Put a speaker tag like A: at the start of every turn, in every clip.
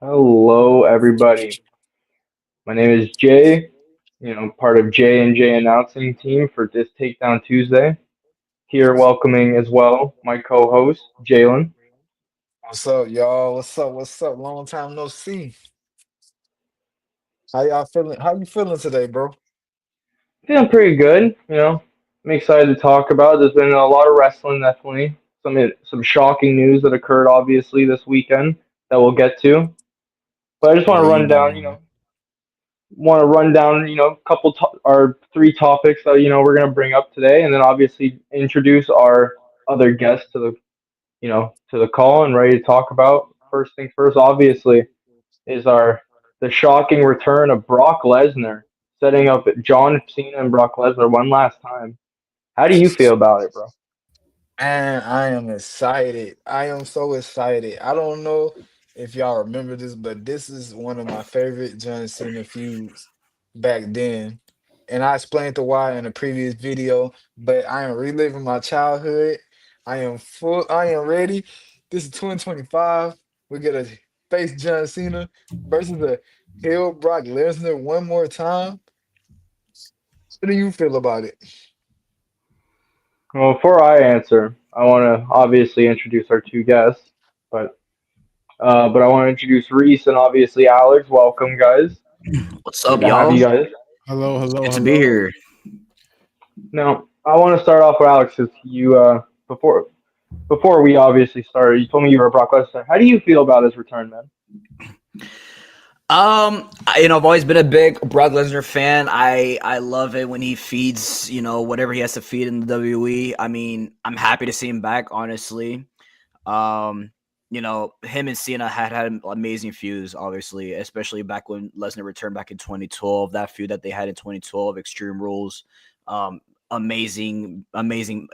A: Hello, everybody. My name is Jay. Part of J and J announcing team for this Takedown Tuesday. Here, welcoming as well my co-host Jaylen.
B: What's up, y'all? What's up? What's up? Long time no see. How y'all feeling? How you feeling today, bro?
A: Feeling pretty good. I'm excited to talk about. There's been a lot of wrestling, definitely. Some shocking news that occurred, obviously, this weekend that we'll get to. But I just want
B: Yeah,
A: to
B: you
A: run
B: know,
A: down.
B: man.
A: A couple our three topics that we're gonna bring up today, and then obviously introduce our other guests to the call and ready to talk about. First thing first, obviously, is our the shocking return of Brock Lesnar, setting up John Cena and Brock Lesnar one last time. How do you feel about it, bro?
B: And I am excited. I am so excited. I don't know if y'all remember this, but this is one of my favorite John Cena feuds back then. And I explained the why in a previous video, but I am reliving my childhood. I am full. I am ready. This is 2025. We get to face John Cena versus the heel Brock Lesnar one more time. What do you feel about it?
A: Well, before I answer, I want to obviously introduce our two guests, but but I want to introduce Reese and obviously Alex. Welcome, guys.
C: What's
A: Good
C: up,
A: to have you
C: y'all?
A: guys.
D: Hello,
C: It's
D: hello,
C: good to be
D: hello.
C: here.
A: Now, I want to start off with Alex. Because before we obviously started, you told me you were a Brock Lesnar. How do you feel about his return, man?
C: I've always been a big Brock Lesnar fan. I love it when he feeds, whatever he has to feed in the WWE. I mean, I'm happy to see him back, honestly. Um, him and Cena had amazing feuds, obviously, especially back when Lesnar returned back in 2012. That feud that they had in 2012, Extreme Rules, amazing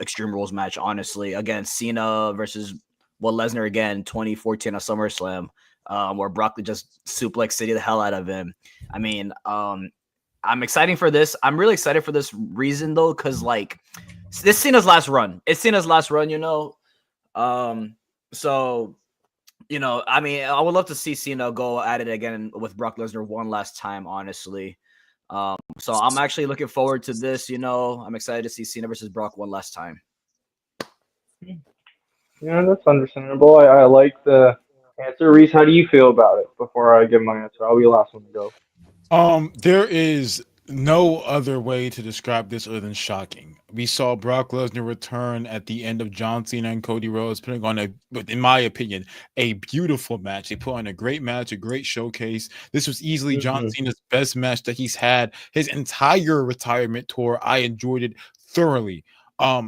C: Extreme Rules match. Honestly, again, Cena versus Lesnar again, 2014 at SummerSlam, where Brock just suplex city the hell out of him. I mean, I'm excited for this. I'm really excited for this reason though, because like this Cena's last run. It's Cena's last run. Um, so I mean, I would love to see Cena go at it again with Brock Lesnar one last time, honestly. So I'm actually looking forward to this. I'm excited to see Cena versus Brock one last time.
A: Yeah, that's understandable. I like the answer. Reese, how do you feel about it? Before I give my answer, I'll be the last one to go.
D: There is no other way to describe this other than shocking. We saw Brock Lesnar return at the end of John Cena and Cody Rhodes, putting on in my opinion, a beautiful match. They put on a great match, a great showcase. This was easily John
A: Hmm.
D: Cena's best match that he's had his entire retirement tour. I enjoyed it thoroughly.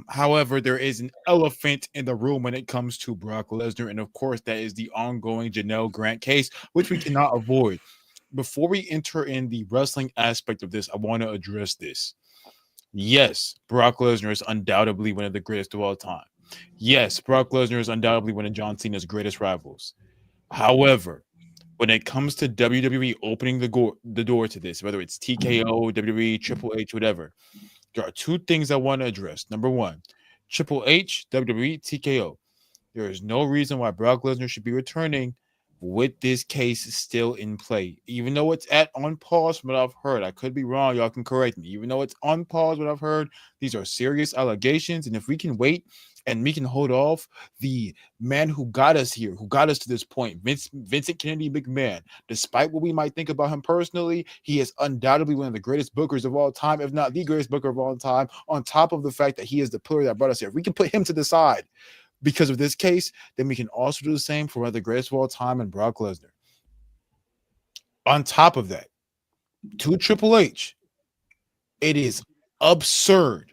D: However, there is an elephant in the room when it comes to Brock Lesnar, and of course, that is the ongoing Janelle Grant case, which we cannot avoid. Before we enter in the wrestling aspect of this, I want to address this. Yes, Brock Lesnar is undoubtedly one of the greatest of all time. Yes, Brock Lesnar is undoubtedly one of John Cena's greatest rivals. However, when it comes to WWE opening the door to this, whether it's TKO, WWE, Triple H, whatever, there are two things I want to address. Number one, Triple H, WWE, TKO. There is no reason why Brock Lesnar should be returning with this case still in play. Even though it's at on pause from what I've heard, I could be wrong. Y'all can correct me. Even though it's on pause, what I've heard, these are serious allegations. And if we can wait and we can hold off the man who got us here, who got us to this point, Vincent Kennedy McMahon, despite what we might think about him personally, he is undoubtedly one of the greatest bookers of all time, if not the greatest booker of all time, on top of the fact that he is the pillar that brought us here. If we can put him to the side because of this case, then we can also do the same for one of the greatest of all time and Brock Lesnar. On top of that, to Triple H, it is absurd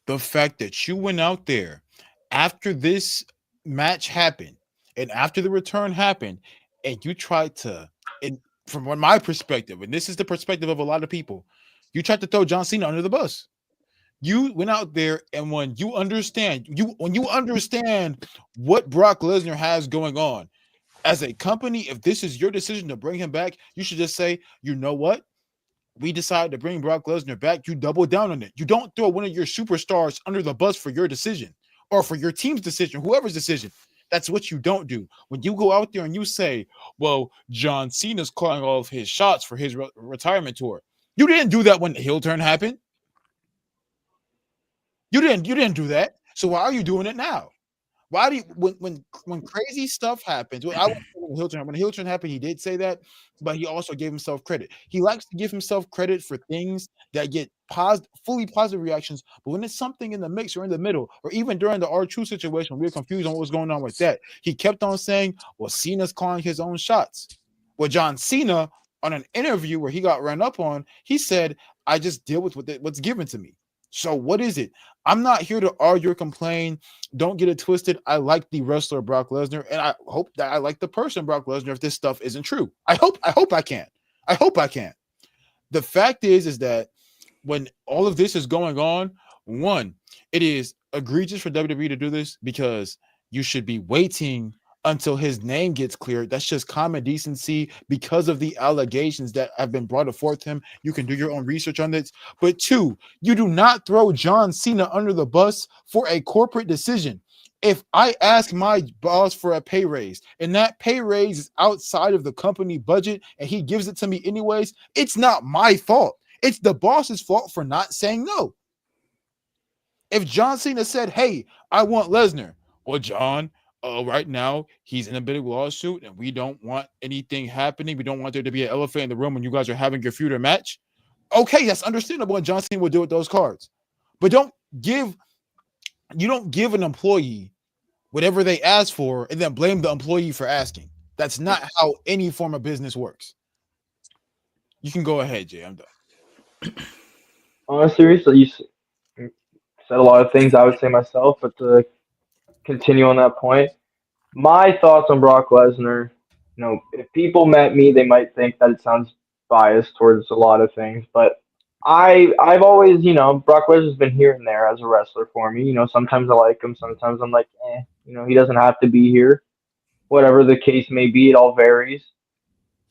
D: the fact that you went out there after this match happened and after the return happened, and you tried to, and from my perspective, and this is the perspective of a lot of people, you tried to throw John Cena under the bus. You went out there, and when you understand what Brock Lesnar has going on as a company, if this is your decision to bring him back, you should just say, you know what? We decided to bring Brock Lesnar back. You double down on it. You don't throw one of your superstars under the bus for your decision or for your team's decision, whoever's decision. That's what you don't do. When you go out there and you say, well, John Cena's calling all of his shots for his retirement tour. You didn't do that when the heel turn happened. You didn't do that. So why are you doing it now? Why do you, when crazy stuff happens? When the heel turn happened, he did say that, but he also gave himself credit. He likes to give himself credit for things that get fully positive reactions. But when it's something in the mix or in the middle, or even during the R2 situation, we were confused on what was going on with that. He kept on saying, "Well, Cena's calling his own shots." Well, John Cena, on an interview where he got run up on, he said, "I just deal with what's given to me." So what is it? I'm not here to argue or complain. Don't get it twisted. I like the wrestler Brock Lesnar, and I hope that I like the person Brock Lesnar if this stuff isn't true. I hope I can. I hope I can. The fact is that when all of this is going on, one, it is egregious for WWE to do this because you should be waiting until his name gets cleared. That's just common decency because of the allegations that have been brought forth him. You can do your own research on this. But two, you do not throw John Cena under the bus for a corporate decision. If I ask my boss for a pay raise and that pay raise is outside of the company budget and he gives it to me anyways, it's not my fault. It's the boss's fault for not saying no. If John Cena said, "Hey, I want Lesnar," well, John, right now he's in a big lawsuit and we don't want anything happening. We don't want there to be an elephant in the room when you guys are having your feud or match. Okay, that's understandable what John Cena would do with those cards. But you don't give an employee whatever they ask for and then blame the employee for asking. That's not how any form of business works. You can go ahead, Jay. I'm done.
A: Seriously, you said a lot of things I would say myself, but to continue on that point, my thoughts on Brock Lesnar, if people met me, they might think that it sounds biased towards a lot of things, but I've always, Brock Lesnar's been here and there as a wrestler for me. Sometimes I like him, sometimes I'm like, he doesn't have to be here. Whatever the case may be, it all varies.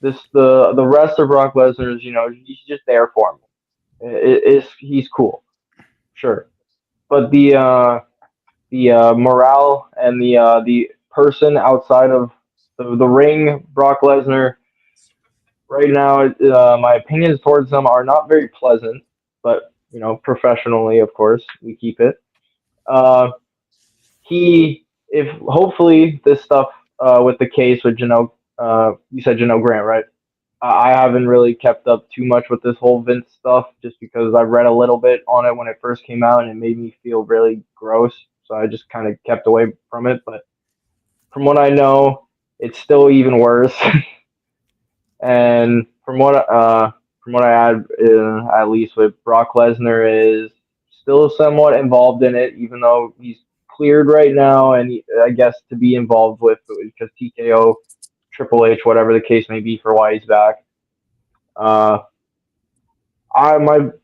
A: The rest of Brock Lesnar is, he's just there for me. He's cool, sure, but the morale and the person outside of the ring, Brock Lesnar, right now, my opinions towards him are not very pleasant, but professionally, of course, we keep it. If hopefully this stuff with the case with you said Janelle Grant, right? I haven't really kept up too much with this whole Vince stuff just because I read a little bit on it when it first came out and it made me feel really gross. So I just kind of kept away from it. But from what I know, it's still even worse. And from what I had, at least with Brock Lesnar is still somewhat involved in it, even though he's cleared right now, and I guess to be involved with because TKO, Triple H, whatever the case may be for why he's back. My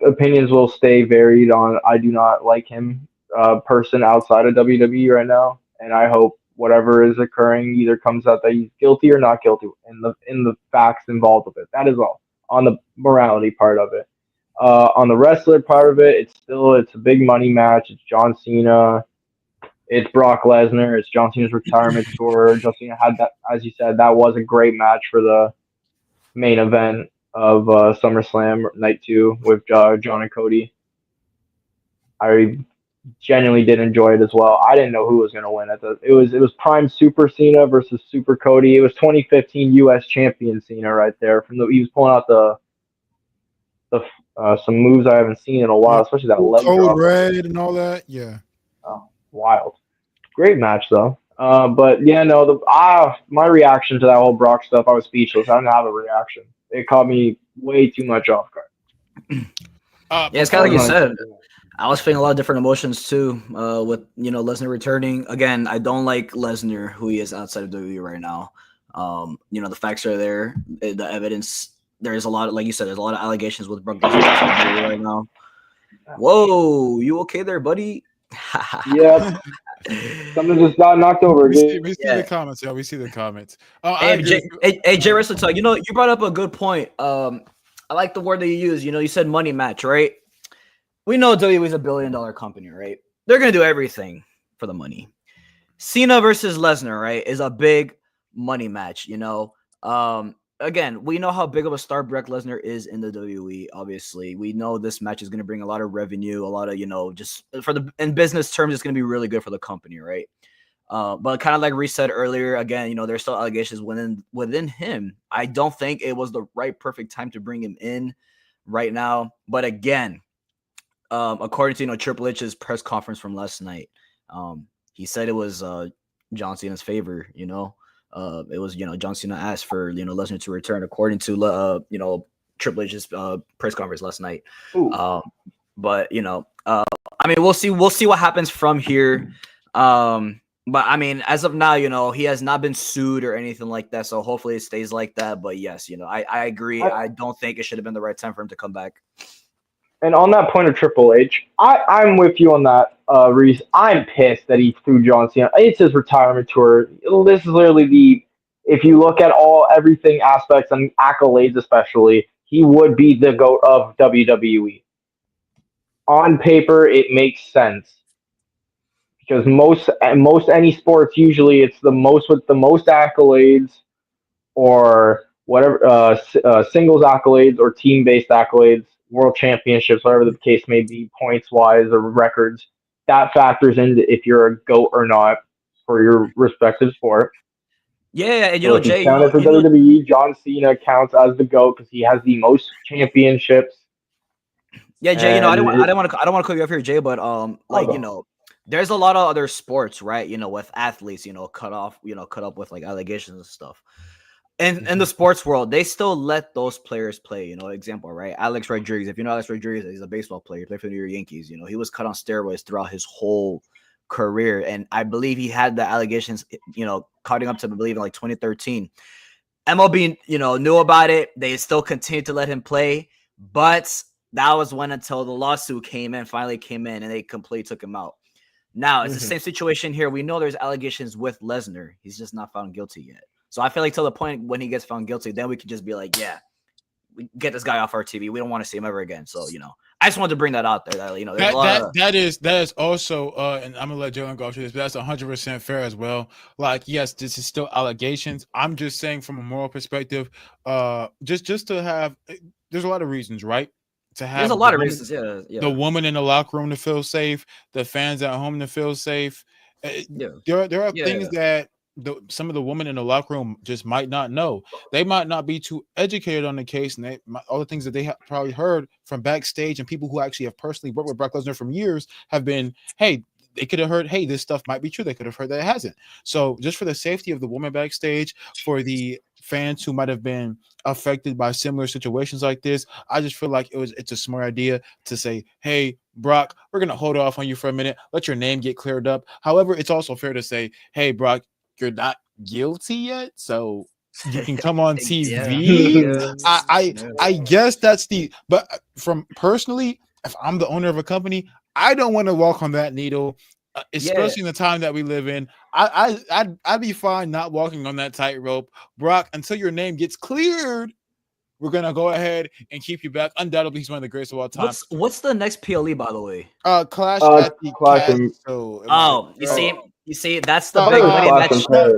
A: opinions will stay varied on. I do not like him, person outside of WWE right now, and I hope whatever is occurring either comes out that he's guilty or not guilty in the facts involved with it. That is all on the morality part of it. On the wrestler part of it, it's a big money match. It's John Cena. It's Brock Lesnar. It's John Cena's retirement tour. John Cena had that, as you said, that was a great match for the main event of SummerSlam Night 2 with John and Cody. I genuinely did enjoy it as well. I didn't know who was going to win. It was Prime Super Cena versus Super Cody. It was 2015 U.S. Champion Cena right there. He was pulling out the some moves I haven't seen in a while, especially that leg
D: Code
A: drop.
D: Red and all that. Yeah.
A: Oh, wild. Great match though. But yeah, no, my reaction to that whole Brock stuff, I was speechless. I didn't have a reaction. It caught me way too much off guard.
C: Yeah, it's kind of like you said. I was feeling a lot of different emotions too. With Lesnar returning again. I don't like Lesnar, who he is outside of WWE right now. The facts are there, the evidence. There's a lot, like you said, there's a lot of allegations with Brock Lesnar right now. Whoa, you okay there, buddy?
A: Yeah, something just got knocked over.
D: We see the comments. Yeah, we see the comments.
C: Hey, Jay Wrestler Talk. You brought up a good point. I like the word that you use. You said money match, right? We know WWE is a $1 billion company, right? They're gonna do everything for the money. Cena versus Lesnar, right, is a big money match. Again, we know how big of a star Brock Lesnar is in the WWE. Obviously, we know this match is going to bring a lot of revenue, a lot of just in business terms, it's going to be really good for the company, right? But kind of like Reese said earlier, again, there's still allegations within him. I don't think it was the perfect time to bring him in right now. But again, according to Triple H's press conference from last night, he said it was John Cena's favor. It was John Cena asked for Lesnar to return, according to Triple H's press conference last night. But I mean, we'll see what happens from here. But I mean, as of now, he has not been sued or anything like that. So hopefully it stays like that. But yes, I agree. I don't think it should have been the right time for him to come back.
A: And on that point of Triple H, I'm with you on that, Reese. I'm pissed that he threw John Cena. It's his retirement tour. This is literally if you look at everything aspects and accolades especially, he would be the GOAT of WWE. On paper, it makes sense. Because most any sports, usually it's the most with the most accolades or whatever, singles accolades or team-based accolades, world championships, whatever the case may be, points-wise or records. That factors into if you're a GOAT or not for your respective sport.
C: Yeah, and
A: so
C: Jay,
A: counted for WWE, John Cena counts as the GOAT because he has the most championships.
C: Yeah, Jay, I don't want to cut you off here, Jay, but there's a lot of other sports, right? With athletes, cut up with like allegations and stuff. And in the sports world, they still let those players play. Example, right? Alex Rodriguez. If you know Alex Rodriguez, he's a baseball player. He played for the New York Yankees. He was cut on steroids throughout his whole career, and I believe he had the allegations, cutting up to, I believe, in like 2013. MLB, knew about it. They still continued to let him play, but that was when until the lawsuit finally came in, and they completely took him out. Now it's the same situation here. We know there's allegations with Lesnar. He's just not found guilty yet. So I feel like till the point when he gets found guilty, then we could just be like, yeah, we get this guy off our TV. We don't want to see him ever again. So, I just wanted to bring that out there.
D: That is also, and I'm gonna let Jaylen go through this, but that's 100% fair as well. Like, yes, this is still allegations. I'm just saying from a moral perspective, just to have, there's a lot of reasons, right? To have
C: there's a lot of reasons, yeah.
D: The woman in the locker room to feel safe, the fans at home to feel safe. There are things that some of the women in the locker room just might not know. They might not be too educated on the case, and all the things that they have probably heard from backstage and people who actually have personally worked with Brock Lesnar for years have been, hey, they could have heard, hey, this stuff might be true. They could have heard that it hasn't. So just for the safety of the woman backstage, for the fans who might have been affected by similar situations like this, I just feel like it's a smart idea to say, hey, Brock, we're going to hold off on you for a minute. Let your name get cleared up. However, it's also fair to say, hey, Brock, you're not guilty yet, so you can come on TV. I guess that's but from personally, if I'm the owner of a company, I don't want to walk on that needle, especially in the time that we live in. I'd be fine not walking on that tightrope, Brock, until your name gets cleared. We're gonna go ahead and keep you back. Undoubtedly, he's one of the greatest of all time.
C: What's the next PLE, by the way?
D: Clash at the
C: Castle. You see, that's the big money match.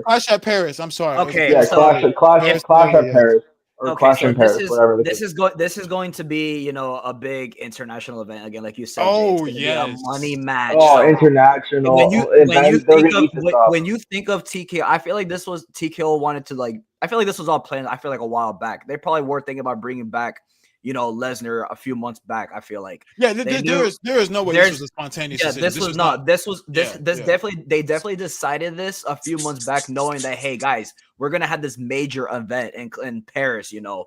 D: Clash at Paris. I'm sorry.
C: Okay,
A: Clash at Paris. Or Clash in Paris, whatever.
C: This is going to be, a big international event again, like you said.
D: Oh,
C: a money match.
A: Oh, international.
C: When you think of TKO, I feel like TKO wanted to I feel like this was all planned. I feel like a while back. They probably were thinking about bringing back, Lesnar a few months back. I feel like
D: there is no way this was a spontaneous decision.
C: They definitely decided this a few months back, knowing that, hey guys, we're gonna have this major event in Paris. The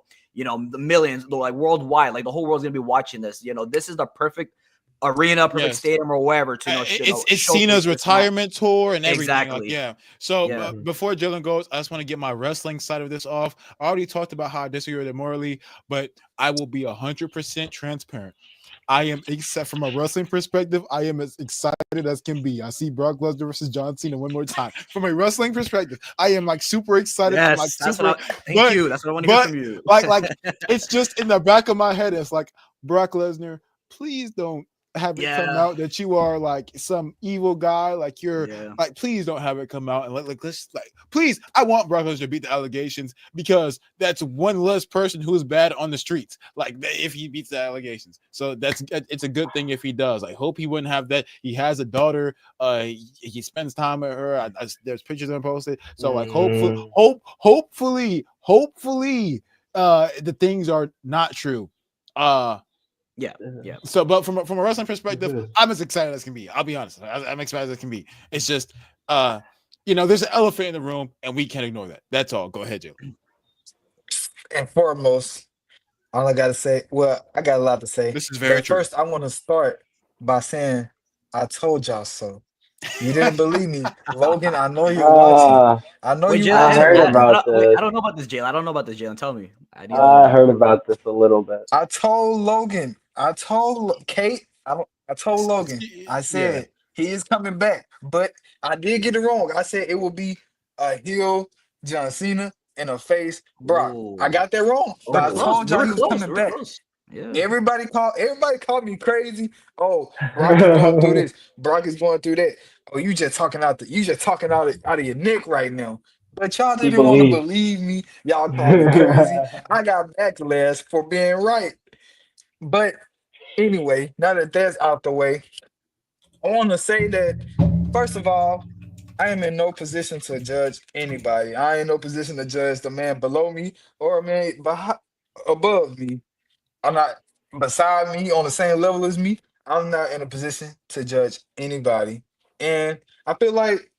C: millions, worldwide, the whole world's gonna be watching this. This is the perfect arena, perfect stadium, or wherever to
D: it's Cena's retirement tour and everything.
C: Exactly.
D: So before Jaylen goes, I just want to get my wrestling side of this off. I already talked about how I disagree with it morally, but I will be 100% transparent. I am, except from a wrestling perspective, I am as excited as can be. I see Brock Lesnar versus John Cena one more time. From a wrestling perspective, I am super excited.
C: Yes, thank you. That's what I want to hear from you.
D: Like it's just in the back of my head. It's like, Brock Lesnar, please don't have it come
C: Yeah.
D: out that you are like some evil guy. Like you're
C: Yeah.
D: like, please don't have it come out and let's please. I want Brock Lesnar to beat the allegations because that's one less person who's bad on the streets. Like if he beats the allegations, so it's a good thing if he does. I hope he wouldn't have that. He has a daughter. He spends time with her. There's pictures of him posted. So like hopefully, the things are not true.
C: Yeah. Yeah.
D: So, but from a wrestling perspective, I'm as excited as can be. I'll be honest. I'm excited as can be. It's just, there's an elephant in the room, and we can't ignore that. That's all. Go ahead, Joe.
B: And foremost, all I gotta say, well, I got a lot to say,
D: This is very
B: but
D: true.
B: first I want to start by saying I told y'all so. You didn't believe me, Logan. I know you're watching. I know
C: Wait,
B: you
C: Jalen,
A: I
B: watching,
A: heard
B: Logan.
A: about this.
C: I don't know about this, Jalen. I don't know about this, Jalen. Tell me. I need to
A: I
C: know.
A: heard about this a little bit.
B: I told Logan. I told Kate. I told Logan. I
D: Yeah.
B: said he is coming back, but I did get it wrong. I said it will be a heel John Cena and a face Brock. I
C: Ooh.
B: got that wrong,
C: We're
B: but I
A: Oh,
C: close.
B: told
C: We
B: y'all
C: were
B: he was
C: close.
B: coming
C: We were
B: back.
C: close. Yeah.
B: Everybody called me crazy. Oh, Brock is going through this. Brock is going through that. Oh, you just talking out of your neck right now. But y'all
A: he
B: didn't want to
A: believes.
B: believe me. Y'all called me crazy. I got backlash for being right. But anyway, now that that's out the way, I want to say that first of all, I am in no position to judge anybody. I ain't in no position to judge the man below me or a man above me. I'm not beside me on the same level as me. I'm not in a position to judge anybody. And I feel like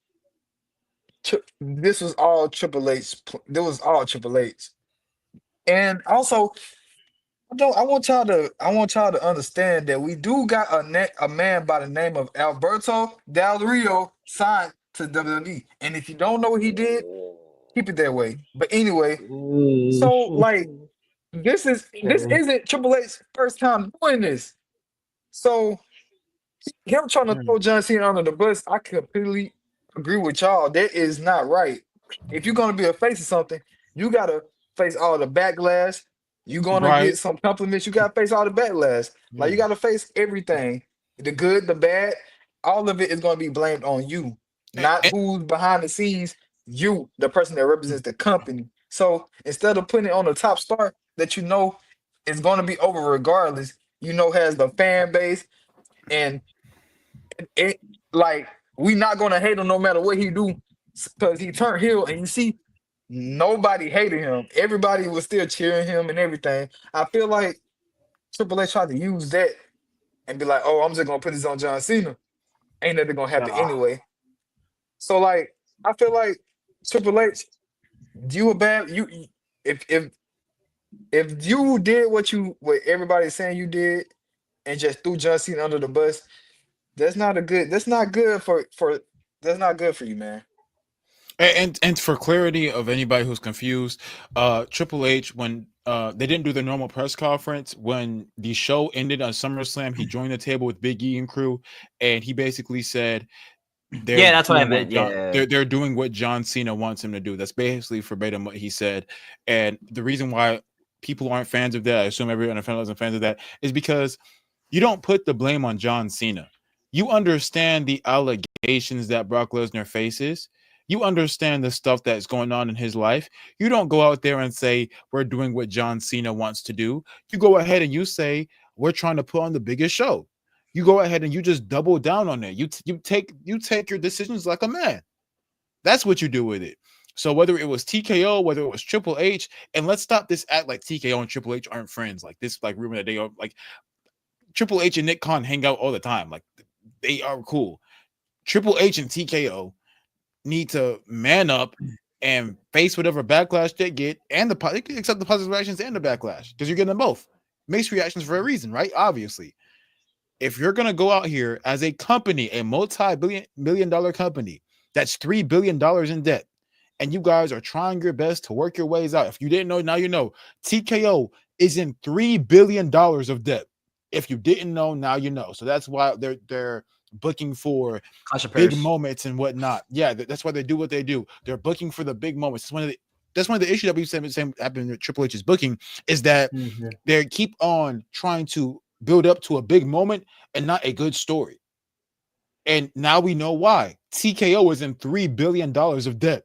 B: this was all Triple H. This was all Triple H. And also, I want y'all to understand that we do got a man by the name of Alberto Del Rio signed to WWE. And if you don't know what he did, keep it that way. But anyway, so like this
A: Okay.
B: isn't Triple H's first time doing this. So him trying to throw John Cena under the bus, I completely agree with y'all. That is not right. If you're gonna be a face of something, you gotta face all the backlash. You're gonna
D: Right.
B: get some compliments. You gotta face all the backlash. Like
D: Yeah.
B: you gotta face everything, the good, the bad. All of it is gonna be blamed on you, not
D: And,
B: who's behind the scenes. You, the person that represents the company. So instead of putting it on the top star that you know is gonna be over regardless, you know has the fan base and it like we not gonna hate him no matter what he do because he turned heel and you see nobody hated him. Everybody was still cheering him and everything. I feel like Triple H tried to use that and be like, oh, I'm just gonna put this on John Cena. Ain't nothing gonna happen
A: Ah,
B: anyway. So like I feel like Triple H, you a bad if if if you did what everybody's saying you did and just threw John Cena under the bus, that's not good for that's not good for you, man.
D: and for clarity of anybody who's confused, Triple H, when they didn't do their normal press conference when the show ended on SummerSlam, he joined the table with Big E and crew, and he basically said they're
C: Yeah, that's what I
D: doing what
C: meant.
D: John
C: Yeah.
D: they're doing what John Cena wants him to do. That's basically verbatim what he said. And the reason why people aren't fans of that, I assume everyone in isn't fans of that, is because you don't put the blame on John Cena. You understand the allegations that Brock Lesnar faces. You understand the stuff that's going on in his life. You don't go out there and say, we're doing what John Cena wants to do. You go ahead and you say, we're trying to put on the biggest show. You go ahead and you just double down on it. You take your decisions like a man. That's what you do with it. So whether it was TKO, whether it was Triple H, and let's stop this act like TKO and Triple H aren't friends. Like this, like rumor that they are like Triple H and Nick Khan hang out all the time. Like they are cool. Triple H and TKO need to man up and face whatever backlash they get, and they can accept the positive reactions and the backlash because you're getting them both. Mixed reactions for a reason, right? Obviously, if you're gonna go out here as a company, a multi-billion-million-dollar company that's $3 billion in debt, and you guys are trying your best to work your ways out. If you didn't know, now you know. TKO is in $3 billion of debt. If you didn't know, now you know. So that's why they're booking for
C: Clash of
D: big
C: Pairs.
D: moments and whatnot. Yeah, that's why they do what they do. They're booking for the big moments. That's one of the issues that we've seen happening with Triple H's booking is that
A: mhm.
D: they keep on trying to build up to a big moment and not a good story. And now we know why. TKO is in $3 billion of debt.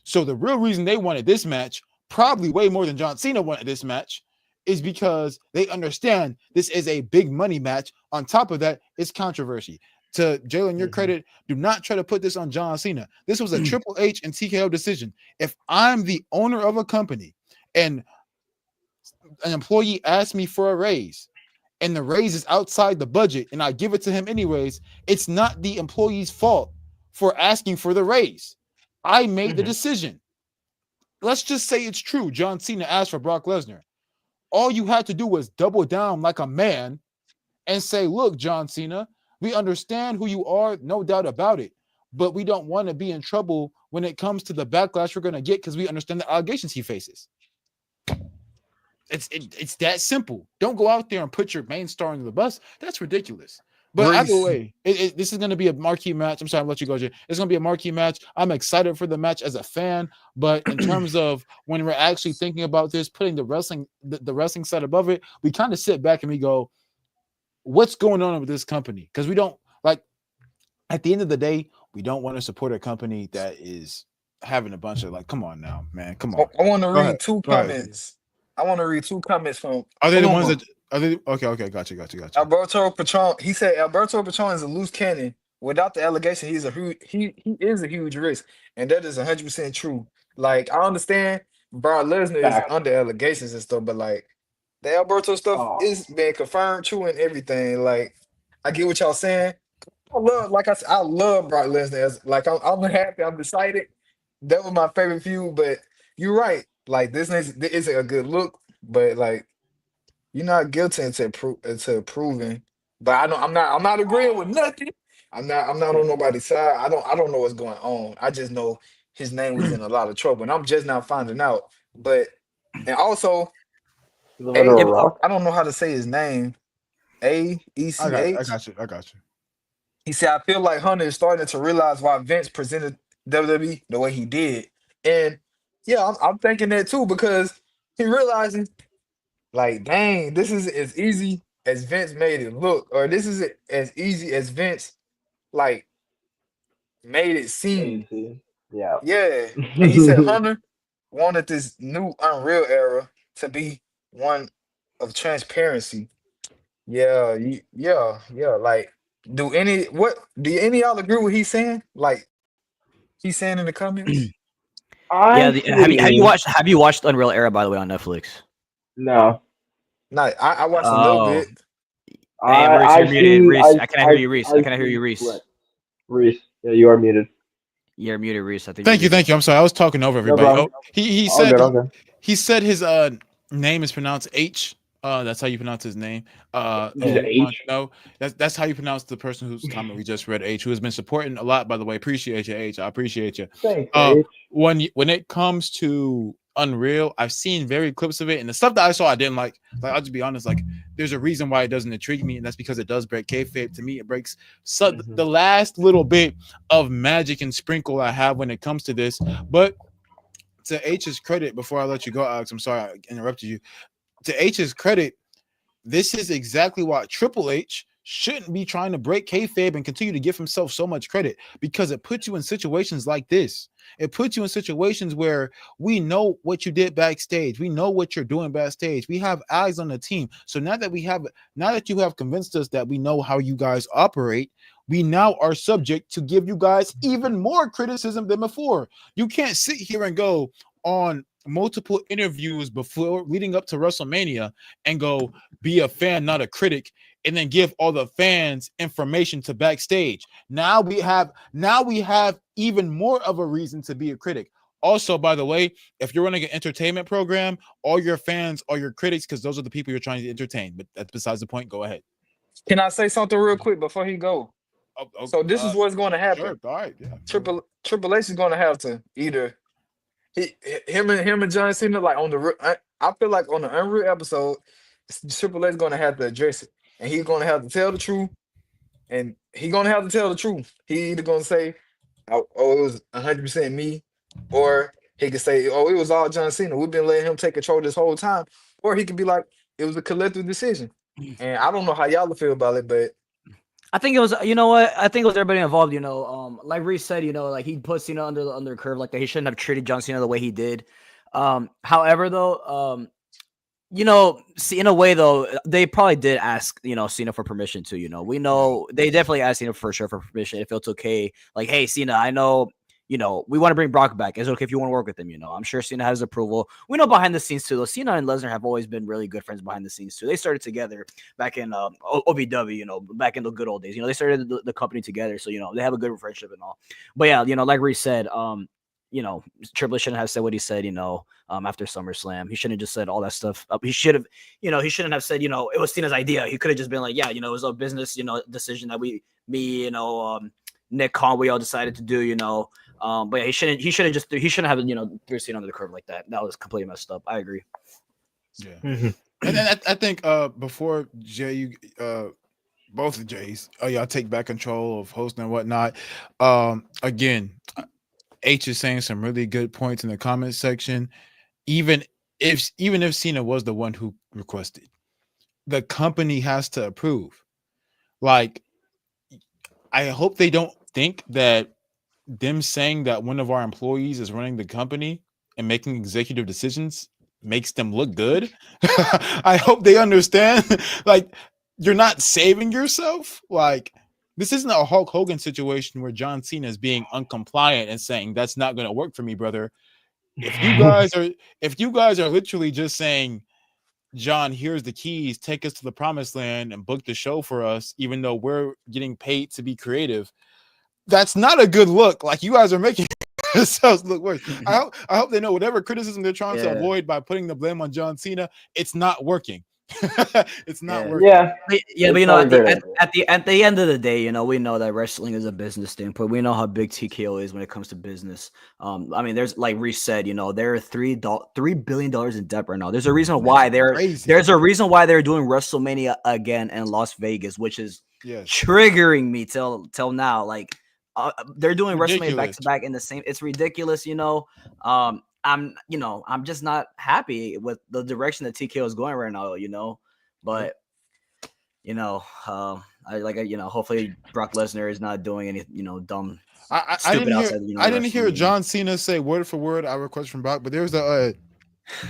D: So the real reason they wanted this match, probably way more than John Cena wanted this match, is because they understand this is a big money match. On top of that, it's controversy. To Jaylen, your credit, do not try to put this on John Cena. This was a Triple H and TKO decision. If I'm the owner of a company and an employee asks me for a raise, and the raise is outside the budget and I give it to him anyways, it's not the employee's fault for asking for the raise. I made the decision. Let's just say it's true. John Cena asked for Brock Lesnar. All you had to do was double down like a man and say, look, John Cena, we understand who you are, no doubt about it, but we don't want to be in trouble when it comes to the backlash we're going to get because we understand the allegations he faces. It's that simple. Don't go out there and put your main star under the bus. That's ridiculous. But either way, this is going to be a marquee match. I'm sorry, I'll let you go, Jay. It's going to be a marquee match. I'm excited for the match as a fan, but in terms of when we're actually thinking about this, putting the wrestling side above it, we kind of sit back and we go, what's going on with this company? Because we don't, like, at the end of the day, we don't want to support a company that is having a bunch of, like, come on now, man, come on.
B: I want to read
D: ahead.
B: two
D: Go ahead.
B: comments. I want to read two comments from.
D: Are they the ones that? Are they okay? Gotcha.
B: Alberto Patron. He said Alberto Patron is a loose cannon. Without the allegation, he is a huge risk, and that is 100% true. Like, I understand Brock Lesnar is under allegations and stuff, but like the Alberto stuff is being confirmed true and everything. Like, I get what y'all saying. I love Brock Lesnar. I'm happy. I'm excited. That was my favorite feud, but you're right. Like, this isn't a good look, but like, you're not guilty until proven. But I'm not agreeing with nothing. I'm not on nobody's side. I don't know what's going on. I just know his name was in a lot of trouble, and I'm just now finding out. But and also, I don't know how to say his name. AECH.
D: I got you.
B: He said, I feel like Hunter is starting to realize why Vince presented WWE the way he did. And yeah, I'm thinking that too, because he realizing, like, dang, this is as easy as Vince made it look, or this is as easy as Vince, like, made it seem.
A: Yeah.
B: Yeah. And he said Hunter wanted this new Unreal era to be one of transparency. Yeah. Like, do any of y'all agree with what he's saying? Like, he's saying in the comments?
C: Have you watched Unreal Era, by the way, on Netflix?
A: No.
B: I watched a little bit.
C: You're muted, Reese. I cannot hear you, Reese. I cannot hear you, Reese.
A: Reese, yeah, you are muted.
C: You're muted, Reese. I think.
D: Thank you. I'm sorry, I was talking over everybody. He said he said his name is pronounced H. That's how you pronounce his name.
A: H?
D: No, that's how you pronounce the person whose comment we just read. H, who has been supporting a lot, by the way. Appreciate you, H. I appreciate you.
A: Thanks, H.
D: When it comes to Unreal, I've seen very clips of it, and the stuff that I saw I didn't like. Like, I'll just be honest, like, there's a reason why it doesn't intrigue me, and that's because it does break kayfabe. To me, it breaks the last little bit of magic and sprinkle I have when it comes to this. But to H's credit, before I let you go, Alex, I'm sorry I interrupted you. To H's credit, this is exactly why Triple H shouldn't be trying to break kayfabe and continue to give himself so much credit, because it puts you in situations like this. It puts you in situations where we know what you did backstage. We know what you're doing backstage. We have eyes on the team. So now that you have convinced us that we know how you guys operate, we now are subject to give you guys even more criticism than before. You can't sit here and go on multiple interviews before leading up to WrestleMania and go, be a fan, not a critic, and then give all the fans information to backstage. Now we have even more of a reason to be a critic. Also, by the way, if you're running an entertainment program, all your fans are your critics, because those are the people you're trying to entertain. But that's besides the point. Go ahead.
B: Can I say something real quick before he go? So this is what's going to happen.
D: Sure. All right. Yeah.
B: Triple H is going to have to either him and John Cena, like, I feel like on the Unreal episode, Triple H is going to have to address it, and he's going to have to tell the truth. And he's going to have to tell the truth. He either going to say, oh, it was 100% me, or he could say, oh, it was all John Cena. We've been letting him take control this whole time. Or he could be like, it was a collective decision. And I don't know how y'all feel about it, but
C: I think it was, you know what? I think it was everybody involved. Like Reese said, like he put Cena under the curve like that. He shouldn't have treated John Cena the way he did. However, though, see, in a way though, they probably did ask, Cena for permission too. We know they definitely asked Cena for sure for permission if it's okay. Like, hey, Cena, I know, we want to bring Brock back. Is it okay if you want to work with him? I'm sure Cena has approval. We know behind the scenes too, though. Cena and Lesnar have always been really good friends behind the scenes too. They started together back in OVW, back in the good old days. They started the company together, so they have a good friendship and all. But yeah, like Reese said, Triple H shouldn't have said what he said, after SummerSlam. He shouldn't have just said all that stuff. He should have, he shouldn't have said, it was Cena's idea. He could have just been like, yeah, it was a business, decision that Nick Khan, we all decided to do, but yeah, he shouldn't have, threw Cena under the curve like that. That was completely messed up. I agree.
D: Yeah.
A: Mhm.
D: And then I think before Jay, both of Jays, y'all take back control of hosting and whatnot. Again, H is saying some really good points in the comment section. Even if Cena was the one who requested, the company has to approve. Like, I hope they don't think that them saying that one of our employees is running the company and making executive decisions makes them look good. I hope they understand. Like, you're not saving yourself. Like, this isn't a Hulk Hogan situation where John Cena is being uncompliant and saying that's not going to work for me, brother. If you guys are literally just saying, John, here's the keys, take us to the promised land and book the show for us, even though we're getting paid to be creative, that's not a good look. Like, you guys are making yourselves look worse. I hope they know whatever criticism they're trying to avoid by putting the blame on John Cena, it's not working. It's not working.
A: Yeah.
C: But at the end of the day, we know that wrestling is a business standpoint. We know how big TKO is when it comes to business. I mean, there's, like Reese said, there are $3 billion in debt right now. There's a reason why they're doing WrestleMania again in Las Vegas, which is triggering me till now. Like, they're doing WrestleMania back to back in the same. It's ridiculous, I'm just not happy with the direction that TKO is going right now, but hopefully Brock Lesnar is not doing any, dumb, stupid outside.
D: I didn't hear John Cena say word for word, I request from Brock, but there's an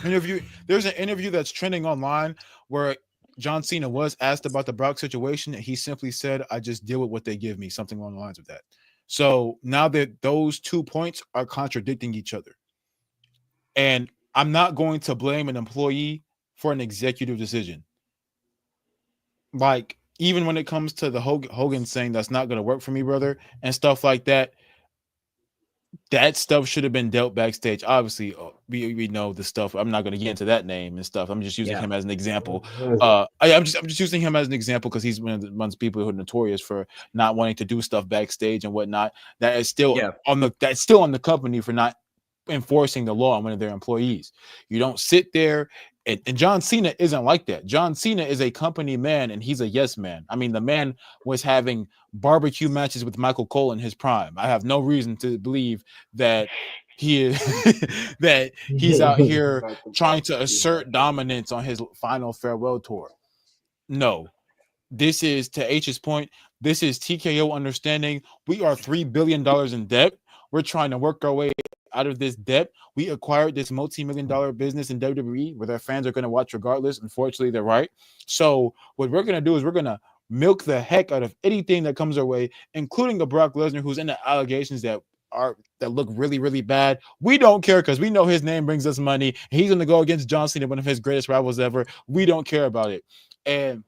D: interview that's trending online where John Cena was asked about the Brock situation, and he simply said, I just deal with what they give me, something along the lines of that. So now that those 2 points are contradicting each other, and I'm not going to blame an employee for an executive decision. Like, even when it comes to the Hogan saying that's not going to work for me, brother, and stuff like that, that stuff should have been dealt backstage. Obviously, we know the stuff. I'm not going to get into that name and stuff. I'm just using him as an example. I'm just using him as an example because he's one of the people who are notorious for not wanting to do stuff backstage and whatnot. That is still on the company for not enforcing the law on one of their employees. You don't sit there. And John Cena isn't like that. John Cena is a company man, and he's a yes man. I mean, the man was having barbecue matches with Michael Cole in his prime. I have no reason to believe that he is that he's out here trying to assert dominance on his final farewell tour. No, this is, to H's point, this is TKO understanding we are $3 billion in debt. We're trying to work our way out of this debt. We acquired this multi-million-dollar business in WWE where their fans are going to watch regardless. Unfortunately, they're right. So what we're going to do is we're going to milk the heck out of anything that comes our way, including the Brock Lesnar, who's in the allegations that look really, really bad. We don't care because we know his name brings us money. He's going to go against John Cena, one of his greatest rivals ever. We don't care about it. And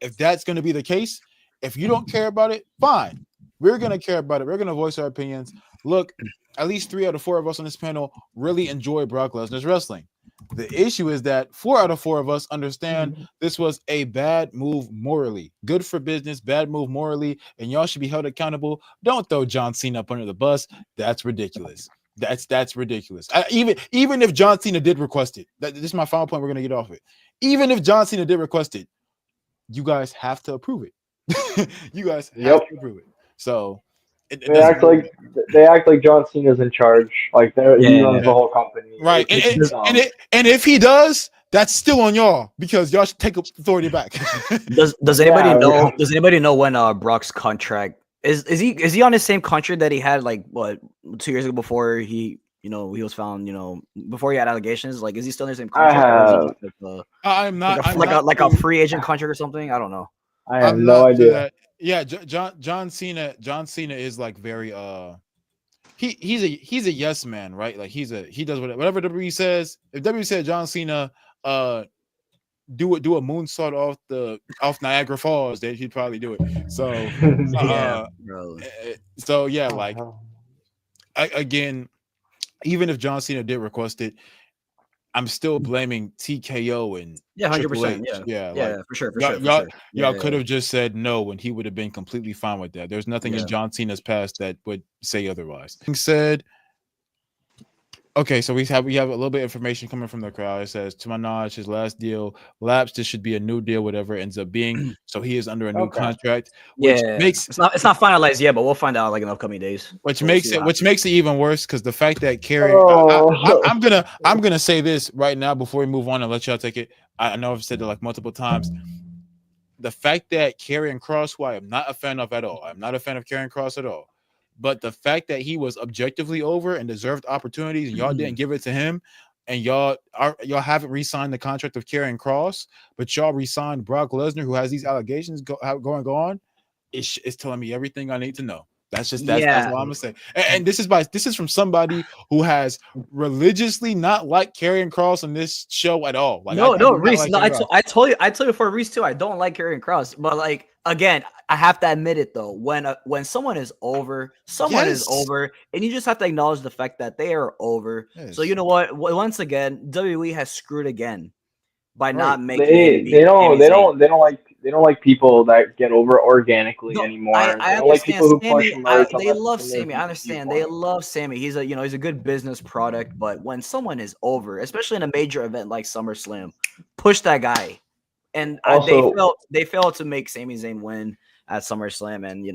D: if that's going to be the case, if you don't care about it, fine. We're going to care about it. We're going to voice our opinions. Look, at least 3 out of 4 of us on this panel really enjoy Brock Lesnar's wrestling. The issue is that 4 out of 4 of us understand this was a bad move morally. Good for business, bad move morally, and y'all should be held accountable. Don't throw John Cena up under the bus. That's ridiculous. That's ridiculous. Even if John Cena did request it, this is my final point. We're going to get off it. Even if John Cena did request it, you guys have to approve it. You guys have to approve it. So
A: they act like John Cena's in charge. Like he runs the whole company.
D: Right. And if he does, that's still on y'all because y'all should take authority back.
C: Does anybody
A: Yeah,
C: know? Does anybody know when Brock's contract is he on the same contract that he had like what 2 years ago before he he was found before he had allegations? Like, is he still in the same
A: I
C: contract, or is it
A: have
C: just like
D: I'm not. I'm
C: like
D: not.
C: a free agent contract or something? I don't know.
A: I have
D: I'm
A: no
D: not to
A: idea.
D: that. Yeah, John Cena. John Cena is like very he's a yes man, right? Like he does whatever WWE says. If WWE said John Cena do a moonsault off Niagara Falls, then he'd probably do it. So
C: Yeah, bro.
D: so yeah, like again, even if John Cena did request it, I'm still blaming TKO and
C: Yeah,
D: Triple
C: 100%.
D: H.
C: Yeah,
D: Like
C: yeah, for sure, for
D: y'all
C: sure, for
D: y'all
C: sure.
D: y'all
C: Yeah,
D: could have just said no, and he would have been completely fine with that. There's nothing in
C: yeah.
D: John Cena's past that would say otherwise. Being said, okay, so we have a little bit of information coming from the crowd. It says, to my knowledge, his last deal lapsed. This should be a new deal, whatever it ends up being. So he is under a new
A: Okay.
D: contract, which
C: Yeah,
D: makes
C: it's not finalized yet, but we'll find out like in the upcoming days.
D: which
C: So we'll
D: makes
C: see what
D: it even worse because the fact that Carrie,
A: Oh,
D: I'm gonna say this right now before we move on and let y'all take it. I know I've said it like multiple times. The fact that Karrion Kross, who I am not a fan of at all, I'm not a fan of Karrion Kross at all, but the fact that he was objectively over and deserved opportunities and y'all didn't give it to him, and y'all haven't re-signed the contract of Karrion Kross, but y'all re-signed Brock Lesnar, who has these allegations going on, it's telling me everything I need to know. That's
C: Yeah.
D: all I'm gonna say. And this is from somebody who has religiously not liked Karrion Kross on this show at all. Like I
C: No,
D: do not
C: Reese.
D: like
C: No,
D: Karrion Kross.
C: I told you for Reese too. I don't like Karrion Kross, but like again, I have to admit it though. When someone is over, someone is
D: Yes.
C: over, and you just have to acknowledge the fact that they are over.
D: Yes.
C: So you know what? Once again, WWE has screwed again by
D: Right.
C: not making him be
A: they
C: Sami Zayn.
A: don't like people that get over organically
C: No,
A: anymore. They
C: I
A: don't like
C: understand
A: people who push
C: Sammy.
A: merch
C: They
A: unless it's
C: love
A: in their
C: Sammy. I understand. They
A: viewpoint.
C: love Sammy. He's he's a good business product. But when someone is over, especially in a major event like SummerSlam, push that guy. And
A: Also,
C: they failed to make Sami Zayn win at SummerSlam. And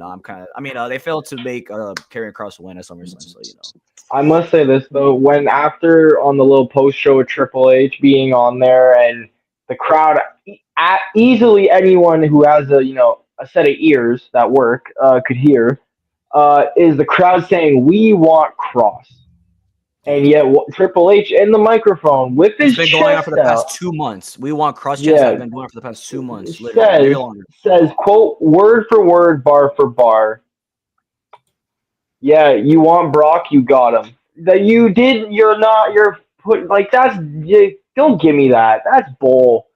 C: they failed to make Karrion Kross win at SummerSlam. So
A: I must say this though, when after on the little post show with Triple H being on there and the crowd, easily anyone who has a set of ears that work could hear, is the crowd saying we want Cross, and yet Triple H in the microphone with
C: it's
A: his
C: been going on for
A: chest
C: the
A: out,
C: past 2 months. We want cross chance has
A: yeah,
C: been going on for the past 2 months, literally, maybe
A: says
C: longer.
A: says quote word for word, bar for bar. Yeah, you want Brock, you got him. That you did, you're not. You're put like that's. Don't give me that. That's bull.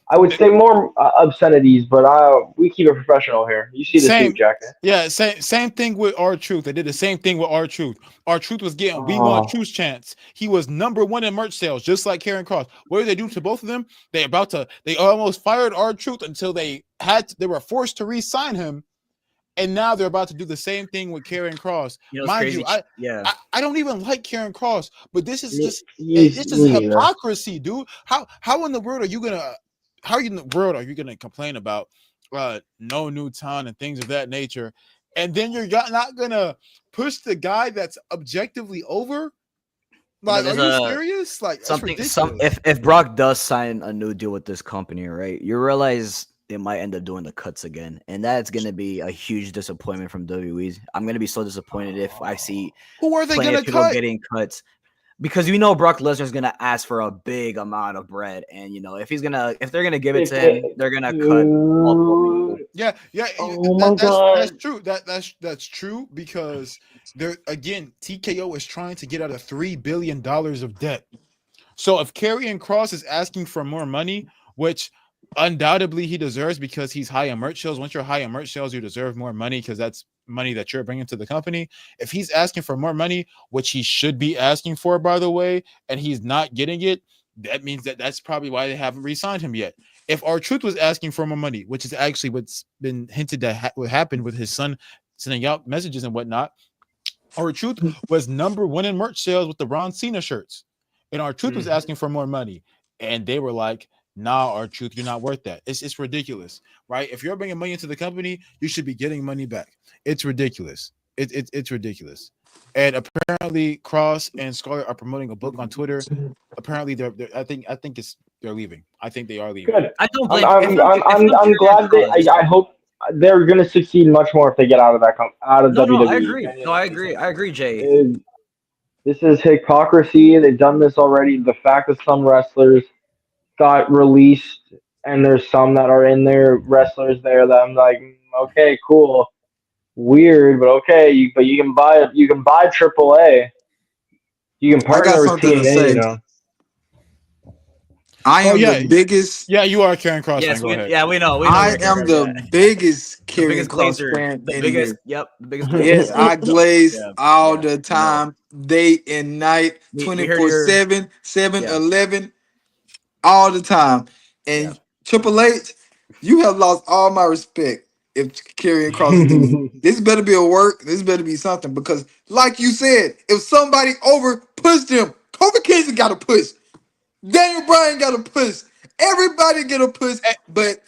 A: I would say more obscenities, but we keep it professional here. You see the suit
D: Same,
A: jacket.
D: yeah, same thing with R-Truth. They did the same thing with R-Truth. R-Truth was getting we want
A: Oh,
D: Truth's chance. He was #1 in merch sales, just like Karrion Kross. What did they do to both of them? They almost fired R-Truth until they were forced to re-sign him, and now they're about to do the same thing with Karrion Kross.
C: It's
D: Mind
C: crazy.
D: you,
C: Yeah.
D: I don't even like Karrion Kross, but this is just
A: me
D: this is
A: neither.
D: hypocrisy, dude. How in the world are you gonna complain about no new talent and things of that nature, and then you're not gonna push the guy that's objectively over? Like, are
C: There's
D: you
C: a
D: serious? Like, that's
C: something
D: ridiculous.
C: if Brock does sign a new deal with this company, right? You realize they might end up doing the cuts again, and that's gonna be a huge disappointment from WWE. I'm gonna be so disappointed if I see
D: Who are they
C: plenty of
D: gonna
C: people
D: cut?
C: getting cuts. Because Brock Lesnar's gonna ask for a big amount of bread, and if they're gonna give it
A: If
C: to him,
A: they,
C: they're gonna cut multiple people.
A: dude,
D: Yeah,
A: oh my
D: that's
A: god.
D: true. That's true because there again, TKO is trying to get out of $3 billion of debt. So if Karrion Kross is asking for more money, which undoubtedly he deserves because he's high in merch sales. Once you're high in merch sales, you deserve more money because that's money that you're bringing to the company. If he's asking for more money, which he should be asking for, by the way, and he's not getting it, that means that's probably why they haven't re-signed him yet. If R-Truth was asking for more money, which is actually what's been hinted that what happened with his son sending out messages and whatnot, R-Truth was #1 in merch sales with the Ron Cena shirts. And R-Truth was asking for more money. And they were like, nah, R-Truth, you're not worth that. It's ridiculous, right? If you're bringing money into the company, you should be getting money back. It's ridiculous. It's ridiculous. And apparently, Cross and Scarlett are promoting a book on Twitter. Apparently, I think it's they're leaving. I think they are leaving.
A: Good.
C: I don't
A: I'm
C: blame.
A: I'm I'm
C: If I'm
A: I'm glad they.
C: Karrion Kross,
A: I hope they're gonna succeed much more if they get out of out of
C: no, I
A: WWE.
C: agree. No, I agree. I agree, Jay.
A: This is hypocrisy. They've done this already. The fact that some wrestlers got released and there's some that are in there, wrestlers there that I'm like, okay, cool, weird, but okay. But you can buy AAA. You can
E: I got
A: partner with
E: something to
A: TNA. You
E: say.
A: know.
E: I
D: Oh
E: am the
D: yeah,
E: biggest.
D: yeah. You are a Karen Cross fan.
C: Yes,
D: Go ahead.
C: we know. We know
E: I
C: you're
E: am
C: Karrion.
E: the
C: Yeah,
E: biggest
C: the
E: Karrion
C: biggest
E: Cross
C: glazer,
E: fan
C: the
E: in
C: biggest.
E: here.
C: Yep, the biggest glazer.
E: Yes, I glaze
C: Yeah,
E: all
C: yeah.
E: the
C: We know.
E: time, day and night,
C: We heard your.
E: 24/7,
C: Yeah,
E: 7-Eleven, all the time.
C: yeah.
E: And Triple H, you have lost all my respect if Karrion Cross is the lead. This better be a work. This better be something because, like you said, if somebody over pushed him, Kofi Kingston got to push. Daniel Bryan got to push. Everybody get a push, but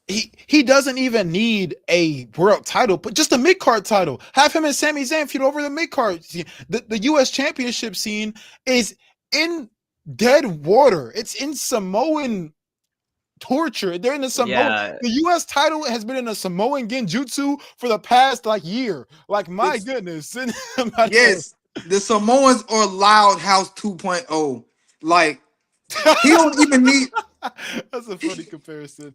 D: He doesn't even need a world title, but just a mid card title. Have him and Sami Zayn feud over the mid card. The U.S. Championship scene is in dead water. It's in Samoan torture. They're in the Samoan.
C: Yeah.
D: The U.S. title has been in a Samoan genjutsu for the past year. Like my
E: It's-
D: goodness.
E: yes, the Samoans are Loud House 2.0. Like he don't even need.
D: That's a funny comparison.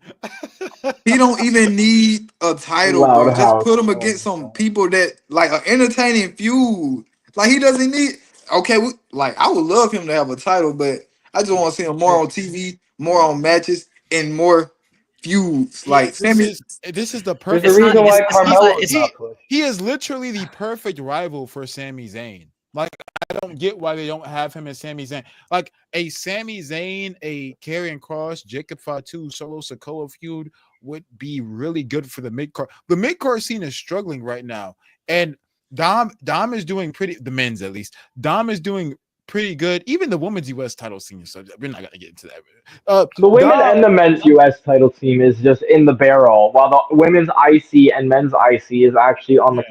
E: He don't even need a title,
A: Loud
E: bro. Just
A: house.
E: put him
A: Oh
E: against
A: my
E: some
A: God.
E: people that like an entertaining feud. Like he doesn't need. Okay, I would love him to have a title, but I just want to see him more on TV, more on matches, and more feuds. Like Sammy,
D: This is the
A: There's a
D: perfect.
C: It's not.
A: reason why
C: It's not.
A: Carmelo's
C: It's
A: not pushed.
D: He is literally the perfect rival for Sami Zayn. Like I don't get why they don't have him as Sami Zayn. Like a Sami Zayn, a Karrion Kross, Jacob Fatu, Solo Sikoa feud would be really good for the mid card. The mid card scene is struggling right now, and Dom is doing pretty. The men's at least. Dom is doing pretty good. Even the women's U.S. title scene. So we're not gonna get into that.
A: The women
D: Dom,
A: and the men's U.S. title team is just in the barrel, while the women's IC and men's IC is actually on the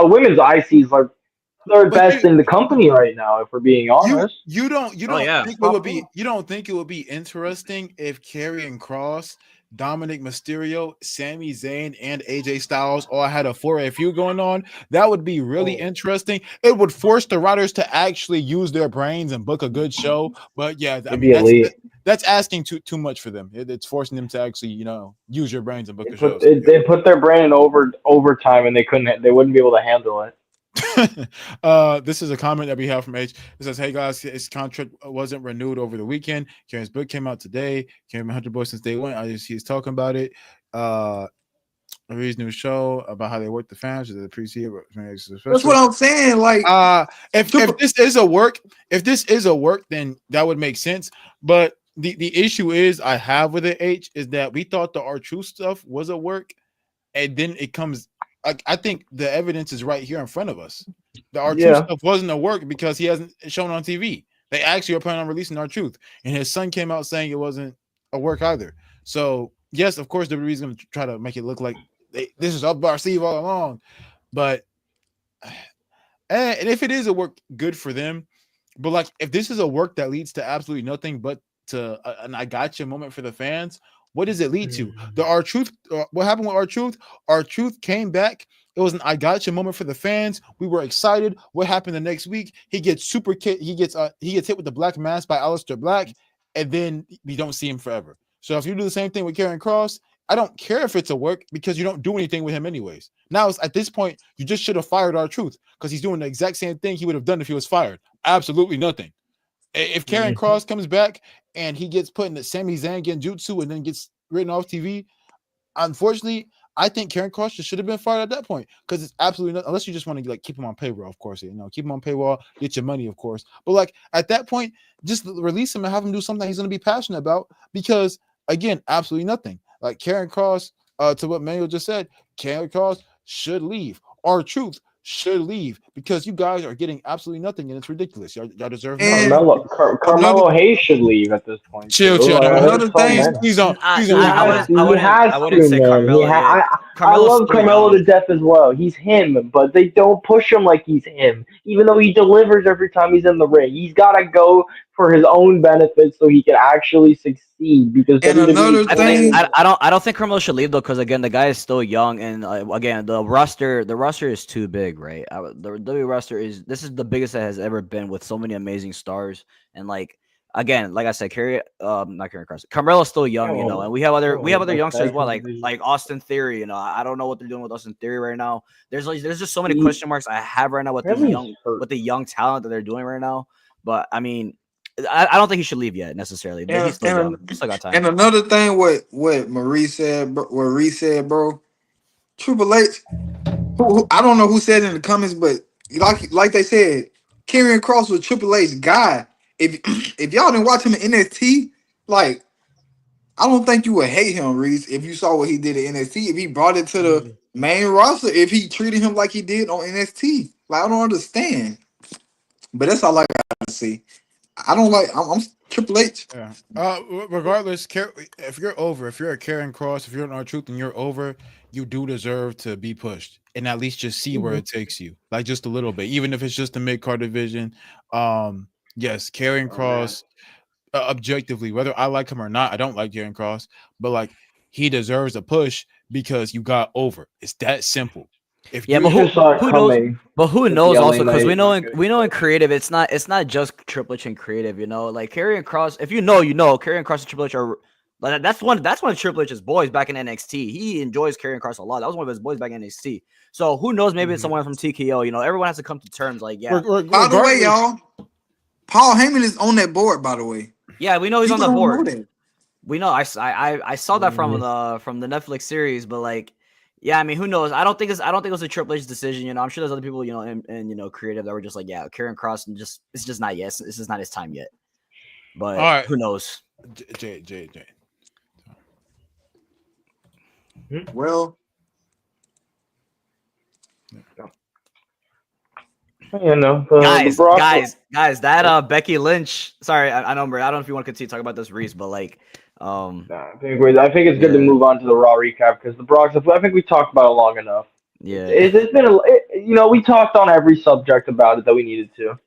A: women's IC is like third
D: but
A: best in the company right now. If we're being honest,
D: you don't
C: Oh yeah.
D: think it would be you don't think it would be interesting if Karrion Kross, Dominic Mysterio, Sami Zayn, and AJ Styles all had a 4-way feud going on? That would be really interesting. It would force the writers to actually use their brains and book a good show. But yeah, I
A: it'd
D: mean
A: be elite.
D: that's asking too much for them. It's forcing them to actually use your brains and book
A: They
D: a
A: put
D: show. So, yeah.
A: they put their brain in overtime and they wouldn't be able to handle it.
D: This is a comment that we have from H. It says, "Hey guys, his contract wasn't renewed over the weekend. Karen's book came out today. Karen 100 boys since day one. I just he's talking about it. His new show about how they work the fans. The appreciate
E: that's what I'm saying. Like
D: if this is a work, then that would make sense. But the issue is I have with it, H, is that we thought the R-Truth stuff was a work, and then it comes. I think the evidence is right here in front of us. The R-Truth stuff wasn't a work because he hasn't shown on TV. They actually are planning on releasing R-Truth, and his son came out saying it wasn't a work either. So yes, of course, WWE is going to try to make it look like this is up our sleeve all along. But and if it is a work, good for them. But like, if this is a work that leads to absolutely nothing but to an I gotcha moment for the fans, what does it lead to? The R-Truth, what happened with R-Truth? R-Truth came back. It was an I gotcha moment for the fans. We were excited. What happened the next week? He gets super hit. He gets hit with the black mask by Aleister Black, and then we don't see him forever. So if you do the same thing with Karrion Kross, I don't care if it's a work because you don't do anything with him anyways. Now it's at this point, you just should have fired R-Truth because he's doing the exact same thing he would have done if he was fired. Absolutely nothing. If Karrion Kross comes back and he gets put in the Sami Zayn Genjutsu and then gets written off TV, unfortunately, I think Karrion Kross should have been fired at that point because it's absolutely not, unless you just want to keep him on payroll, of course. Keep him on payroll, get your money, of course. But at that point, just release him and have him do something he's going to be passionate about because again, absolutely nothing. Like Karrion Kross, to what Manuel just said, Karrion Kross should leave. R-Truth should leave because you guys are getting absolutely nothing and it's ridiculous. Y'all deserve more.
A: Carmelo Hayes should leave at this point.
D: Chill.
E: Another thing,
D: Please don't.
C: I wouldn't say
A: Man.
C: Carmelo.
A: I
C: Carmelo's
A: love
C: still
A: Carmelo
C: young.
A: to death as well. He's him, but they don't push him like he's him. Even though he delivers every time he's in the ring, he's got to go for his own benefit so he can actually succeed. Because
E: And
A: WWE
E: another
A: told him,
E: thing,
C: I don't think Carmelo should leave though, because again, the guy is still young, and again, the roster is too big, right? The W roster is this is the biggest that has ever been with so many amazing stars, and like again, like I said, not Carry Cross, Carmelo's still young, you know, and we have other
A: the
C: youngsters as
A: tag
C: well,
A: team division.
C: like Austin Theory, you know, I don't know what they're doing with Austin Theory right now. There's just so many
A: He
C: question marks I have right now
A: apparently he's hurt.
C: with the young talent that they're doing right now, but I mean. I don't think he should leave yet necessarily. He's
E: and
C: still young. He still got time.
E: and another thing, what Marie said, what Reese said, bro. Triple H. I don't know who said it in the comments, but like they said, Karrion Kross was Triple H guy. If if y'all didn't watch him in NXT, like I don't think you would hate him, Reese, if you saw what he did at NXT. If he brought it to the main roster, if he treated him like he did on NXT, like I don't understand. But that's all I got to see. I don't like. I'm Triple H.
D: Yeah. Regardless, if you're a Karen Cross, if you're an R-Truth and you're over, you do deserve to be pushed and at least just see where it takes you, like just a little bit, even if it's just the mid card division. Yes, Karen Cross, objectively, whether I like him or not, I don't like Karen Cross, but like he deserves a push because you got over. It's that simple. If
C: Yeah,
D: you
C: but
A: We just saw it
C: who knows?
A: coming
C: But who
A: with the
C: knows
A: LA
C: also because
A: Knight not
C: we
A: getting
C: know in
A: pushed.
C: creative it's not just Triple H and creative, you know. Like Karrion Cross, if you know, Karrion Cross and Triple H are like that's one of Triple H's boys back in NXT. He enjoys Karrion Cross a lot. That was one of his boys back in NXT. So who knows? Maybe it's someone from TKO. You know, everyone has to come to terms. Like, yeah,
E: By the way,
D: regardless,
E: y'all, Paul Heyman is on that board. By the way,
C: yeah, we know he's on
E: people
C: the
E: don't know
C: board.
E: that.
C: We know. I saw that from the Netflix series, but like, yeah, I mean, who knows? I don't think it was a Triple H decision. You know, I'm sure there's other people, you know, and you know, creative that were just like, yeah, Karrion Cross, and it's just not yet. This is not his time yet. But
D: all right,
C: who knows?
D: J.
E: Well,
A: You know, the Brock.
C: Guys, that Becky Lynch. Sorry, I know, Maria, I don't know if you want to continue talking about this, Reese, but like,
A: I think it's good to
C: yeah,
A: move on to the Raw recap because the Brock stuff. I think we talked about it long enough.
C: yeah.
A: It's been you know, we talked on every subject about it that we needed to,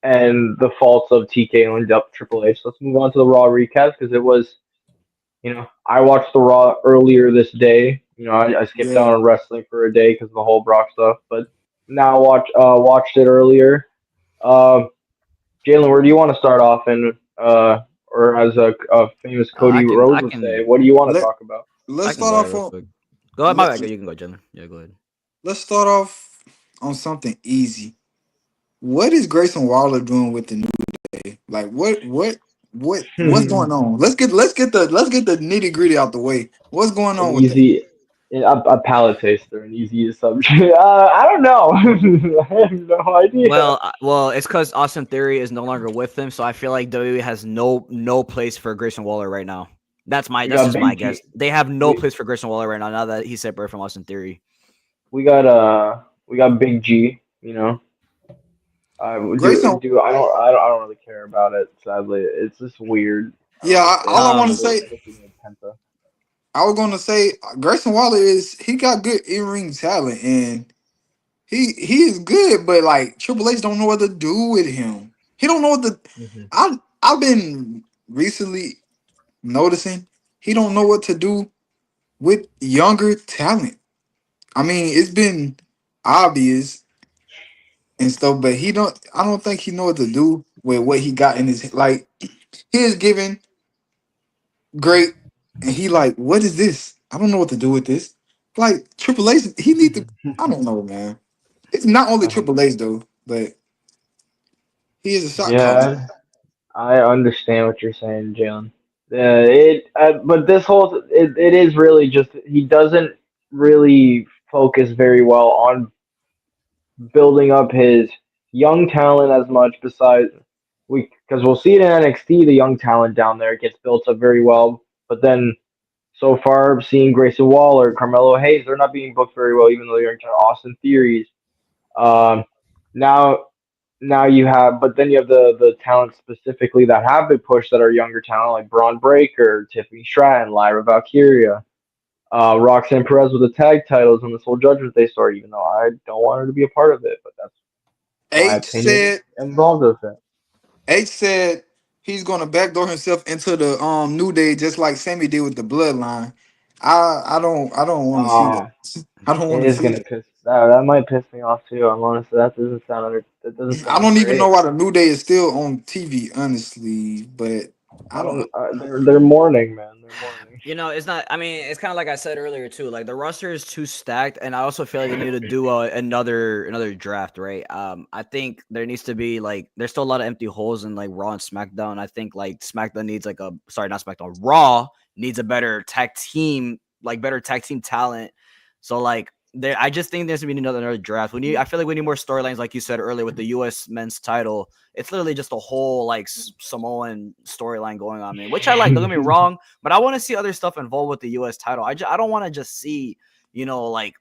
A: and the faults of TK and Triple H. Let's move on to the Raw recap because it was, you know, I watched the Raw earlier this day. You know, I skipped out
E: yeah.
A: on wrestling for a day because of the whole Brock stuff, but now watched it earlier. Um, Jalen, where do you want to start off? And or as a famous Cody
C: I
A: Rhodes would say,
C: can
A: what do you want to
E: Let
A: talk about?
C: I
E: Let's
C: can
E: start
C: go ahead
E: off
C: real
E: on
C: quick. Go ahead, my
E: let,
C: bad. You can go, Jalen. Yeah, go ahead.
E: let's start off on something easy. What is Grayson Waller doing with the New Day? Like what's going on? Let's get the nitty gritty out the way. What's going
A: An
E: on with that?
A: easy, a palate taster, an easy subject. I don't know. I have no idea.
C: Well, it's because Austin Theory is no longer with them, so I feel like WWE has no place for Grayson Waller right now.
A: We
C: That's
A: got
C: just my
A: Big
C: guess.
A: G.
C: They have no
A: We
C: place for Grayson Waller right now. Now that he's separate from Austin Theory.
A: we got Big G. You know,
E: Grayson,
A: I don't really care about it. Sadly, it's just weird. I don't
E: yeah,
A: understand
E: all I want to
C: Um,
A: people
E: say,
A: looking at Penta.
E: I was gonna say Grayson Waller he got good in-ring talent and he is good, but like Triple H don't know what to do with him. He don't know what to
A: Hmm.
E: I've been recently noticing he don't know what to do with younger talent. I mean, it's been obvious and stuff, but I don't think he know what to do with what he got in his like he is given great and he like, what is this? I don't know what to do with this. Like Triple H, he need to I don't know, man. It's not only Triple H though, but he is a shot caller.
A: Yeah, I understand what you're saying, Jalen. But this it is really just he doesn't really focus very well on building up his young talent as much. Besides, because we'll see it in NXT, the young talent down there gets built up very well. But then so far, seeing Grayson Waller, Carmelo Hayes, they're not being booked very well, even though they're into Austin Theories. Um, now you have, but then you have the talent specifically that have been pushed that are younger talent like Braun Breaker, Tiffany Stratton, Lyra Valkyria. Roxanne Perez with the tag titles and this whole Judgment Day story, even though I don't want her to be a part of it, but that's my
E: H
A: opinion
E: said
A: involved with it.
E: H said he's gonna backdoor himself into the New Day just like Sammy did with the Bloodline. I don't want to see
A: Uh,
E: that. I don't
A: it
E: want to
A: is
E: see
A: gonna
E: that.
A: piss that might piss me off too. I'm honestly that doesn't
E: I
A: sound
E: don't even know
A: great.
E: why the New Day is still on TV, honestly. But I
A: I
E: don't.
A: don't. They're mourning, man. They're mourning.
C: You know, it's not. I mean, it's kind of like I said earlier too. Like the roster is too stacked, and I also feel like they need to do another draft, right? I think there needs to be like there's still a lot of empty holes in like Raw and SmackDown. I think like SmackDown needs like a sorry, not SmackDown. Raw needs a better tag team, like better tag team talent. So like there, I just think there's to be another draft. I feel like we need more storylines, like you said earlier with the U.S. men's title. It's literally just a whole like Samoan storyline going on, man, which I like. Don't get me wrong. But I want to see other stuff involved with the U.S. title. I don't want to just see, like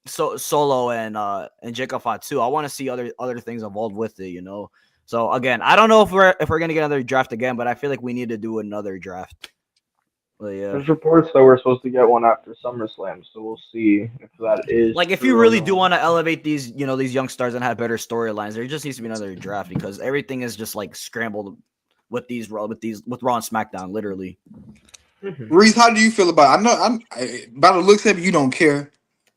C: Solo and Jacob Fatu. I want to see other things involved with it, So again, I don't know if we're gonna get another draft again, but I feel like we need to do another draft. But yeah,
A: There's reports that we're supposed to get one after SummerSlam, so we'll see if that is
C: like if you
A: true or
C: really do
A: not.
C: want to elevate these young stars and have better storylines, there just needs to be another draft because everything is just like scrambled with Raw and SmackDown, literally.
E: Reese, how do you feel about? By the looks of it, you don't care,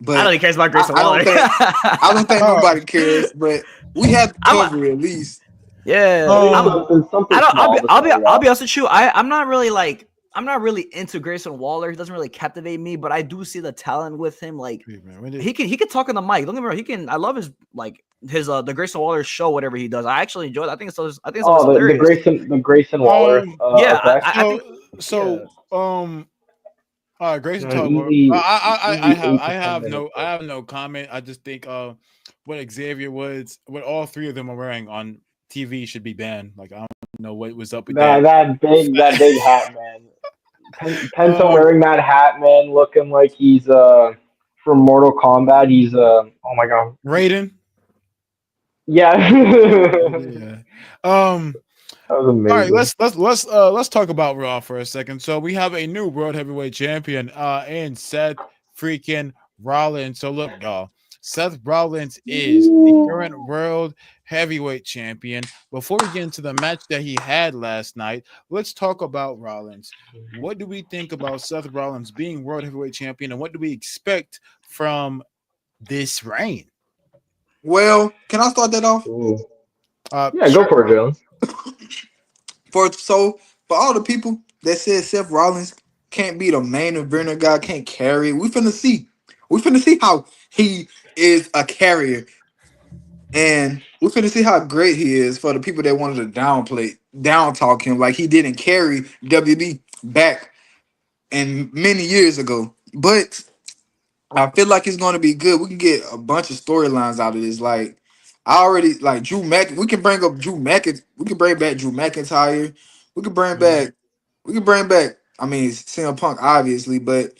C: I don't
E: but
C: think cares about
E: I,
C: Grayson
E: I
C: Waller.
E: don't think I don't think
D: Uh,
E: nobody cares. But we have to
C: I'm
E: cover it at least.
C: Yeah,
A: At least
C: I'm.
A: something
C: I don't.
A: small to start it
C: I'll
A: off.
C: be honest with you. I'm not really like. I'm not really into Grayson Waller. He doesn't really captivate me, but I do see the talent with him. Like
D: wait, man, when did-
C: he can talk on the mic. Don't get me wrong. He can. I love his the Grayson Waller show. Whatever he does, I actually enjoy it. I think it's
A: Oh, the
C: hilarious.
A: Grayson Waller
C: Yeah,
A: effect.
C: I think.
D: so
C: Yeah.
D: Grayson
A: No,
D: talk more.
A: easy
D: I
A: 8 to 10
D: have
A: minutes.
D: no comment. I just think what Xavier was, what all three of them are wearing on TV should be banned. Like I don't know what was up with that.
A: That big hat, man. Penta
D: Uh,
A: wearing that hat, man, looking like he's from Mortal Kombat. He's oh my god,
D: Raiden.
A: yeah, that
D: Yeah.
A: was
D: All right,
A: amazing.
D: let's talk about Raw for a second. So we have a new World Heavyweight Champion, in Seth freaking Rollins. So look, y'all, Seth Rollins is the current World Heavyweight Champion. Before we get into the match that he had last night, let's talk about Rollins. What do we think about Seth Rollins being World Heavyweight Champion, and what do we expect from this reign?
E: Well, can I start that off?
A: Ooh. Yeah, go
D: Sure.
A: for it, Jalen.
E: For all the people that said Seth Rollins can't be the main eventer guy, can't carry it, we finna see. We finna see how he is a carrier. And we're finna see how great he is for the people that wanted to down talk him like he didn't carry WB back and many years ago. But I feel like it's going to be good. We can get a bunch of storylines out of this. Like I already like Drew Mc. We can bring up Drew Mc. We can bring back Drew McIntyre. We can bring back. We can bring back. I mean, CM Punk obviously, but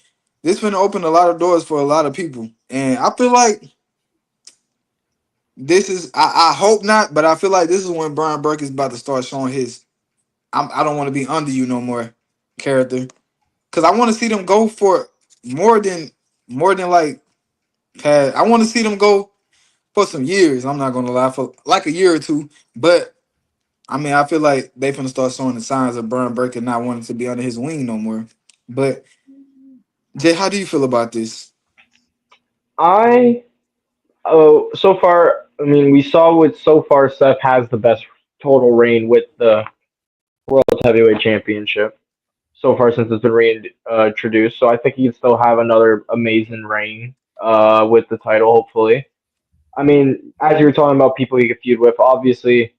E: this going to open a lot of doors for a lot of people. And I feel like this is. I hope not, but I feel like this is when Brian Burke is about to start showing his. I don't want to be under you no more character, because I want to see them go for more than like. I want to see them go for some years. I'm not gonna lie, for like a year or two. But I mean, I feel like they finna start showing the signs of Brian Burke not wanting to be under his wing no more. But Jay, how do you feel about this?
A: I so far, I mean, we saw with so far Seth has the best total reign with the World Heavyweight Championship so far since it's been reintroduced. So I think he can still have another amazing reign with the title, hopefully. I mean, as you were talking about people he could feud with, obviously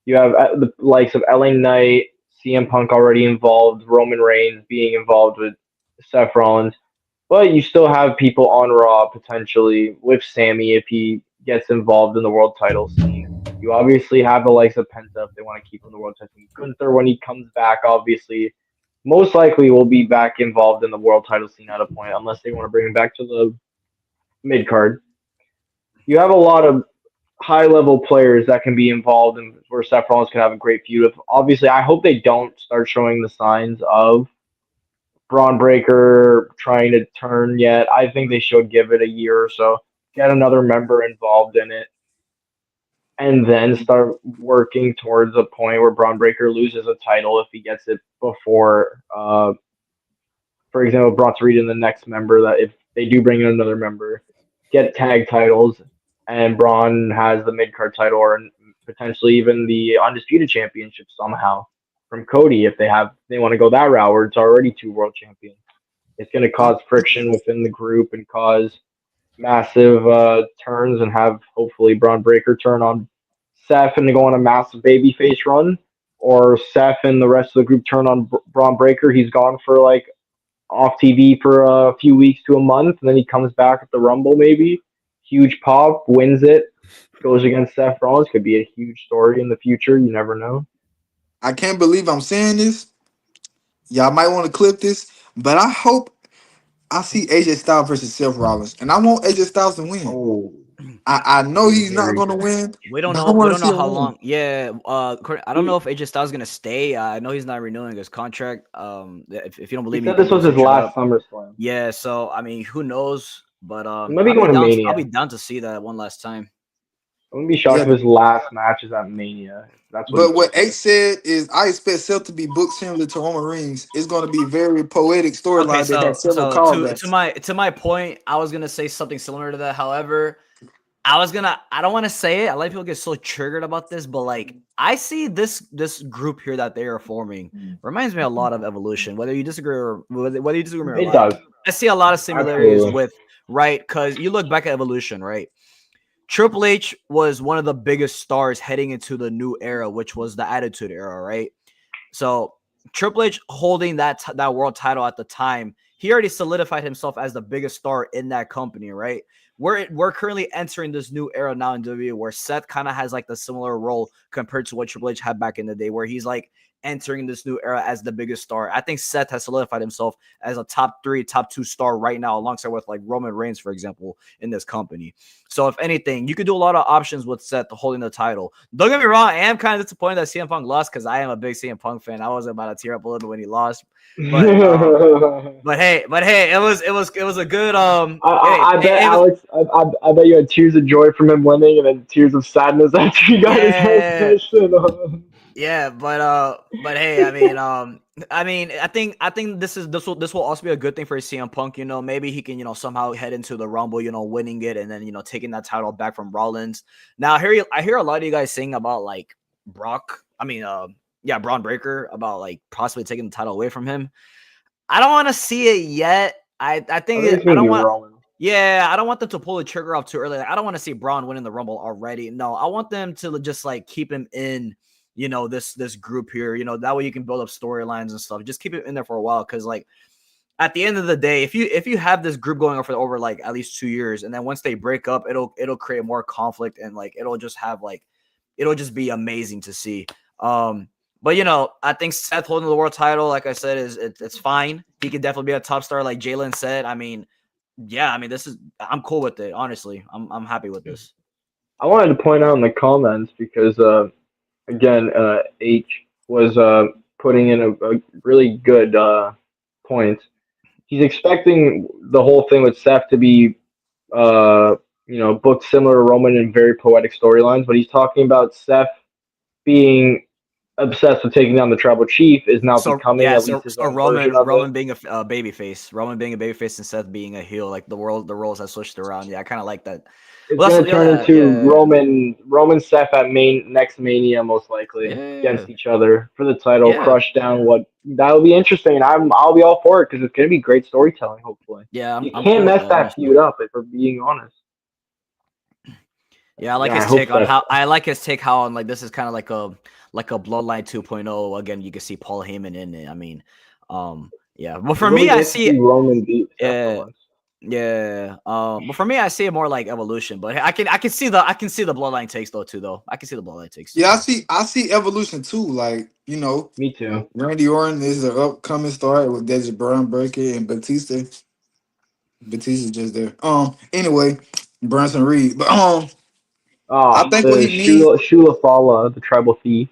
A: you have the likes of LA Knight, CM Punk already involved, Roman Reigns being involved with Seth Rollins. But you still have people on Raw potentially with Sammy if he gets involved in the world title scene. You obviously have the likes of Penta if they want to keep him in the world title scene. Gunther, when he comes back, obviously, most likely will be back involved in the world title scene at a point, unless they want to bring him back to the mid card. You have a lot of high level players that can be involved and where Seth Rollins can have a great feud with. Obviously, I hope they don't start showing the signs of Braun Breaker trying to turn yet. I think they should give it a year or so, get another member involved in it, and then start working towards a point where Braun Breaker loses a title if he gets it before, for example, Bronson Reed and the next member. That if they do bring in another member, get tag titles, and Braun has the mid card title or potentially even the undisputed championship somehow from Cody if they want to go that route where it's already two world champions. It's going to cause friction within the group and cause massive turns and have hopefully Braun Breaker turn on Seth and go on a massive babyface run, or Seth and the rest of the group turn on Braun Breaker. He's gone for like off TV for a few weeks to a month, and then he comes back at the Rumble maybe. Huge pop, wins it, goes against Seth Rollins. Could be a huge story in the future. You never know.
E: I can't believe I'm saying this. Y'all might want to clip this, but I hope I see AJ Styles versus Seth Rollins, and I want AJ Styles to win.
A: Oh,
E: I know he's not
A: very
E: going to
A: good.
E: win.
C: We don't
E: but
C: know.
E: I
C: We
E: want to
C: don't
E: see
C: know
E: him
C: how
E: win.
C: long. Yeah. I don't know if AJ Styles is gonna stay. I know he's not renewing his contract. If you don't
A: He
C: believe me,
A: said
C: you
A: this
C: can
A: was
C: go
A: his
C: search it
A: last
C: up.
A: SummerSlam.
C: Yeah. So I mean, who knows? But
A: He might be going to Mania.
C: I'll be down to see that one last time.
A: I wouldn't be
E: Yeah,
A: shocked if his last match is at Mania. If that's what he
E: but what
A: said.
E: H said is I expect Seth to be booked similar to Roman Reigns. It's going to be a very poetic
C: Okay,
E: storyline that has several callbacks.
C: to my point, I was gonna say something similar to that. However, I don't want to say it. A lot of people get so triggered about this, but like I see this group here that they are forming reminds me a lot of Evolution. Whether you disagree or whether you disagree or
A: It
C: like,
A: does.
C: I see a lot of similarities
A: Absolutely.
C: with right because you look back at Evolution, right? Triple H was one of the biggest stars heading into the new era, which was the Attitude Era, right? So Triple H holding that world title at the time, he already solidified himself as the biggest star in that company, right? We're currently entering this new era now in WWE where Seth kind of has like the similar role compared to what Triple H had back in the day, where he's like entering this new era as the biggest star. I think Seth has solidified himself as a top 3, top 2 star right now, alongside with like Roman Reigns, for example, in this company. So if anything, you could do a lot of options with Seth holding the title. Don't get me wrong, I am kind of disappointed that CM Punk lost because I am a big CM Punk fan. I was about to tear up a little bit when he lost, but hey, it was a good
A: I bet
C: it was
A: Alex. I bet you had tears of joy from him winning, and then tears of sadness after he got his first
C: yeah.
A: mission.
C: Yeah, but hey, I mean, I think this will also be a good thing for CM Punk. You know, maybe he can somehow head into the Rumble, winning it, and then taking that title back from Rollins. Now, I hear a lot of you guys saying about like Brock. Braun Breaker about like possibly taking the title away from him. I don't want to see it yet. I think
A: it's
C: I
A: gonna
C: don't
A: be
C: want.
A: Roman.
C: Yeah, I don't want them to pull the trigger off too early. Like, I don't want to see Braun winning the Rumble already. No, I want them to just like keep him in, this group here. That way you can build up storylines and stuff. Just keep it in there for a while, because like at the end of the day, if you have this group going on for over like at least 2 years, and then once they break up, it'll create more conflict, and like it'll just be amazing to see. But I think Seth holding the world title, like I said, it's fine. He can definitely be a top star, like Jayden said. I'm cool with it. Honestly, I'm happy with this.
A: I wanted to point out in the comments because again, H was putting in a really good point. He's expecting the whole thing with Seth to be booked similar to Roman in very poetic storylines, but he's talking about Seth being obsessed with taking down the tribal chief is now
C: So
A: becoming
C: yeah,
A: at least his
C: so
A: own version of it.
C: Roman being a baby face, and Seth being a heel, like the roles have switched around. Yeah, I kind of like that.
A: It's
C: Well,
A: gonna
C: that's
A: turn into
C: yeah,
A: Roman Seth at next Mania most likely
C: yeah,
A: against each other for the title,
C: yeah,
A: crush down what that'll be interesting. And I'll be all for it because it's gonna be great storytelling. Hopefully,
C: yeah.
A: you
C: I'm
A: can't
C: cool with
A: mess
C: that,
A: that
C: honestly.
A: feud up if we're being honest.
C: Yeah, I like
A: Yeah, I
C: his
A: hope
C: take on
A: Seth.
C: how on like this is kind of like a Bloodline 2.0. Again, you can see Paul Heyman in it. I mean, yeah. But for
A: It'll
C: me,
A: be
C: I
A: nice to
C: see
A: see Roman beat Seth for
C: yeah.
A: once.
C: Yeah. But for me, I see it more like Evolution. But I can see the Bloodline takes though. I can see the Bloodline takes too.
E: Yeah, I see Evolution too. Like,
A: Me too.
E: Randy Orton is an upcoming star with Desert Brown Breaker and Batista. Batista's just there. Anyway, Bronson Reed. But I
A: Ah,
E: think what
A: the
E: he means,
A: Shula Fala, the tribal thief.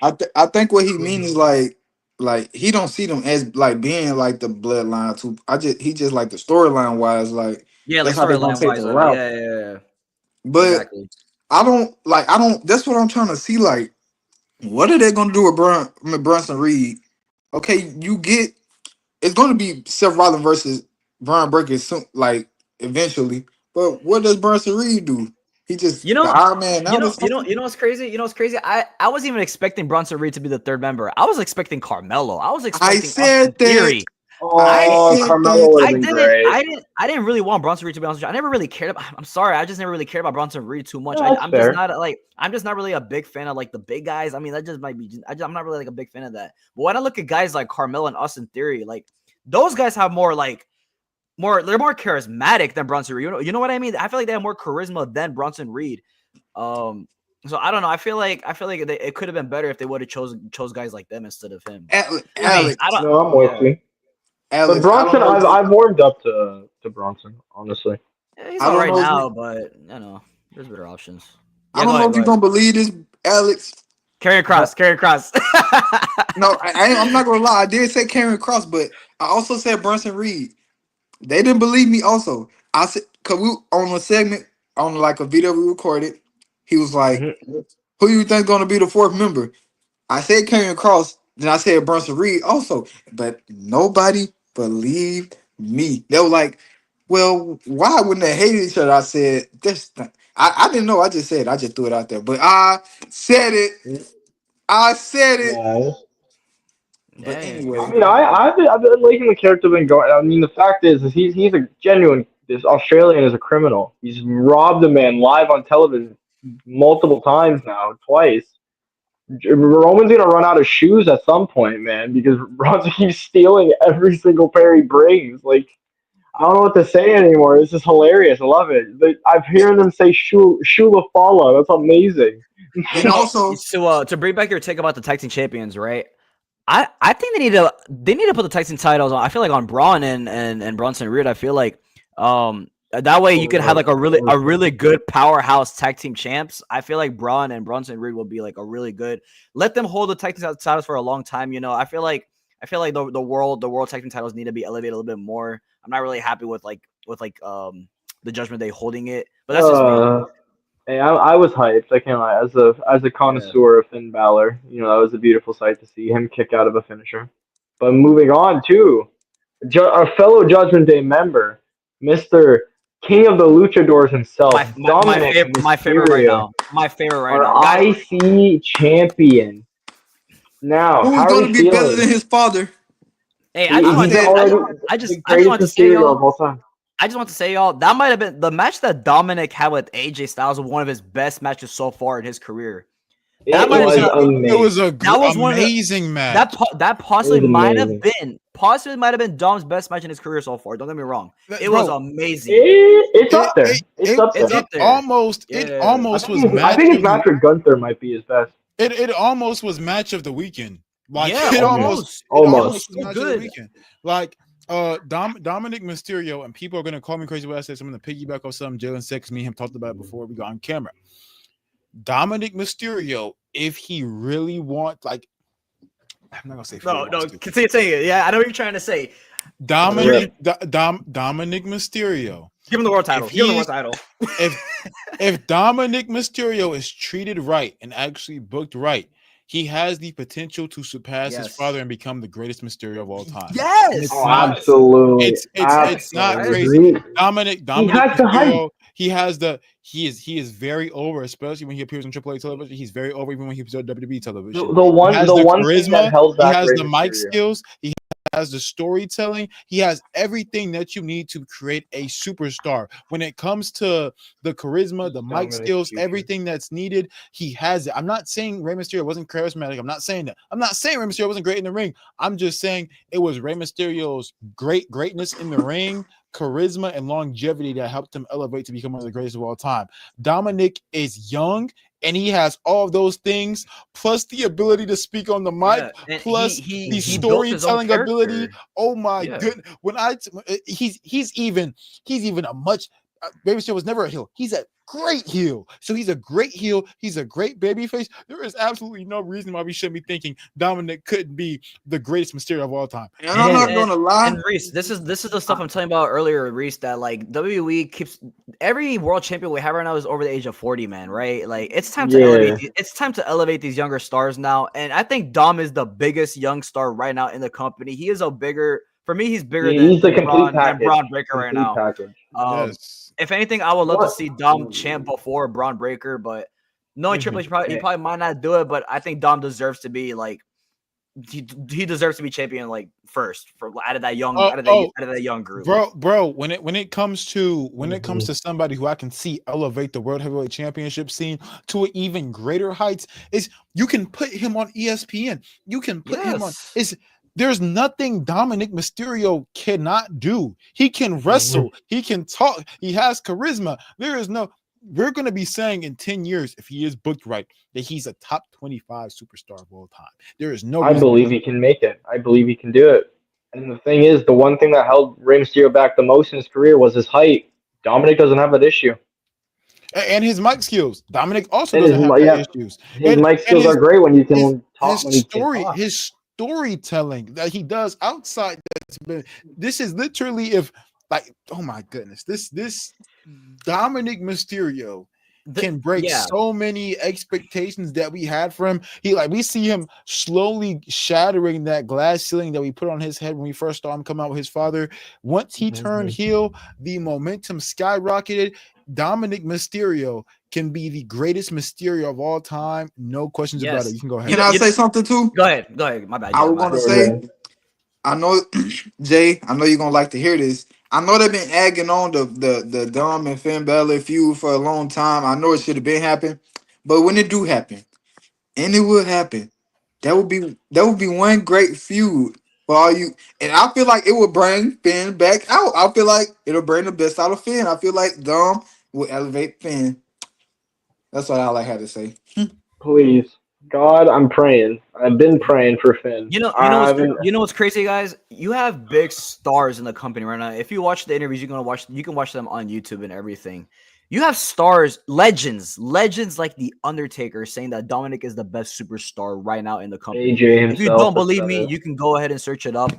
E: I think what he means is like like he don't see them as like being like the bloodline too. He just like the storyline wise, like
C: Yeah, like
E: that's how they gonna
C: storyline
E: take the
C: wise,
E: route.
C: yeah.
E: But
C: Exactly.
E: I don't. That's what I'm trying to see. Like, what are they gonna do with Brunson Reed? Okay, you get it's gonna be Seth Rollins versus Braun Breaker soon, like eventually. But what does Brunson Reed do? He just
C: You
E: the
C: know,
E: Iron Man now or something?
C: you know what's crazy? You know what's crazy? I wasn't even expecting Bronson Reed to be the third member. I was expecting Carmelo. I was
E: I
C: expecting Austin
E: said that.
C: Theory.
E: I
C: I
A: Oh,
E: said
A: Carmelo
E: that.
A: would have been great.
C: I didn't really want Bronson Reed to be honest with you. I never really cared about. I'm sorry, I just never really cared about Bronson Reed too much.
A: Yeah, that's fair.
C: I'm just not really a big fan of like the big guys. I mean, that just might be. I'm not really like a big fan of that. But when I look at guys like Carmelo and Austin Theory, like those guys have they're more charismatic than Bronson Reed. You know what I mean? I feel like they have more charisma than Bronson Reed. So I don't know. I feel like it could have been better if they would have chose guys like them instead of him. I mean,
E: Alex,
C: I don't.
A: No, I'm with
C: Yeah.
A: you. But
E: Alex, I don't
A: Bronson,
E: know if
A: I've warmed up to Bronson, honestly.
C: Yeah, he's
E: I
C: all
E: don't
C: right
E: know if
C: now, but you know, there's better options.
E: I
C: Yeah,
E: don't
C: go
E: know
C: ahead,
E: if
C: go
E: you're
C: ahead.
E: gonna believe this, Alex.
C: Carry
E: But
C: across, carry across.
E: no, I'm not gonna lie. I did say Karen Cross, but I also said Brunson Reed. They didn't believe me. Also, I said cause we on a segment on like a video we recorded. He was like,
A: Mhm.
E: "Who you think gonna be the fourth member?" I said Karen Cross. Then I said Brunson Reed also, but nobody believed me. They were like, "Well, why wouldn't they hate each other?" I said, "This." I didn't know. I just said. I just threw it out there, but I said it. I said it.
A: Yeah.
E: But
C: Yeah,
A: I
E: anyway,
A: mean, I've been liking the character been going. I mean, the fact is he's a genuine. This Australian is a criminal. He's robbed a man live on television multiple times now, twice. Roman's gonna run out of shoes at some point, man, because Bronson keeps stealing every single pair he brings. Like, I don't know what to say anymore. This is hilarious. I love it. I've hearing them say Shula Fala. That's amazing.
E: and also
C: to bring back your take about the tag team champions, right? I think they need to put the tag team titles on. I feel like on Braun and Bronson Reed. I feel like that way you can have like a really good powerhouse tag team champs. I feel like Braun and Bronson Reed will be like a really good. Let them hold the tag team titles for a long time. You know, I feel like the world tag team titles need to be elevated a little bit more. I'm not really happy with the Judgment Day holding it, but that's just me.
A: Hey, I was hyped. I can't lie. As a
C: Yeah.
A: connoisseur of Finn Balor, that was a beautiful sight to see him kick out of a finisher. But moving on to our fellow Judgment Day member, Mister King of the Luchadors himself, Dominic
C: My favorite right
A: Mysterio,
C: now. My favorite right
A: our
C: now, guys.
A: IC champion. Now,
E: who's
A: how are
E: gonna
A: we
E: be better than
A: feeling?
E: his father?
C: Hey,
E: I
A: He's
E: said
A: already the
C: I just want
A: greatest
C: to say,
A: Mysterio of
C: y'all.
A: all time.
C: I just want to say, y'all, that might have been the match that Dominic had with AJ Styles was one of his best matches so far in his career. That
A: It
C: might have
A: was
C: been
D: It was
A: amazing.
C: that was one of the
D: amazing match.
C: that
A: It was amazing.
C: possibly might have been Dom's best match in his career so far. Don't get me wrong. It was
D: Bro,
C: amazing.
A: It's
D: it
A: up there. It's up
C: It's
A: there.
C: up there.
D: it
C: Yeah.
D: almost was
A: I
D: match
A: think his
D: of the
A: match with Gunther might be his best.
D: it almost was match of the weekend. Like
C: Yeah, almost.
D: it
C: It was
D: almost was
C: so
D: match of the
C: good.
D: weekend. Like Dominic Mysterio, and people are gonna call me crazy when I say something to piggyback on something Jalen said, 'cause me and him talked about it before we got on camera. Dominic Mysterio, if he really wants, like, I'm not gonna say if he
C: No,
D: wants to.
C: continue saying it. Yeah, I know what you're trying to say.
D: Dominic Mysterio.
C: Give him the world title.
D: If
C: Give him the
D: he's
C: world title.
D: if Dominic Mysterio is treated right and actually booked right, he has the potential to surpass his
C: Yes.
D: father and become the greatest Mysterio of all time. And
C: Yes.
D: it's
A: Oh,
D: not
A: absolutely.
D: it's not crazy.
A: Absolutely.
D: Dominic
A: has the hype.
D: Mysterio, he is very over, especially when he appears on AAA television. He's very over even when he appears on WWE television.
A: The one
D: He has
A: thing that
D: charisma,
A: held
D: he
A: back
D: has
A: Rey
D: the mic
A: Mysterio.
D: skills, he has the storytelling, he has everything that you need to create a superstar. When it comes to the charisma, the mic
A: Dominic's
D: skills,
A: future.
D: everything that's needed, he has it. I'm not saying Rey Mysterio wasn't charismatic. I'm not saying that. I'm not saying Rey Mysterio wasn't great in the ring. I'm just saying it was Rey Mysterio's greatness in the ring, charisma, and longevity that helped him elevate to become one of the greatest of all time. Dominic is young, and he has all of those things, plus the ability to speak on the mic,
C: Yeah, and
D: plus
C: he
D: the
C: built his own
D: storytelling ability.
C: character.
D: Oh my
C: Yeah.
D: goodness! When he's even a much Rey Mysterio was never a heel. He's a great heel. So he's a great heel. He's a great babyface. There is absolutely no reason why we shouldn't be thinking Dominic couldn't be the greatest Mysterio of all time.
E: And I'm not gonna lie.
C: And Reese, this is the stuff I'm telling you about earlier, Reese. That like WWE keeps every world champion we have right now is over the age of 40, man. Right? Like it's time to elevate. It's time to elevate these younger stars now. And I think Dom is the biggest young star right now in the company. He is a bigger. For me, he's bigger than Braun Breaker right now.
D: Yes.
C: If anything, I would love to see Dom champ before Braun Breaker, but knowing Triple H, he probably might not do it. But I think Dom deserves to be like he deserves to be champion like first for out of that young out of that young group.
D: Bro, when it comes to somebody who I can see elevate the World Heavyweight Championship scene to an even greater heights, is you can put him on ESPN. You can put him on. There's nothing Dominic Mysterio cannot do. He can wrestle. He can talk. He has charisma. We're going to be saying in 10 years, if he is booked right, that he's a top 25 superstar of all time. There is no.
A: I believe he can make it. I believe he can do it. And the thing is, the one thing that held Rey Mysterio back the most in his career was his height. Dominic doesn't have that issue.
D: And his mic skills. Dominic also doesn't have that issues.
A: His mic skills are great when you can talk.
D: His storytelling that he does outside this is literally oh my goodness, this Dominic Mysterio can break so many expectations that we had for him. We see him slowly shattering that glass ceiling that we put on his head when we first saw him come out with his father. Once he turned heel, the momentum skyrocketed. Dominic Mysterio can be the greatest Mysterio of all time. No questions about it. You can go ahead.
E: Can I say something too?
C: Go ahead. My bad.
E: I was going to say, I know, Jay, I know you're going to like to hear this. I know they've been egging on the Dom and Finn Balor feud for a long time. I know it should have been happening. But when it do happen, and it will happen, that would be one great feud for all you. And I feel like it will bring Finn back out. I feel like it'll bring the best out of Finn. I feel like Dom will elevate Finn. That's what I had to say.
A: Please, God, I'm praying. I've been praying for Finn.
C: You know what's crazy, guys? You have big stars in the company right now. If you watch the interviews, you can watch them on YouTube and everything. You have stars, legends like the Undertaker saying that Dominic is the best superstar right now in the company. If you don't believe me, you can go ahead and search it up.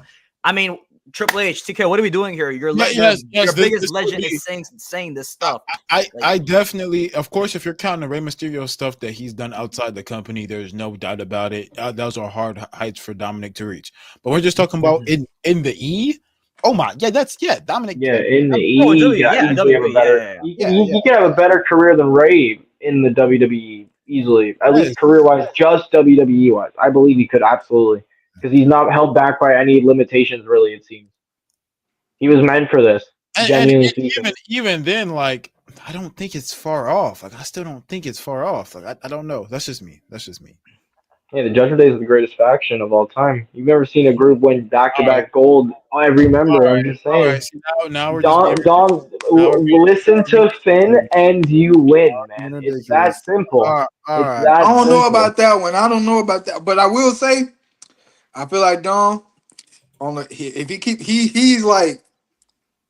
C: I mean, Triple H, TK, what are we doing here? Your biggest legend is saying this stuff.
D: I definitely, of course, if you're counting the Rey Mysterio stuff that he's done outside the company, there's no doubt about it. Those are hard heights for Dominic to reach. But we're just talking about in the E. Oh my, Dominic.
A: Yeah, in the E, he can have a better career than Ray in the WWE easily. At least career-wise, just WWE-wise, I believe he could absolutely. Because he's not held back by any limitations, really, it seems. He was meant for this.
D: Even then, I don't think it's far off. I still don't think it's far off. I don't know. That's just me.
A: Yeah, the Judgment Day is the greatest faction of all time. You've never seen a group win back-to-back gold every member. I'm just saying.
D: Right. So now we're
A: listen to Finn and you win, man. It's that simple.
E: I don't know about that one. I don't know about that. But I will say, I feel like Dom, he's like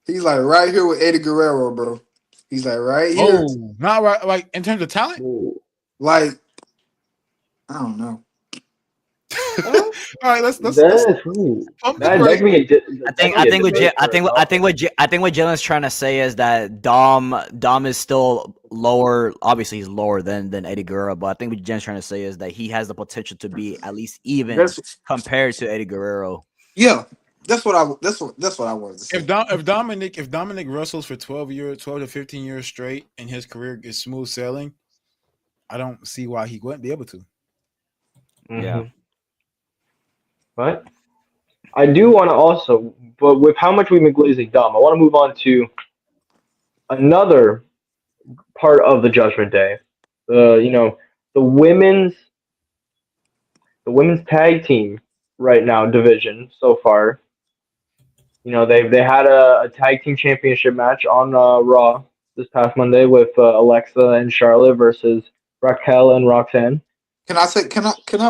E: right here with Eddie Guerrero, bro. He's like right here.
D: Oh, not right. Like in terms of talent?
E: Like, I don't know.
D: All right, let's.
C: I think what Jalen's trying to say is that Dom is still lower. Obviously, he's lower than Eddie Guerrero, but I think what Jalen's trying to say is that he has the potential to be at least even compared to Eddie Guerrero.
E: Yeah, that's what I wanted to say.
D: If Dominic wrestles for 12 to 15 years straight, and his career is smooth sailing, I don't see why he wouldn't be able to.
C: Yeah.
A: But I do want to also, but with how much we've been glazing Dom, I want to move on to another part of the Judgment Day. The women's tag team right now division so far. They had a tag team championship match on Raw this past Monday with Alexa and Charlotte versus Raquel and Roxanne.
E: Can I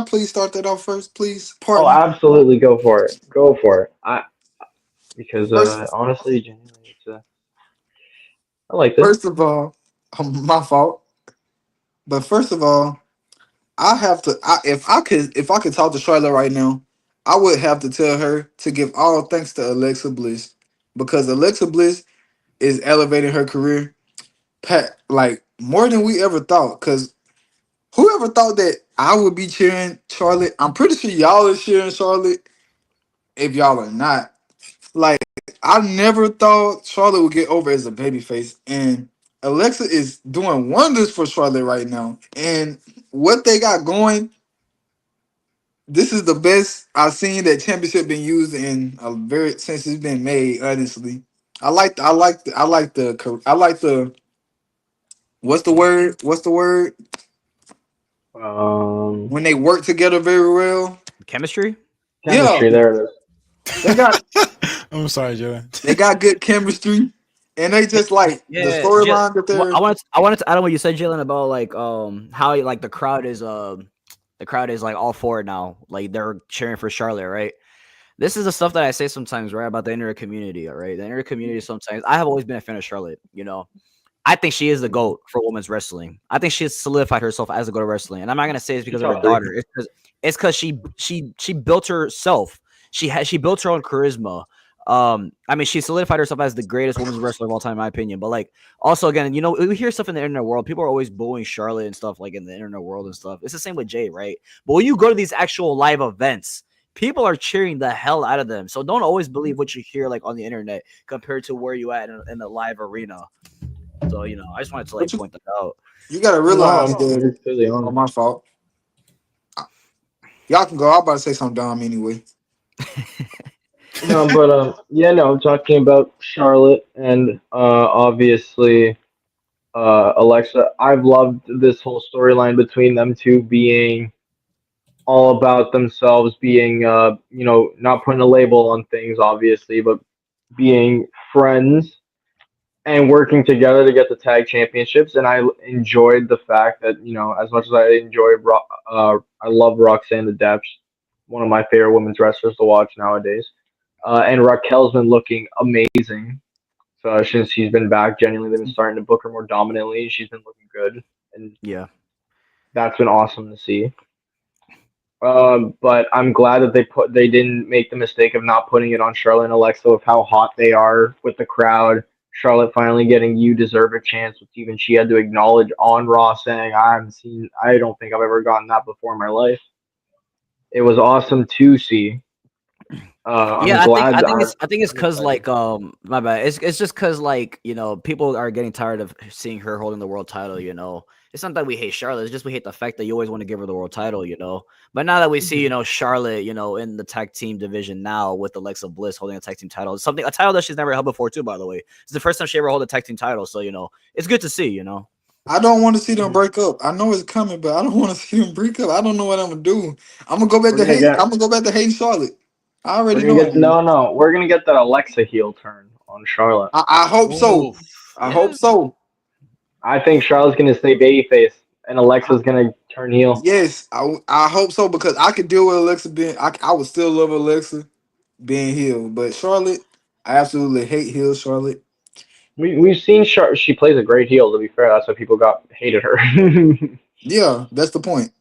E: please start that off first, please?
A: Oh, absolutely, go for it. Because honestly, genuinely, I like this.
E: First of all, my fault. But first of all, I have to. If I could talk to Charlotte right now, I would have to tell her to give all thanks to Alexa Bliss because Alexa Bliss is elevating her career, like more than we ever thought. Because whoever thought that I would be cheering Charlotte, I'm pretty sure y'all are cheering Charlotte. If y'all are not, like I never thought Charlotte would get over as a babyface, and Alexa is doing wonders for Charlotte right now. And what they got going, this is the best I've seen that championship been used in a very since it's been made. Honestly, I like the what's the word? What's the word?
A: Um,
E: When they work together very well.
C: Chemistry.
E: Yeah,
A: chemistry. There it is.
E: they got
D: I'm sorry, Joe.
E: they got good chemistry, and they just like the
C: Yeah,
E: storyline that they're.
C: I wanted to add on what you said, Jalen, about like how like the crowd is like all for it now. Like they're cheering for Charlotte, right? This is the stuff that I say sometimes, right, about the internet community, all right? The internet community sometimes I have always been a fan of Charlotte, you know. I think she is the GOAT for women's wrestling. I think she has solidified herself as the GOAT of wrestling. And I'm not gonna say it's because of her
A: Top three.
C: daughter. It's because she built herself. She built her own charisma. I mean, she solidified herself as the greatest women's wrestler of all time, in my opinion. But like, also again, you know, we hear stuff in the internet world. People are always booing Charlotte and stuff like in the internet world and stuff. It's the same with Jay, right? But when you go to these actual live events, people are cheering the hell out of them. So don't always believe what you hear like on the internet compared to where you at in the live arena. So you know, I just wanted to like
E: But
C: point that out.
E: you gotta
A: No,
E: realize
A: I'm
E: that.
A: completely
E: Oh,
A: on.
E: my fault. Y'all can go. I'm about to say something dumb anyway.
A: No, but yeah, no, I'm talking about Charlotte and obviously Alexa. I've loved this whole storyline between them two being all about themselves, being not putting a label on things, obviously, but being friends and working together to get the tag championships. And I enjoyed the fact that as much as I love Roxanne to death, one of my favorite women's wrestlers to watch nowadays. And Raquel's been looking amazing. So since she's been back, genuinely, they've been starting to book her more dominantly. She's been looking good, and
C: Yeah,
A: that's been awesome to see. But I'm glad that they didn't make the mistake of not putting it on Charlotte and Alexa with how hot they are with the crowd. Charlotte finally getting "You Deserve a Chance," which even she had to acknowledge on Raw, saying, I don't think I've ever gotten that before in my life." It was awesome to see. I'm
C: yeah.
A: glad.
C: I think it's
A: I'm
C: because
A: excited.
C: like my bad. It's just because like people are getting tired of seeing her holding the world title. You know, it's not that we hate Charlotte. It's just we hate the fact that you always want to give her the world title. You know, but now that we see Charlotte in the tag team division now with Alexa Bliss holding a tag team title, it's a title that she's never held before too. By the way, it's the first time she ever held a tag team title. So it's good to see.
E: I don't want to see them
A: Mhm.
E: break up. I know it's coming, but I don't want to see them break up. I don't know what I'm gonna do. I'm gonna go back
A: We're
E: to
A: gonna
E: hate.
A: get
E: I'm gonna go back to hating Charlotte. I
A: we're
E: already
A: gonna
E: know I
A: get
E: am.
A: no, we're gonna get that Alexa heel turn on Charlotte.
E: I hope so.
C: Oof.
E: I hope
C: Yeah.
E: so.
A: I think Charlotte's gonna stay babyface and Alexa's gonna turn heel.
E: Yes, I hope so because I could deal with Alexa being. I would still love Alexa being heel, but Charlotte, I absolutely hate heel Charlotte.
A: We've seen she plays a great heel. To be fair, that's why people got hated her.
E: Yeah, that's the point.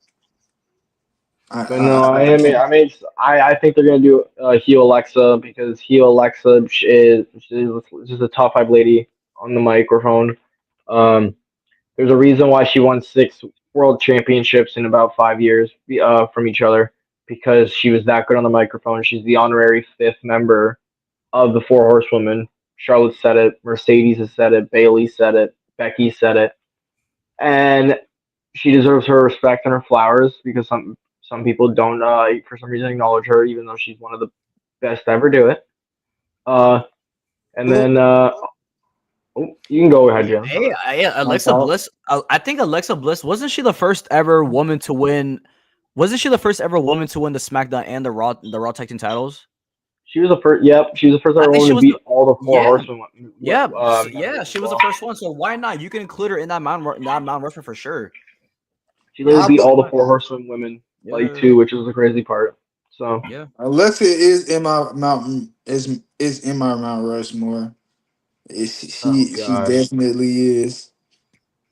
A: But no,
E: I can't.
A: I think they're gonna do heel Alexa because heel Alexa she's just a top five lady on the microphone. Um, there's a reason why she won 6 world championships in about 5 years from each other because she was that good on the microphone. She's the honorary fifth member of the Four Horsewomen. Charlotte said it, Mercedes has said it, Bailey said it, Becky said it, and she deserves her respect and her flowers because some people don't for some reason acknowledge her, even though she's one of the best to ever do it. Uh, and
E: Who?
A: then you can go ahead, Jim.
C: Hey, yeah,
E: My
C: Alexa
E: fault.
C: Bliss. I think Alexa Bliss wasn't she the first ever woman to win? Wasn't she the first ever woman to win the SmackDown and the Raw Tag Team titles?
A: She was the first. Yep, she was the first
C: I
A: ever
C: think
A: woman
C: she
A: to
C: was the
A: beat all the Four
C: yeah
A: Horsewomen
C: yeah.
A: members
C: She
A: as
C: was the
A: well.
C: first one. So why not? You can include her in that Mount Rushmore for sure.
A: She literally
E: I
A: beat
E: put
A: all the Four Horsewomen women like
C: Yeah,
A: two, which was the crazy part. So
C: yeah.
E: Alexa is in my mountain is in my Mount Rushmore.
C: Oh
E: She
A: God.
E: definitely is.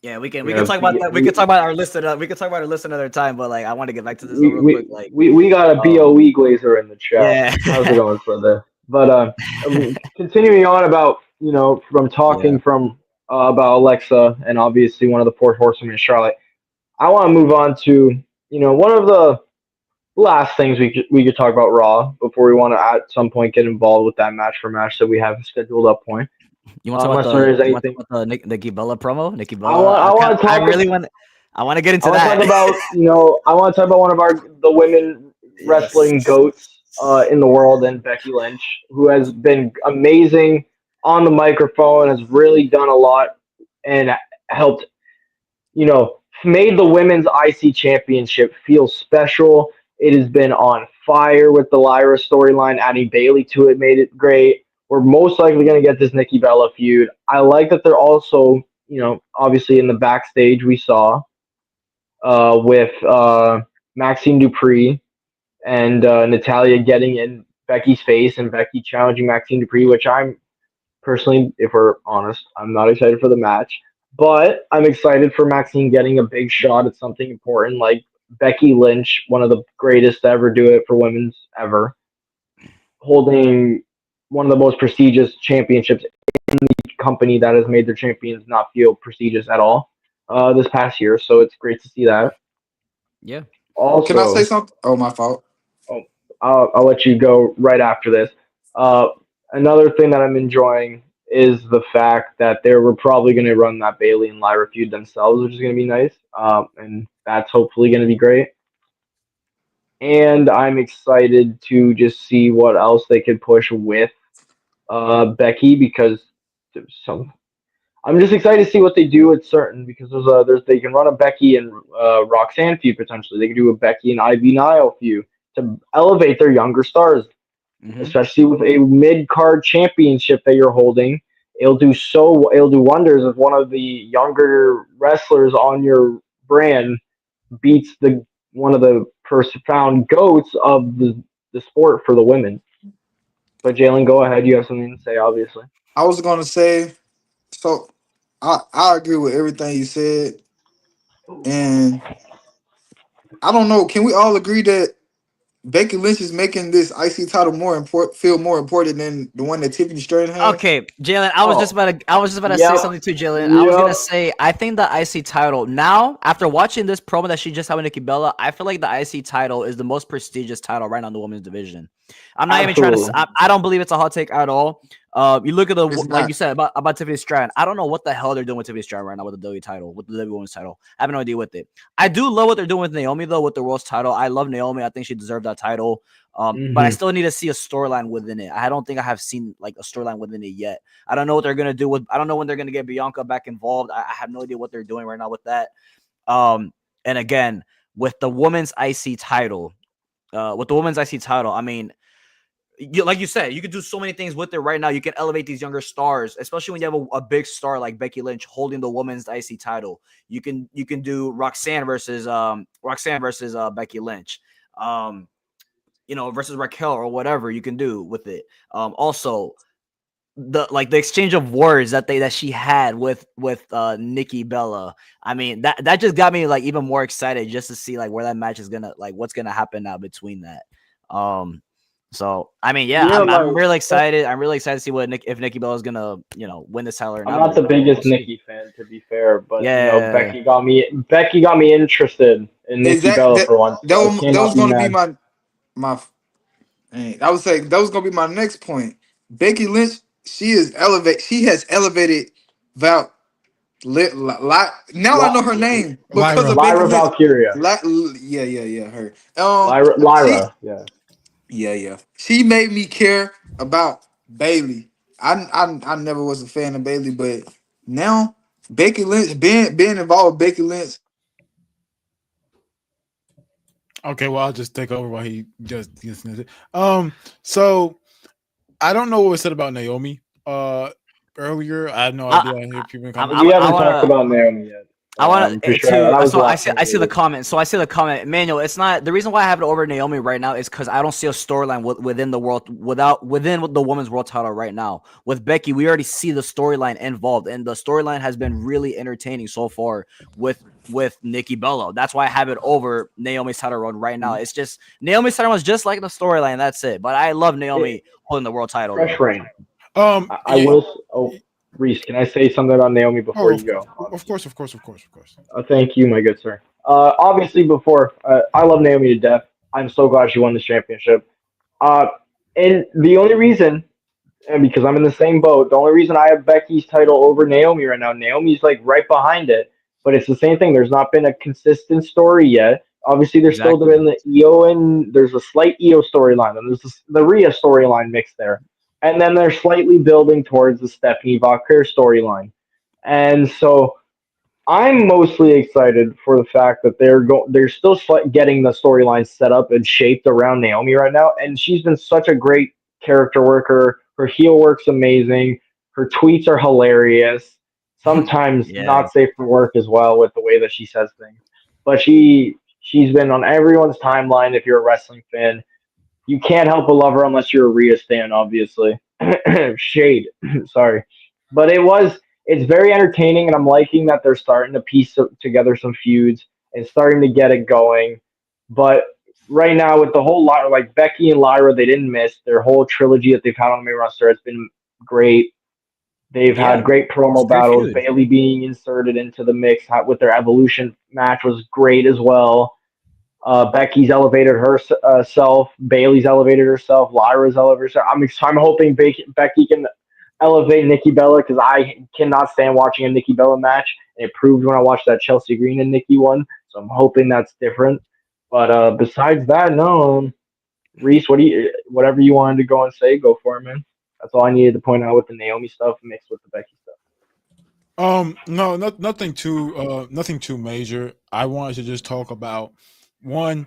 C: yeah, we can
A: Yeah,
C: talk about that. We can talk about our list. We can talk about our list another time. But like, I want to get back to this though,
A: we
C: real quick.
A: we
C: Like,
A: we got a
C: um,
A: BOE Glazer in the chat.
C: yeah,
A: How's it going, brother? But continuing on about from
C: yeah.
A: talking from about Alexa and obviously one of the four horsewomen in Charlotte. I want to move on to one of the last things we could talk about Raw before we want to at some point get involved with that match for match that we have scheduled up point.
C: You want to talk about
A: Unless there is
C: you want to
A: anything,
C: talk about the Nikki Bella promo? Nikki
A: I
C: Bella.
A: want I want to
C: I
A: talk.
C: really want. I want to get
A: I
C: into
A: want to talk
C: that.
A: about I want to talk about one of the women
C: Yes.
A: wrestling goats in the world, and Becky Lynch, who has been amazing on the microphone, has really done a lot and helped made the women's IC championship feel special. It has been on fire with the Lyra storyline. Adding Bailey to it made it great. We're most likely going to get this Nikki Bella feud. I like that they're also, obviously in the backstage we saw with Maxine Dupree and Natalia getting in Becky's face and Becky challenging Maxine Dupree, which I'm personally, if we're honest, I'm not excited for the match, but I'm excited for Maxine getting a big shot at something important like Becky Lynch, one of the greatest to ever do it for women's ever, holding one of the most prestigious championships in the company that has made their champions not feel prestigious at all this past year. So it's great to see that.
C: Yeah.
E: Can I say
A: Also,
E: something? Oh, my fault.
A: oh, I'll let you go right after this. Uh, Another thing that I'm enjoying is the fact that they were probably going to run that Bailey and Lyra feud themselves, which is going to be nice. And that's hopefully going to be great. And I'm excited to just see what else they could push with Becky because there's some. I'm just excited to see what they do with certain because there's they can run a Becky and Roxanne feud potentially. They could do a Becky and Ivy Nile feud to elevate their younger stars,
C: Mm-hmm.
A: especially with a mid card championship that you're holding. It'll do wonders if one of the younger wrestlers on your brand beats the one of the profound goats of the sport for the women. But Jalen, go ahead. You have something to say, obviously.
E: I was gonna say, so I agree with everything you said, and I don't know. Can we all agree that Becky Lynch is making this IC title feel more important than the one that Tiffany Stratton has?
C: Okay, Jalen.
A: Oh,
C: I was just about to say
A: yep,
C: something too, Jalen. I was
A: yep,
C: gonna say I think the IC title now, after watching this promo that she just had with Nikki Bella, I feel like the IC title is the most prestigious title right now in the women's division. I'm not even trying to.
A: absolutely.
C: I don't believe it's a hot take at all. You look at the
E: It's
C: like you
E: not.
C: said about Tiffany Stratton. I don't know what the hell they're doing with Tiffany Stratton right now with the W title, with the W Women's title. I have no idea with it. I do love what they're doing with Naomi though, with the World's title. I love Naomi. I think she deserved that title. But I
A: Hmm.
C: still need to see a storyline within it. I don't think I have seen like a storyline within it yet. I don't know what they're gonna do with. I don't know when they're gonna get Bianca back involved. I have no idea what they're doing right now with that. And again, with the women's IC title, I mean, like you said, you could do so many things with it right now. You can elevate these younger stars, especially when you have a big star like Becky Lynch holding the women's IC title. You can do Roxanne versus Becky Lynch. Versus Raquel or whatever you can do with it. Also, the exchange of words that she had with Nikki Bella. I mean, that just got me like even more excited just to see like where that match is gonna like what's gonna happen now between that. So I mean, yeah,
A: Yeah,
C: I'm
A: like
C: really excited. I'm really excited to see if Nikki Bella is gonna win this title or
A: I'm
C: not.
A: not
C: But
A: the
C: we'll
A: biggest
C: see.
A: Nikki fan to be fair, but
C: Yeah.
A: Becky got me interested in
E: Is
A: Nikki Bella for once, so I
E: that was
A: cannot be
E: gonna be
A: mad.
E: my I would say that was gonna be my next point. Becky Lynch, she has elevated Val. Now I
A: Li-
E: know her name because
D: Lyra.
E: of Becky
A: Lyra
E: Lynch.
A: Valkyria.
E: Yeah, her. She,
A: Lyra, yeah.
E: yeah. She made me care about Bailey. I never was a fan of Bailey, but now Becky Lynch being involved with Becky Lynch.
D: Okay, well, I'll just take over while he just gets it. So I don't know what was said about Naomi earlier. I have no
C: I
D: idea. I hear people in the
C: I
D: comments.
A: We
C: I, I
A: haven't talked
C: wanna
A: about Naomi yet.
C: I want
A: For sure,
C: to.
A: that was the
C: I
A: last
C: see.
A: thing
C: I
A: I
C: see the
A: needed.
C: comment. So I see the comment, Emmanuel. It's not the reason why I have it over Naomi right now is because I don't see a storyline within the world within the women's world title right now. With Becky, we already see the storyline involved, and the storyline has been really entertaining so far with Nikki Bella. That's why I have it over Naomi's title run right now. It's just Naomi's title was just like the storyline. That's it. But I love Naomi holding the world title
A: Fresh
C: though.
A: reign. I
D: Yeah.
A: will. Oh, Reese, can I say something about Naomi before
D: Oh,
A: you go?
D: of course, of course, of course, of course.
A: Thank you, my good sir. Obviously, before I love Naomi to death. I'm so glad she won this championship. Uh, and the only reason, and because I'm in the same boat, the only reason I have Becky's title over Naomi right now, Naomi's like right behind it, but it's the same thing. There's not been a consistent story yet. Obviously, there's still
C: Exactly.
A: been the Io and there's a slight Io storyline, and there's the Rhea storyline mixed there, and then they're slightly building towards the Stephanie Valkyrie storyline, and so I'm mostly excited for the fact that they're still getting the storyline set up and shaped around Naomi right now, and she's been such a great character worker. Her heel work's amazing. Her tweets are hilarious. Sometimes
C: Yeah.
A: not safe for work as well with the way that she says things, but she's been on everyone's timeline. If you're a wrestling fan, you can't help but love her unless you're a Rhea stan, obviously. Shade, sorry, but it's very entertaining, and I'm liking that they're starting to piece together some feuds and starting to get it going. But right now, with the whole lot, like Becky and Lyra, they didn't miss their whole trilogy that they've had on the main roster. It's been great. They've had
C: Yeah.
A: great
C: It's a
A: promo
C: great
A: battles.
C: feud.
A: Bailey being inserted into the mix with their Evolution match was great as well. Becky's elevated herself. Bailey's elevated herself. Lyra's elevated herself. I'm hoping Becky can elevate Nikki Bella because I cannot stand watching a Nikki Bella match. And it proved when I watched that Chelsea Green and Nikki one. So I'm hoping that's different. But besides that, no. Reese, whatever you wanted to go and say, go for it, man. That's all I needed to point out with the Naomi stuff mixed with the Becky stuff.
D: No, nothing too major. I wanted to just talk about one.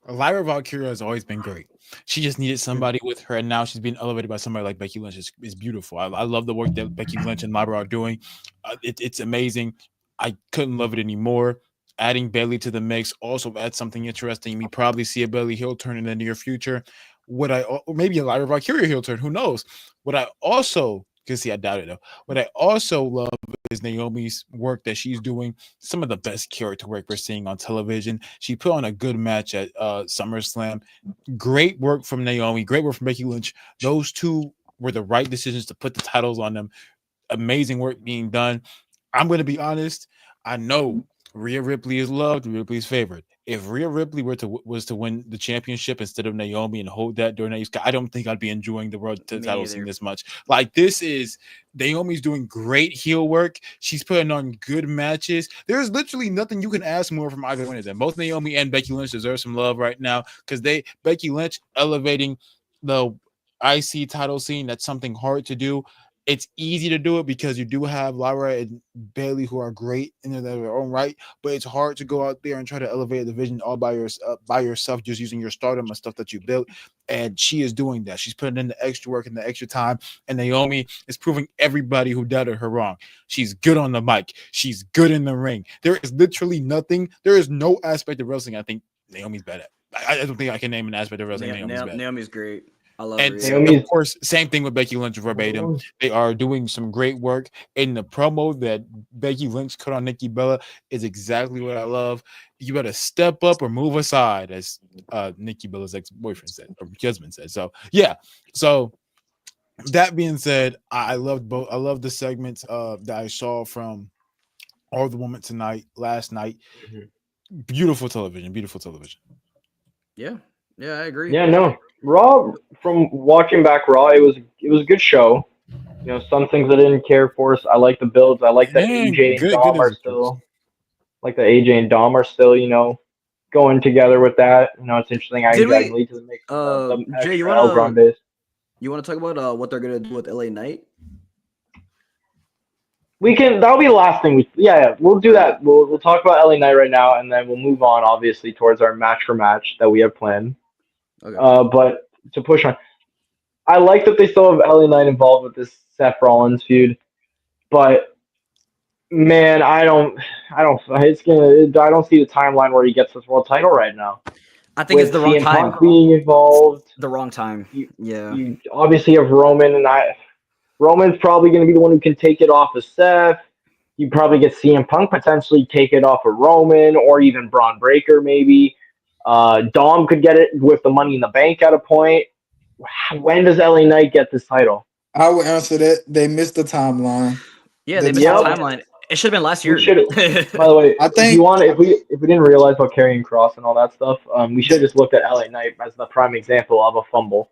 D: Lyra Valkyria has always been great. She just needed somebody with her, and now she's being elevated by somebody like Becky Lynch. Is beautiful. I love the work that Becky Lynch and Lyra are doing. It's amazing. I couldn't love it anymore. Adding Bailey to the mix also adds something interesting. We probably see a Bailey heel turn in the near future. Or maybe a Lyra Valkyria heel turn? Who knows? What I also can see, I doubt it though. What I also love is Naomi's work that she's doing. Some of the best character work we're seeing on television. She put on a good match at SummerSlam. Great work from Naomi. Great work from Becky Lynch. Those two were the right decisions to put the titles on them. Amazing work being done. I'm going to be honest. I know Rhea Ripley is loved. Rhea Ripley is favored. If Rhea Ripley was to win the championship instead of Naomi and hold that during that, I don't think I'd be enjoying the world
C: Me
D: title scene
C: either.
D: this much. Like this is Naomi's doing great heel work. She's putting on good matches. There's literally nothing you can ask more from either one of them. Both Naomi and Becky Lynch deserve some love right now because Becky Lynch elevating the IC title scene. That's something hard to do. It's easy to do it because you do have Lyra and Bailey who are great in their own right, but it's hard to go out there and try to elevate a division all by yourself, just using your stardom and stuff that you built. And she is doing that. She's putting in the extra work and the extra time. And Naomi is proving everybody who doubted her wrong. She's good on the mic. She's good in the ring. There is literally nothing. There is no aspect of wrestling I think Naomi's bad at. I don't think I can name an aspect of wrestling Naomi's bad at.
C: Naomi's great. I love
D: And
C: Rhea.
D: of course, same thing with Becky Lynch verbatim. They are doing some great work. In the promo that Becky Lynch cut on Nikki Bella is exactly what I love. You better step up or move aside, as Nikki Bella's ex-boyfriend said, or husband said. So yeah. So that being said, I loved both. I love the segments that I saw from all the women last night. Beautiful television. Beautiful television.
C: Yeah. Yeah, I agree.
A: Yeah, no. Raw, from watching back Raw, it was a good show. Some things I didn't care for. I like the builds. I like that
D: And
A: AJ and
D: good
A: Dom
D: is
A: are
D: a choice.
A: still like the AJ and Dom are still, going together with that. It's interesting. I
C: Did
A: dragged
C: we
A: Lee to the mix with the
C: Jay,
A: extra El Grandes.
C: you wanna talk about what they're gonna do with LA Knight?
A: That'll be the last thing yeah, we'll do that. We'll talk about LA Knight right now, and then we'll move on, obviously, towards our match for match that we have planned.
C: Okay.
A: But to push on, I like that they still have LA Knight involved with this Seth Rollins feud, but Man, I don't see the timeline where he gets this world title right now.
C: I think it's
A: With
C: the wrong
A: CM
C: time.
A: Punk being involved,
C: The wrong time.
A: you
C: Yeah.
A: you obviously have Roman, and Roman's probably going to be the one who can take it off of Seth. You probably get CM Punk potentially take it off of Roman, or even Braun Breaker maybe. Dom could get it with the Money in the Bank at a point. When does LA Knight get this title?
E: I would answer that. They missed the timeline.
C: Yeah,
E: The
C: they missed the
A: Yep.
E: time.
C: timeline. It should have been last
A: We
C: year.
A: should. By the way,
E: I think
A: if we didn't realize about carrying cross and all that stuff, we should have
E: that
A: just looked at LA Knight as the prime example of a fumble.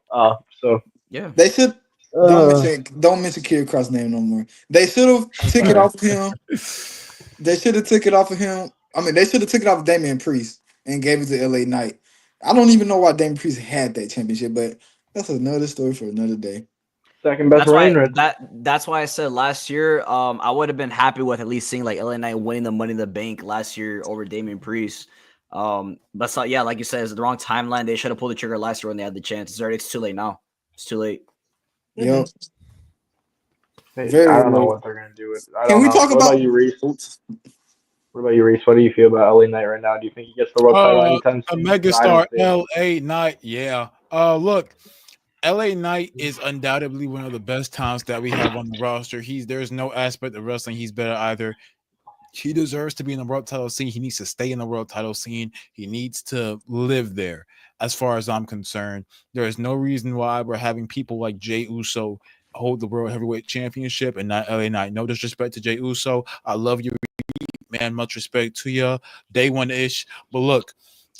A: So
C: Yeah.
E: they should
A: uh,
E: don't mention Kid Cross' name no more. They should have
A: I'm
E: took it
A: sorry.
E: off of him. They should have took it off of him. I mean, they should have took it off of Damian Priest and gave it to LA Knight. I don't even know why Damian Priest had that championship, but that's another story for another day.
A: Second best
C: That's why
A: reign. Right?
C: that's why I said last year, I would have been happy with at least seeing like LA Knight winning the Money in the Bank last year over Damian Priest. But so yeah, like you said, it's the wrong timeline. They should have pulled the trigger last year when they had the chance. It's too late now. It's too late.
E: Yep,
A: I
E: very
A: don't know
E: late.
A: what they're gonna do. I
E: Can
A: don't
E: we
A: know.
E: talk about? Oops.
A: What about you, Reese? What do you feel about LA Knight right now? Do you think he gets the world title anytime
D: A
A: soon? I don't
D: megastar,
A: see it.
D: LA Knight. Yeah. Look, LA Knight is undoubtedly one of the best talents that we have on the roster. There's no aspect of wrestling he's better either. He deserves to be in the world title scene. He needs to stay in the world title scene. He needs to live there. As far as I'm concerned, there is no reason why we're having people like Jey Uso hold the World Heavyweight Championship and not LA Knight. No disrespect to Jey Uso. I love you, man. Much respect to you. Day one ish. But look,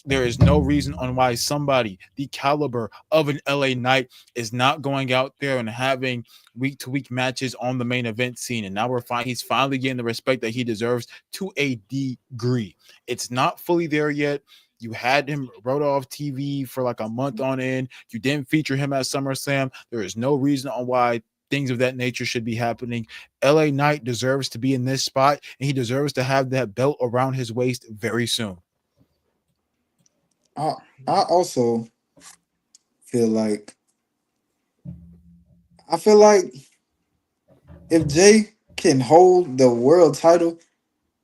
D: there is no reason on why somebody the caliber of an LA Knight is not going out there and having week-to-week matches on the main event scene. And now he's finally getting the respect that he deserves to a degree. It's not fully there yet. You had him wrote off TV for like a month on end. You didn't feature him at SummerSlam. There is no reason on why things of that nature should be happening. LA Knight deserves to be in this spot, and he deserves to have that belt around his waist very soon.
E: I also feel like I feel like if Jay can hold the world title,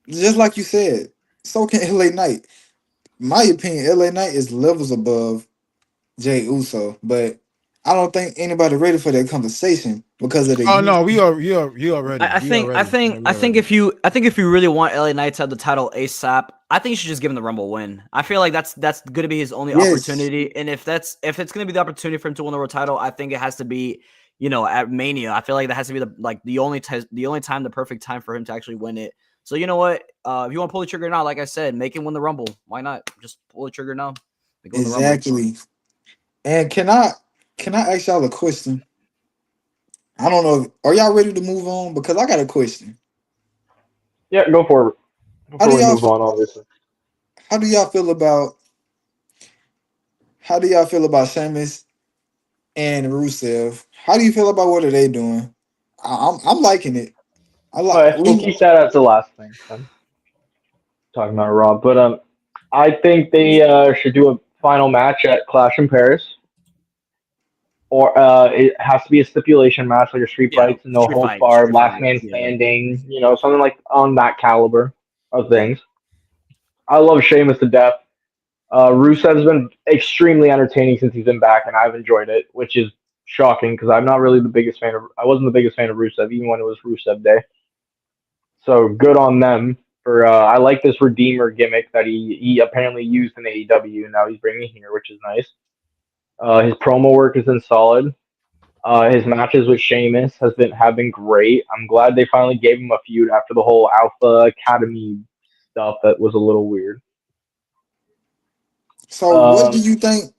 E: just like you said, so can LA Knight. My opinion, LA Knight is levels above Jay Uso, but I don't think anybody ready for that conversation because of the
D: Oh
E: youth.
D: no, you already.
C: I think if you really want LA Knight to have the title ASAP, I think you should just give him the Rumble win. I feel like that's going to be his only
E: Yes,
C: opportunity, and if it's going to be the opportunity for him to win the world title, I think it has to be at Mania. I feel like that has to be the only time, the perfect time for him to actually win it. So you know what? If you want to pull the trigger now, like I said, make him win the Rumble. Why not? Just pull the trigger now. Make him win the Rumble.
E: exactly. And can I ask y'all a question? I don't know. Are y'all ready to move on? Because I got a question.
A: Yeah, go for it.
E: How do
A: Before we
E: y'all
A: move on, obviously.
E: how do y'all feel about how do y'all feel about Sheamus and Rusev? How do you feel about what are they doing? I'm liking it. I
A: All
E: like
A: right, we'll
E: we
A: keep that as the last thing. Then. Talking about Raw, but I think they should do a final match at Clash in Paris, or it has to be a stipulation match, like a street
C: Yeah,
A: fights, no holds barred,
C: street
A: last
C: fight.
A: man
C: Yeah.
A: standing. Something like on that caliber of things. I love Sheamus to death. Rusev's been extremely entertaining since he's been back, and I've enjoyed it, which is shocking because I'm not really the biggest fan of. I wasn't the biggest fan of Rusev even when it was Rusev Day. So good on them for. I like this Redeemer gimmick that he apparently used in AEW, and now he's bringing here, which is nice. His promo work has been solid. His matches with Sheamus have been great. I'm glad they finally gave him a feud after the whole Alpha Academy stuff that was a little weird.
E: so what do
A: Um,
E: you think?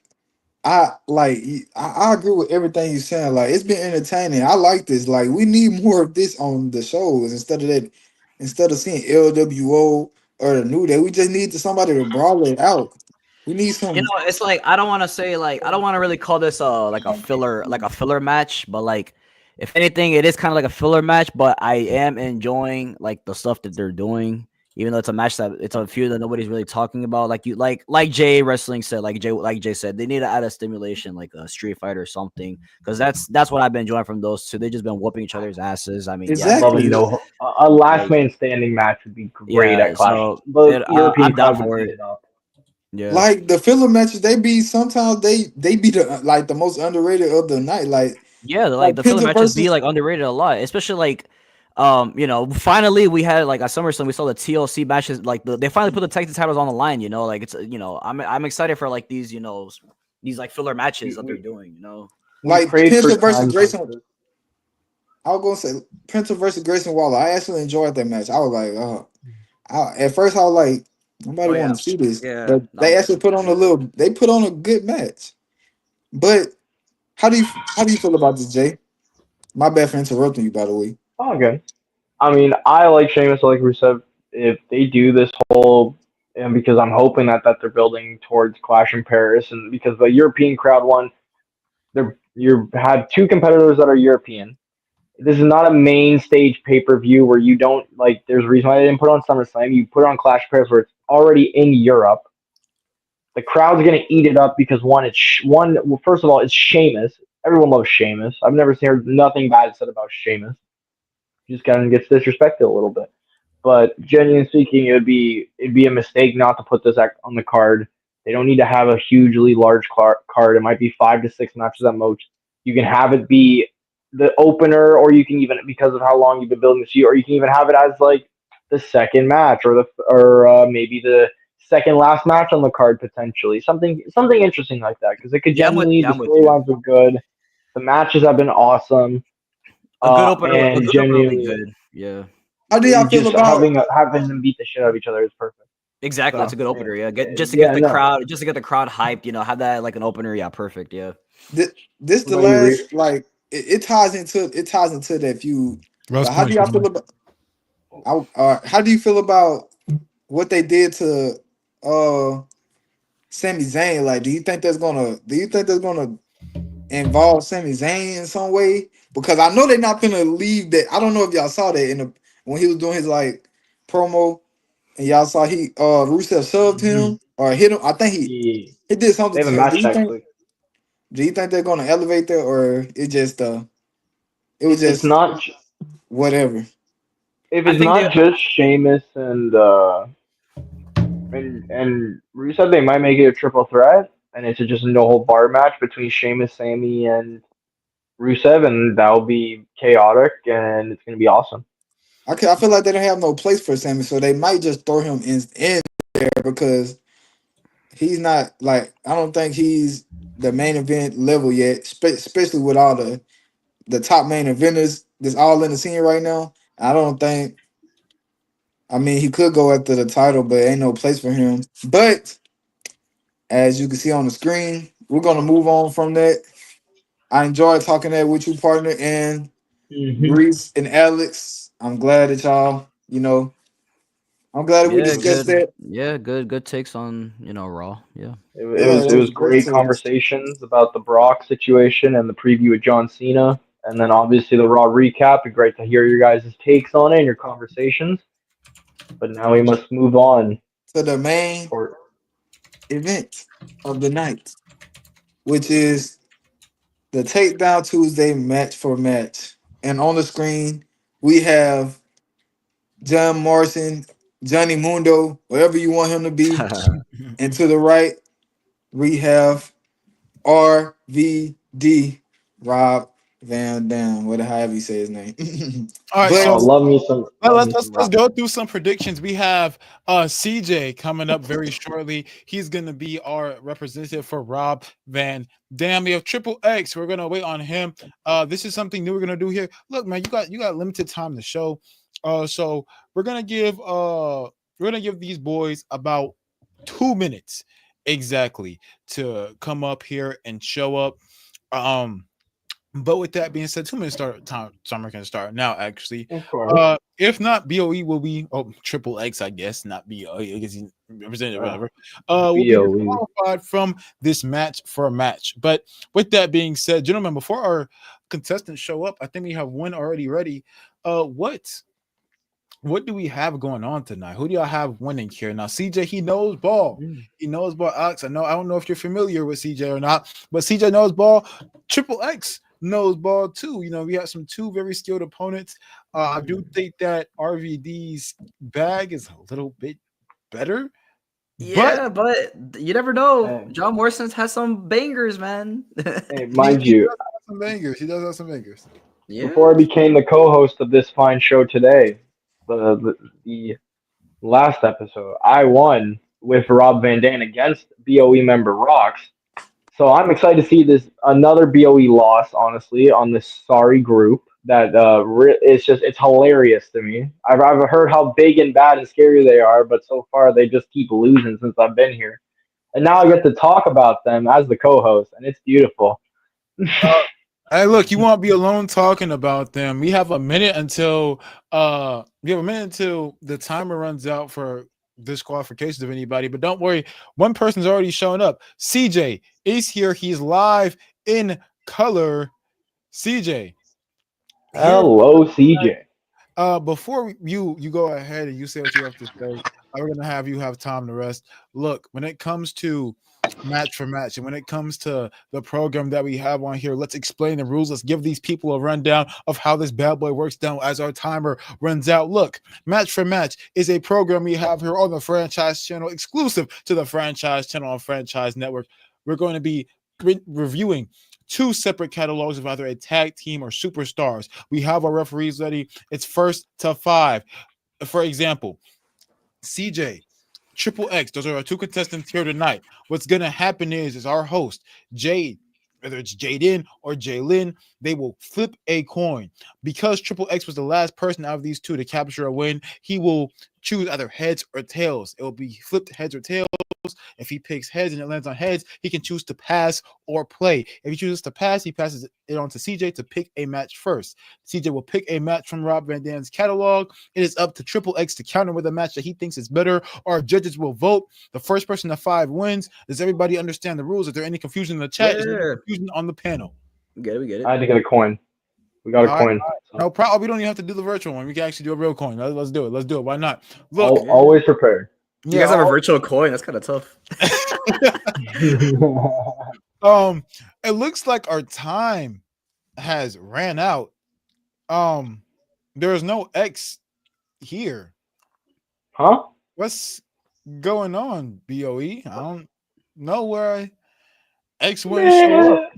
E: I like I agree with everything you're saying. Like it's been entertaining. I like this. Like we need more of this on the shows instead of that. Instead of seeing LWO or the New Day, we just need somebody to brawl it out. We need some.
C: It's like I don't want to say I don't want to really call this like a filler match, but like if anything, it is kind of like a filler match. But I am enjoying like the stuff that they're doing. even though it's a match that it's a feud that nobody's really talking about. Like Jay Wrestling said, like Jay said, they need to add a stimulation like a Street Fighter or something, because that's what I've been enjoying from those two. They just been whooping each other's asses. I mean, yeah,
A: I'd love a
E: Exactly.
A: no a last
C: like
A: man standing match would be great
C: yeah.
A: at Clash.
C: So
A: The European
C: I'm down
A: crowd would
C: for
A: eat
C: it.
A: it up.
C: Yeah.
E: Like the filler matches, they be sometimes they be the like the most underrated of the night.
C: Yeah,
E: Like
C: the filler
E: Penta
C: matches be
E: versus
C: like underrated a lot, especially like, finally we had like at SummerSlam we saw the TLC matches, like they finally put the tag team titles on the line. Like it's I'm excited for like these these like filler matches
A: We,
C: that they're
A: we,
C: doing.
A: we
E: like
A: prayed for
E: Penta versus
A: times like
E: Grayson.
A: this.
E: I was gonna say Penta versus Grayson Waller. I actually enjoyed that match. I was like, at first I was like, nobody
C: Oh
E: want
C: yeah,
E: to see this,
C: yeah.
E: but
C: That
E: they
C: was
E: actually they put on a good match. But how do you feel about this, Jay? My bad for interrupting you, by the way.
A: Oh, okay. I mean, I like Sheamus, I like Rusev. If they do this whole, and because I'm hoping that they're building towards Clash in Paris, and because the European crowd won, you had two competitors that are European. This is not a main stage pay per view where you don't like. There's a reason why they didn't put it on SummerSlam. You put it on Clash of Paris where it's already in Europe. The crowd's gonna eat it up because one. Well, first of all, it's Sheamus. Everyone loves Sheamus. I've never heard nothing bad said about Sheamus. He just kind of gets disrespected a little bit. But genuinely speaking, it'd be a mistake not to put this on the card. They don't need to have a hugely large card. It might be 5 to 6 matches at most. You can have it be the opener, or you can even, because of how long you've been building this year, or you can even have it as like the second match, or maybe the second last match on the card potentially. Something interesting like that, because it could genuinely, the
C: I'm with you.
A: storylines are good, the matches have been awesome,
C: A
A: and
C: good opener would be
A: genuinely
C: good. Yeah.
E: How do y'all feel
A: just
E: about?
A: having them beat the shit out of each other is perfect.
C: Exactly, that's
A: So
C: a good opener. Yeah, just to get
A: yeah,
C: the
A: no,
C: crowd, hyped. Have that like an opener. Yeah, perfect. Yeah.
E: This
A: what
E: the
A: about you, Reed?
E: last like it ties into that feud.
D: Rose
E: But how do y'all feel
D: punishment.
E: about? How do you feel about what they did to uh Sami Zayn? Like, do you think that's gonna involve Sami Zayn in some way? Because I know they're not gonna leave that. I don't know if y'all saw that when he was doing his like promo, and y'all saw Rusev shoved
A: Mm-hmm.
E: him or hit him. I think
A: Yeah,
E: he did
A: they
E: something
A: have a
E: to him.
A: match next week.
E: Do you think they're gonna elevate that, or it was
A: If it's
E: just
A: not
E: whatever?
A: if
C: I
A: it's
C: think they
A: not just Sheamus and Rusev, they might make it a triple threat, and it's just a no hold bar match between Sheamus, Sammy, and Rusev, and that'll be chaotic, and it's gonna be awesome.
E: I feel like they don't have no place for Sammy, so they might just throw him in there because he's not like I don't think he's the main event level yet, especially with all the top main eventers that's all in the scene right now. I don't think. I mean, he could go after the title, but ain't no place for him. But as you can see on the screen, we're gonna move on from that. I enjoyed talking that with you, partner, and
A: Mm-hmm.
E: Reese and Alex. I'm glad that I'm glad that we
C: yeah,
E: discussed
C: good.
E: that.
C: Yeah, good takes on Raw. Yeah.
E: Yeah,
A: It
E: that was
A: was
E: great
A: great
E: too.
A: conversations about the Brock situation and the preview with John Cena, and then obviously the Raw recap. It'd be great to hear your guys' takes on it and your conversations. But now we must move on.
E: To the main
A: For
E: event of the night, which is the Takedown Tuesday match for match. And on the screen, we have John Morrison, Johnny Mundo, whatever you want him to be. And to the right, we have RVD, Rob Van Dam, whatever however you say his name.
D: All right,
E: But
A: oh,
D: so
A: love me some
D: let's
A: Rock.
D: go through some predictions. We have CJ coming up very shortly. He's gonna be our representative for Rob Van Dam. We have Triple X. We're gonna wait on him. This is something new we're gonna do here. Look, man, you got limited time to show. So we're gonna give these boys about 2 minutes exactly to come up here and show up. But with that being said, 2 minutes start time summer can start now. Actually,
A: Of course.
D: if not, BOE will be Triple X, I guess, not BOE. I guess he represented
A: Uh,
D: whatever. Will be
A: BOE.
D: disqualified from this match for a match. But with that being said, gentlemen, before our contestants show up, I think we have one already ready. What what do we have going on tonight? Who do y'all have winning here? Now, CJ, he knows ball. He knows ball. Alex, I don't know if you're familiar with CJ or not, but CJ knows ball. Triple X knows ball too. We have two very skilled opponents. I do think that RVD's bag is a little bit better.
C: Yeah, but you never know.
A: Hey.
C: John Morrison's has some bangers, man.
A: Hey, mind you,
D: does have some bangers. He does have some bangers.
C: Yeah.
A: before I became the co-host of this fine show today, the last episode, I won with Rob Van Dam against BOE member Rocks. So I'm excited to see this another BOE loss, honestly, on this sorry group. That it's hilarious to me. I've heard how big and bad and scary they are, but so far they just keep losing since I've been here. And now I get to talk about them as the co-host, and it's beautiful.
D: Hey, look, you won't be alone talking about them. We have a minute until the timer runs out for disqualifications of anybody. But don't worry, one person's already shown up. CJ is here. He's live in color. CJ.
A: Hello, CJ.
D: Before you go ahead and you say what you have to say, we're gonna have you have time to rest. Look, when it comes to match for match, and when it comes to the program that we have on here, let's explain the rules. Let's give these people a rundown of how this bad boy works down as our timer runs out. Look, match for match is a program we have here on the franchise channel, exclusive to the franchise channel on Franchise Network. We're going to be reviewing two separate catalogs of either a tag team or superstars. We have our referees ready. It's first to five. For example, CJ, Triple X, those are our two contestants here tonight. What's going to happen is our host, Jade, whether it's Jayden or Jaylen, they will flip a coin. Because Triple X was the last person out of these two to capture a win, he will choose either heads or tails. It will be flipped heads or tails. If he picks heads and it lands on heads, he can choose to pass or play. If he chooses to pass, he passes it on to CJ to pick a match first. CJ will pick a match from Rob Van Dam's catalog. It is up to Triple X to counter with a match that he thinks is better. Our judges will vote. The first person to five wins. Does everybody understand the rules? Is there any confusion in the chat?
C: Yeah.
D: Is there any confusion on the panel?
C: We get it.
A: I had to get a coin. We got a coin. So.
D: No problem. We don't even have to do the virtual one. We can actually do a real coin. Let's do it. Let's do it. Why not? Look,
A: always prepared.
C: You guys have a virtual coin? That's kind of tough.
D: It looks like our time has ran out. There is no X here.
A: Huh?
D: What's going on, BOE? I don't know where X wouldn't show up.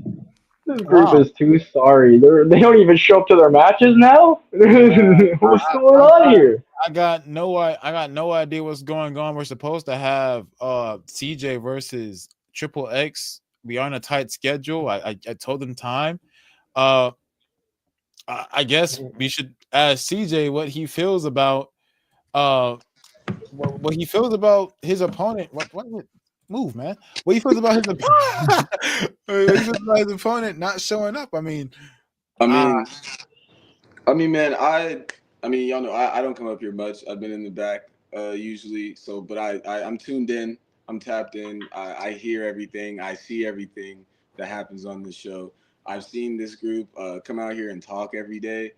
A: This group is too sorry. They don't even show up to their matches now. What's going on here?
D: I got no idea what's going on. We're supposed to have CJ versus Triple X. We on a tight schedule. I told them time. I guess we should ask CJ what he feels about what he feels about his opponent. What move, man? What he feels about his opponent? What he feels about his opponent not showing up. I mean,
F: man, y'all know I don't come up here much. I've been in the back usually, so but I'm tuned in. I'm tapped in. I hear everything. I see everything that happens on this show. I've seen this group come out here and talk every day,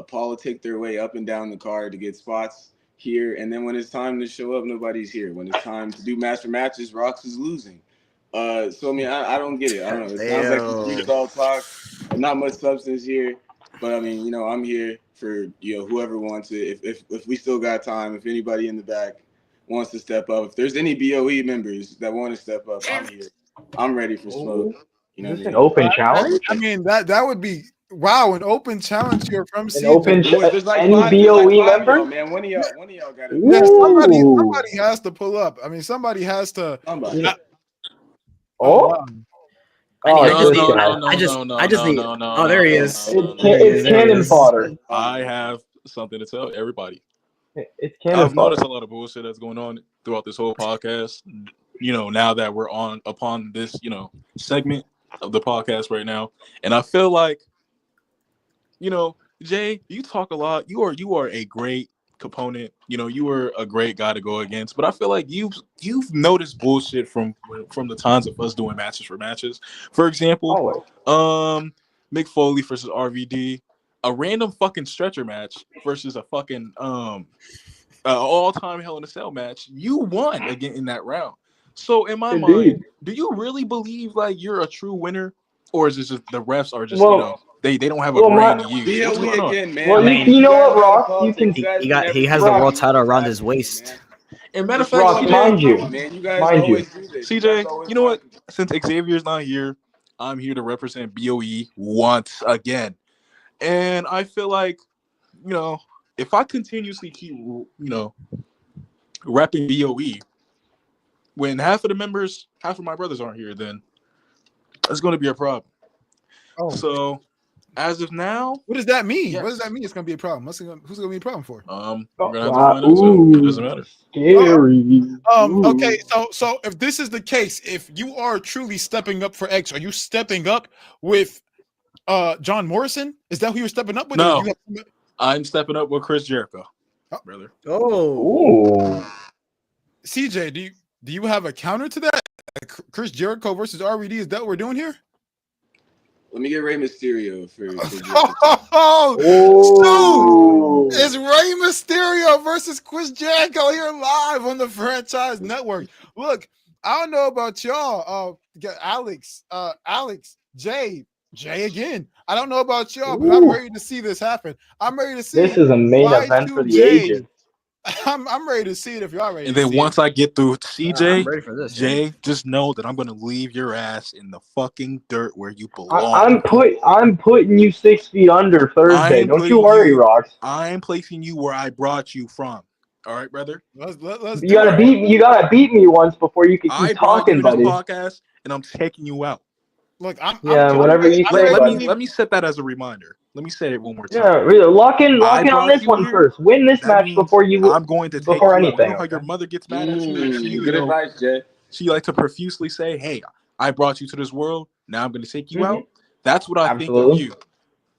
F: politic their way up and down the card to get spots here, and then when it's time to show up, nobody's here. When it's time to do master matches, Rocks is losing. So I mean, I don't get it. I don't know. It sounds like this group all talk, not much substance here. But I mean, I'm here for whoever wants it. If we still got time, if anybody in the back wants to step up, if there's any BOE members that want to step up, I'm here. I'm ready for smoke.
A: Is this an open challenge?
D: I mean that would be wow, an open challenge here from CJ.
A: Open
F: there's like
A: any
F: five,
A: BOE member?
F: Man, one of y'all got it.
D: Yeah, somebody has to pull up. I mean, somebody has to.
F: Somebody.
A: Wow.
C: I just need. Oh, there he is.
A: It's cannon fodder.
G: I have something to tell everybody.
A: It's cannon
G: I've
A: fodder.
G: noticed a lot of bullshit that's going on throughout this whole podcast. Now that we're upon this, segment of the podcast right now, and I feel like, Jay, you talk a lot. You are a great component. You were a great guy to go against. But I feel like you've noticed bullshit from the times of us doing matches for matches. For example, Mick Foley versus RVD. a random fucking stretcher match versus a fucking all-time Hell in a Cell match, you won again in that round. So in my mind, do you really believe like you're a true winner, or is it just the refs are just they don't have a brain to use? What's
F: BOE
G: going on?
F: again, man.
A: Well,
F: Like,
A: you know
F: guys
A: what,
F: know
A: Ross? You
F: politics.
A: can.
F: You guys can
C: he
F: never
C: has the
F: be
C: world title around
F: factual,
C: his waist.
F: man.
G: And matter of
F: Just
G: fact,
A: Ross,
G: CJ,
A: mind you,
F: man. You guys always do this.
G: CJ, you know what? Since Xavier's not here, I'm here to represent BOE once again. And I feel like, if I continuously keep, repping BOE, when half of my brothers aren't here, then it's going to be a problem.
B: Oh.
G: So, as of now,
D: What does that mean?
G: yes.
D: What does that mean? It's going to be a problem. Who's going to be a problem for?
G: We're going to have to find out soon. It doesn't matter.
A: Scary.
D: Okay, so if this is the case, if you are truly stepping up for X, are you stepping up with John Morrison? Is that who you're stepping up with?
G: No, I'm stepping up with Chris Jericho, brother.
A: Ooh.
D: CJ, do you have a counter to that? Chris Jericho versus RVD, is that what we're doing here?
F: Let me get Rey Mysterio for
D: Stu! It's Rey Mysterio versus Chris Jericho here live on the Franchise Network. Look, I don't know about y'all. Alex, Jay again. I don't know about y'all, but I'm ready to see this happen. I'm ready to see
A: this is a main event for the ages.
D: I'm ready to see it if y'all ready.
G: And then once I get through CJ,
C: I'm ready for this,
G: Jay, just know that I'm gonna leave your ass in the fucking dirt where you belong.
A: I'm putting you 6 feet under Thursday. Don't you worry, Rox.
G: I'm placing you where I brought you from. All right, brother.
D: Let's
A: You gotta beat me once before you can keep talking, buddy.
G: This podcast, and I'm taking you out.
D: Look,
A: whatever you say, buddy.
G: Let me set that as a reminder. Let me say it one more time.
A: Yeah, really. Lock in on this one first. Win this match before you.
G: I'm going to take
A: before
G: you
A: anything.
G: out. You know how your mother gets mad at you?
F: Good advice, Jay.
G: She likes to profusely say, "Hey, I brought you to this world. Now I'm going to take you out." That's what I think of you,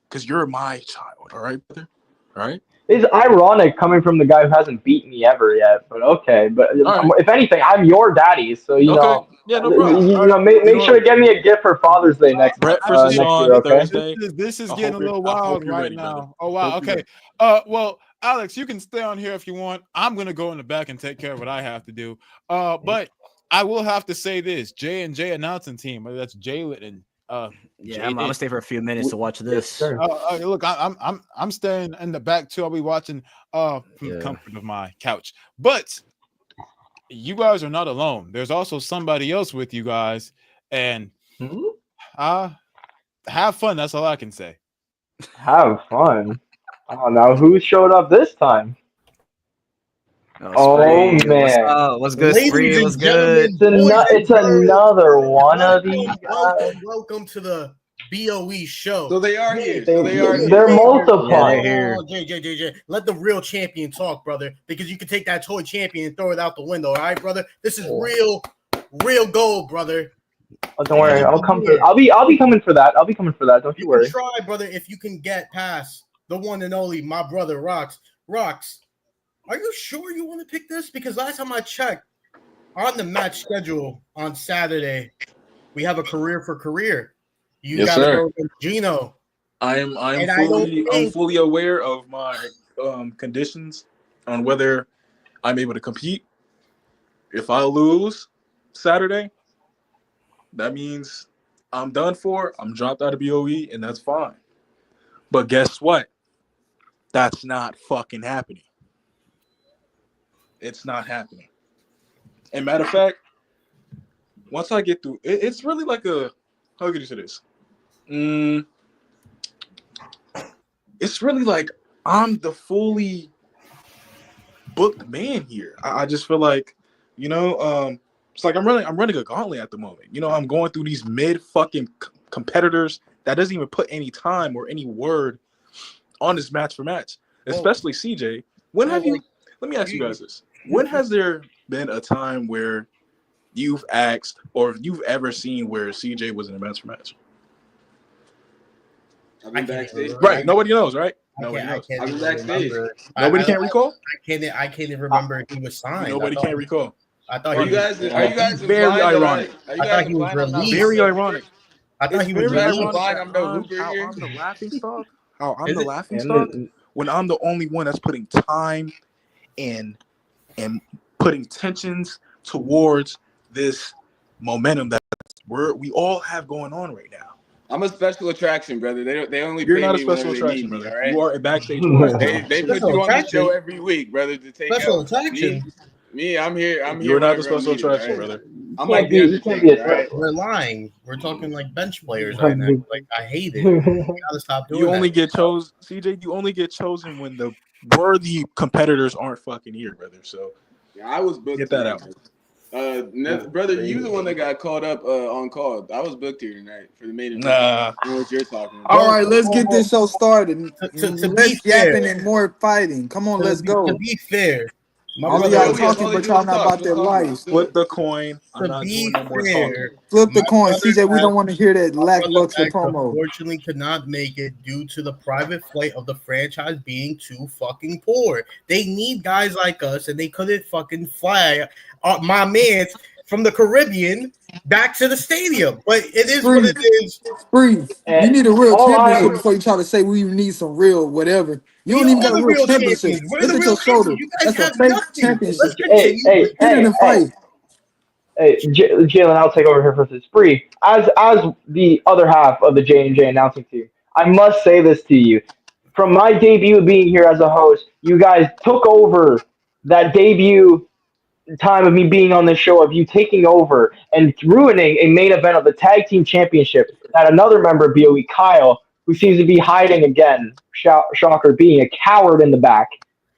G: because you're my child. All right, brother. All right.
A: It's ironic coming from the guy who hasn't beaten me ever yet, but okay. But if anything, I'm your daddy, so you know.
G: Yeah, no problem.
A: You know, make sure to get me a gift for Father's Day next year. Okay?
D: This is getting a little wild right now. Brother. Oh wow. Okay. Well, Alex, you can stay on here if you want. I'm gonna go in the back and take care of what I have to do. But I will have to say this: J and J announcing team. That's Jayden and
C: I'm gonna stay for a few minutes to watch this.
D: Look, I'm staying in the back too. I'll be watching from the comfort of my couch. But you guys are not alone. There's also somebody else with you guys, and have fun. That's all I can say.
A: Have fun. Oh, now who showed up this time? Oh man!
C: What's good, Spree? What's good?
A: It's another one of these guys.
H: Welcome to the BOE show.
F: So they are here.
A: They're multiplying.
H: Jay. Let the real champion talk, brother, because you can take that toy champion and throw it out the window. All right, brother. This is real gold, brother.
A: Oh, don't worry. I'll be coming for that. Don't you worry.
H: Try, brother, if you can get past the one and only my brother Rox. Are you sure you want to pick this? Because last time I checked, on the match schedule on Saturday, we have a career for career. You got to go with Gino.
G: I'm fully aware of my conditions on whether I'm able to compete. If I lose Saturday, that means I'm done for. I'm dropped out of BOE, and that's fine. But guess what? That's not fucking happening. It's not happening. And matter of fact, once I get through, it's really like how could you say this? It's really like I'm the fully booked man here. I just feel like, it's like I'm running a gauntlet at the moment. I'm going through these mid fucking competitors that doesn't even put any time or any word on this match for match. Especially CJ. Let me ask you guys this. When has there been a time where you've asked or you've ever seen where CJ was in a match for match?
F: I've been backstage.
G: Right. Nobody knows, right? Nobody knows.
F: I've been backstage.
G: Nobody can't recall?
H: I can't even remember if he was signed.
G: Nobody can't recall.
H: I thought
F: Are you guys
G: very ironic.
H: I thought he was released.
G: Very ironic.
H: I thought he was
F: released.
G: I'm the laughing stock. how I'm
H: Is
G: the
H: it?
G: laughing
A: And
G: stock when I'm the only one that's putting time and putting tensions towards this momentum that we all have going on right now.
F: I'm a special attraction, brother. They only
G: You're
F: pay
G: not a
F: me whenever
G: special
F: they
G: attraction,
F: need me.
G: brother.
F: All right.
G: You are a backstage professional.
F: They put
H: Special
F: you on the
H: attraction?
F: show every week, brother, to take
H: Special
F: out
H: attraction.
F: me. I'm here. I'm
G: You
F: here
G: are not the
F: whenever I'm
G: special
F: needed. All
G: attraction,
F: right.
G: brother.
F: I'm like the
A: you can't be a
F: Undertaker. All right.
H: We're lying. We're talking like bench players right now. Like I hate it. You gotta stop doing
G: You only
H: that.
G: get chosen, CJ. You only get chosen when the worthy competitors aren't fucking here, brother. So
F: Yeah, I was booked
G: get that
F: tonight,
G: out.
F: brother. You the one that got called up on call. I was booked here tonight for the main event.
G: Nah.
F: I know what you're talking about.
E: All right, let's get this show started.
H: To be
E: Less
H: fair,
E: yapping and more fighting. Come on, let's
H: to
E: go.
H: be fair, my
E: All of
H: brother.
E: y'all
F: Yeah,
E: talking,
F: all they
E: but
F: do
E: y'all
F: is
E: not
F: talk.
E: about
F: Let's
E: their
F: talk about it.
E: life.
F: Let's do
G: Flip
F: it.
G: the coin. I'm
H: To
G: not
H: be
G: doing no more
H: fair,
G: talking.
E: Flip the
H: my
E: coin,
H: brother
E: CJ. We
H: Max-
E: don't want to hear that
H: my brother
E: lackluster
H: Max
E: promo.
H: unfortunately could not make it due to the private flight of the franchise being too fucking poor. They need guys like us, and they couldn't fucking fly my man's from the Caribbean back to the stadium. But it is what it is.
E: Breathe. You
A: And
E: need a real
A: all
E: championship
A: I
E: before you try to say we need some real whatever. You
H: We
E: don't even
H: are
E: got a
H: the
E: real
H: real
E: championship.
H: champions. We're
E: Look
H: the
E: at
H: real
E: your shoulder.
H: champions. You guys
E: That's a
H: have
E: fake
H: nothing.
E: championship.
H: Let's continue.
A: hey
E: Get in the fight.
A: Jalen, I'll take over here for this. Bree, as the other half of the J&J announcing team, I must say this to you. From my debut being here as a host, you guys took over that debut time of me being on this show, of you taking over and ruining a main event of the tag team championship that another member of BOE, Kyle, who seems to be hiding again, shocker, being a coward in the back,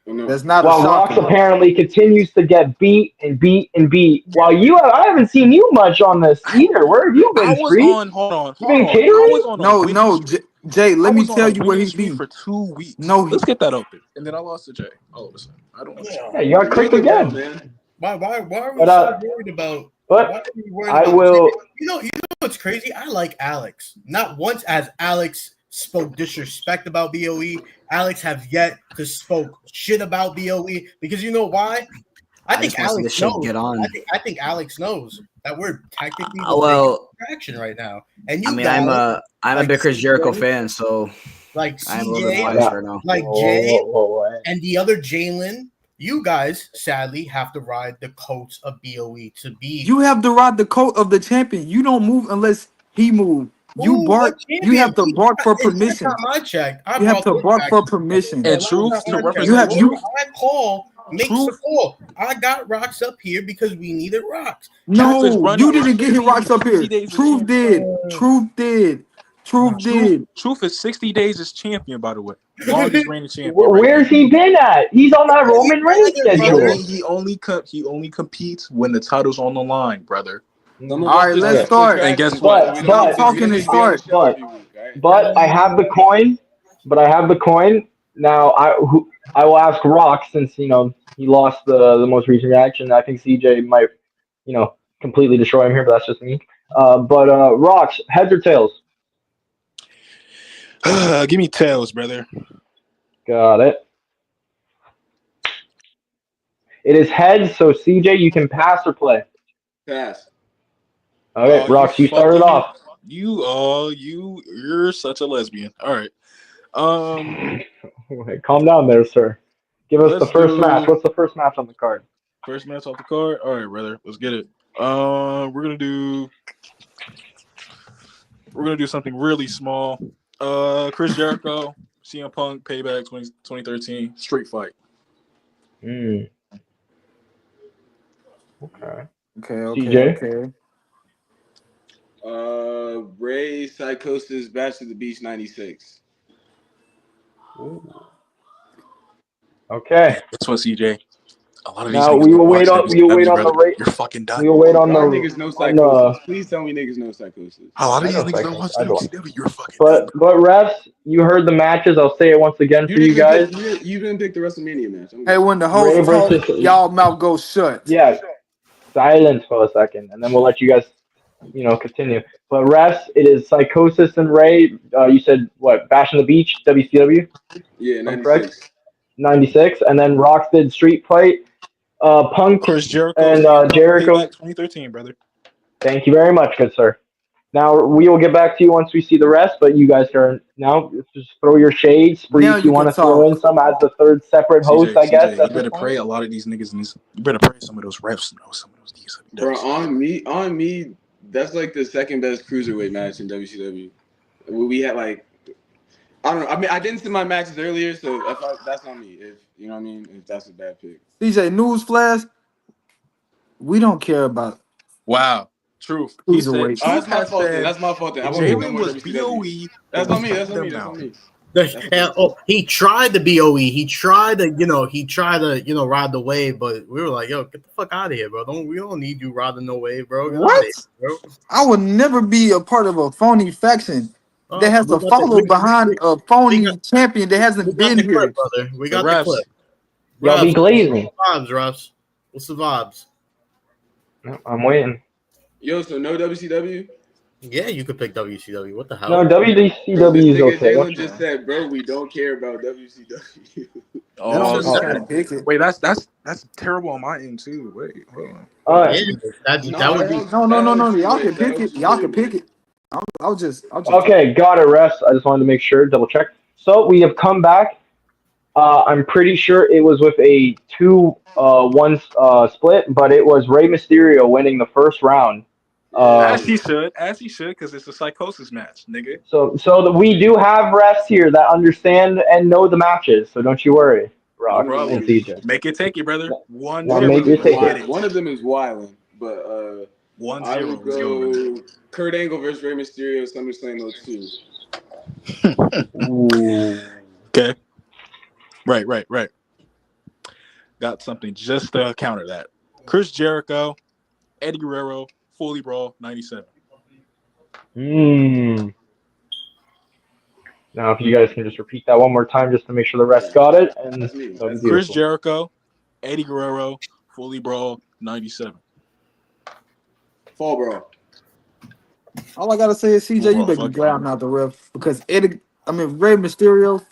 F: Oh, no.
E: That's not a
A: while Rox
E: shocker.
A: apparently continues to get beat and beat and beat. While I haven't seen you much on this either. Where have you
G: I
A: been,
G: was
A: Spree?
G: on. Hold on.
A: You
G: Hold
A: been
G: on. I was
A: catering?
G: on a
E: No,
G: winning
E: no,
G: streak.
E: Jay.
G: I
E: Let me
G: was on
E: tell
G: a
E: you where
G: winning
E: he
G: streak
E: be.
G: for 2 weeks.
E: No,
G: Let's get that open. And then I lost to Jay all of a sudden. I don't understand.
A: Yeah, you got
F: Ring
A: clipped
F: the bell,
A: again.
F: man.
H: Why are we
A: But
H: so worried about?
A: but
H: Why are we worried
A: I
H: about?
A: will.
H: You know what's crazy? I like Alex. Not once as Alex spoke disrespect about BOE. Alex has yet to spoke shit about BOE because you know why? I
C: I
H: think
C: just want to see
H: Alex
C: this shit
H: knows.
C: get on.
H: I think Alex knows that we're technically the
C: Well,
H: biggest attraction right now. And
C: I
H: you
C: mean,
H: guys
C: I'm a
H: like
C: big Chris Jericho
H: CJ,
C: fan, so
H: like
C: I'm a little bit
H: CJ,
C: biased right now.
H: like
A: Whoa,
H: Jay,
A: whoa.
H: and the other Jaylen. You guys sadly have to ride the coats of BOE to be.
E: you have to ride the coat of the champion. You don't move unless he move. You
H: Ooh, what
E: bark. You
H: champion?
E: have to bark for
H: Last
E: permission.
H: time I checked, I
E: You have
H: brought
E: to
H: this
E: bark
H: back
E: for
H: to the brother.
E: permission.
H: Yeah,
G: And
H: last
G: truth,
H: time
G: to
H: I checked,
E: You have
G: represent
E: you.
H: I call makes the
G: truth,
H: call. I got rocks up here because we needed rocks.
G: truth is
E: No,
G: running
E: you
G: is
E: didn't get his
G: 60
E: rocks up here.
G: days as
E: Truth
G: champion.
E: did. Truth did. Truth did.
G: Truth is 60 days as champion, by the way. Longest reigning champion right
A: Where's
G: there.
A: he been at? He's on that Roman Reigns
H: Brother,
A: schedule.
G: He only competes when the title's on the line, brother.
F: Some of
E: All
F: us
E: right,
F: just
E: let's
A: Okay.
F: special
E: start.
G: And guess
F: attractions,
G: what?
F: brother. We
A: But
E: Stop
F: don't
E: talking and
F: need to be on the
E: start.
F: show every week, right?
A: But I have the coin. Now I will ask Rock, since he lost the most recent reaction. I think CJ might completely destroy him here, but that's just me. But Rocks, heads or tails?
G: Give me tails, brother.
A: Got it. It is heads, so CJ, you can pass or play.
F: Pass.
A: Okay,
G: You
A: Rocks, you started
G: fucking
A: off.
G: you're such a lesbian. All right.
A: Okay, calm down there, sir. Give us the
G: Let's
A: first match.
G: do
A: What's the first match on the card?
G: first match off the card. All right, brother. Let's get it. We're gonna do something really small. Chris Jericho, CM Punk, Payback 2013, Street Fight.
A: Okay. CJ?
E: Okay.
F: Ray Psychosis Bash to the Beach 96.
A: Okay.
G: Guess what, CJ? A lot of these
A: Now
G: niggas
A: we
G: don't
A: will
G: watch
A: wait on
G: WCW,
A: the
G: brother.
A: rate.
G: You're fucking done.
A: We will wait on
F: Y'all niggas know psychosis.
A: the
F: Please tell me niggas know psychosis.
G: A lot of
A: I
G: these
A: know
G: niggas don't
A: Cyclones.
G: watch
A: I don't.
G: WCW. You're fucking done.
A: But refs, you heard the matches. I'll say it once again
F: You
A: for you
F: didn't
A: guys.
F: even pick. You didn't pick the WrestleMania match. I'm
E: Hey,
F: good.
E: when the
A: Ray
E: host talk,
A: versus
E: y'all mouth goes shut.
A: yeah, silence for a second, and then we'll let you guys continue. But refs, it is Psychosis and Ray. You said what? Bash on the Beach, WCW.
F: Yeah,
A: I'm correct.
F: 96.
A: 96, and then Rock did Street Fight. Punk
G: Chris Jericho,
A: and
G: CM Punk,
A: Jericho.
G: Payback 2013, brother.
A: Thank you very much, good sir. Now we will get back to you once we see the rest, but you guys are now just throw your shade, spree
E: Now
A: if you
E: you
A: want
E: can
A: to throw in
E: talk.
A: some as the third separate host, I guess.
G: CJ, you
A: At this
G: better
A: point.
G: pray a lot of these niggas in this. You better pray some of those refs know some of those niggas.
F: Bro, on me, that's like the second best cruiserweight match in WCW. We had like, I don't know. I mean, I didn't see my matches earlier, so that's on me. If you know what I mean, if that's a bad pick.
E: CJ, newsflash, we don't care about
G: Wow, Truth. He said
E: cruiserweights.
F: Oh, that's
G: Truth
F: my
G: has
F: fault then.
G: said
F: That's my fault then. I won't pick no
G: Jalen
F: more
G: was
F: WCW.
G: BOE.
F: That's
G: but
F: on me.
G: fuck
F: That's on
G: them
F: me. That's
G: now.
F: on me.
H: He tried the BOE. He tried to, ride the wave, but we were like, yo, get the fuck out of here, bro. We don't need you riding no wave, bro. Get out of
E: What?
H: here, bro.
E: I would never be a part of a phony faction that has
H: We
E: to
H: got the-
E: follow
H: we-
E: behind a
H: we
E: phony
H: got-
E: champion that
H: we
E: hasn't
H: got
E: been
H: the clip,
E: here.
H: brother. We
G: The
H: got the
G: refs.
H: clip.
A: Y'all be
H: Refs,
A: glazing.
H: Vibes, refs. What's the vibes?
A: No, I'm waiting.
F: Yo, so no WCW?
H: Yeah, you could pick WCW. What the hell?
A: No,
F: Bro, this
A: WCW is
F: nigga
A: okay.
F: Jalen just said, bro, we don't care about WCW.
E: That don't mean you
A: Oh.
E: can't pick it.
G: Wait, that's terrible on my end too. Wait, hold on.
A: All
H: Yeah,
A: right.
H: that would be.
E: No. Y'all can
F: That
E: pick
F: helps
E: it. Y'all can
F: way
E: pick
F: more.
E: it. I'll just.
A: Okay, got it, refs. I just wanted to make sure, double check. So we have come back. I'm pretty sure it was with a 2-1 split, but it was Rey Mysterio winning the first round.
G: As he should, because it's a psychosis match, nigga.
A: So we do have refs here that understand and know the matches, so don't you worry, Rock
G: No
A: and
G: problem.
A: CJ.
G: Make it take it, brother.
A: Now
G: 1-0.
A: make your
G: Let's
A: take
G: get
A: it.
F: One of them is wilding, but
G: 1-0.
F: I would
G: Let's go.
F: go Kurt Angle versus Rey Mysterio, SummerSlam 02.
A: Ooh.
G: Okay. Right. Got something just to counter that. Chris Jericho, Eddie Guerrero, Fully Brawl, 97.
A: Now, if you guys can just repeat that one more time, just to make sure the rest got it, and
F: That's me.
A: that'd be
F: That's
G: Chris
A: beautiful.
G: Jericho, Eddie Guerrero, Fully Brawl, 97.
F: Fall Brawl.
E: All I gotta say is CJ, you better be glad I'm not the ref because Rey Mysterio,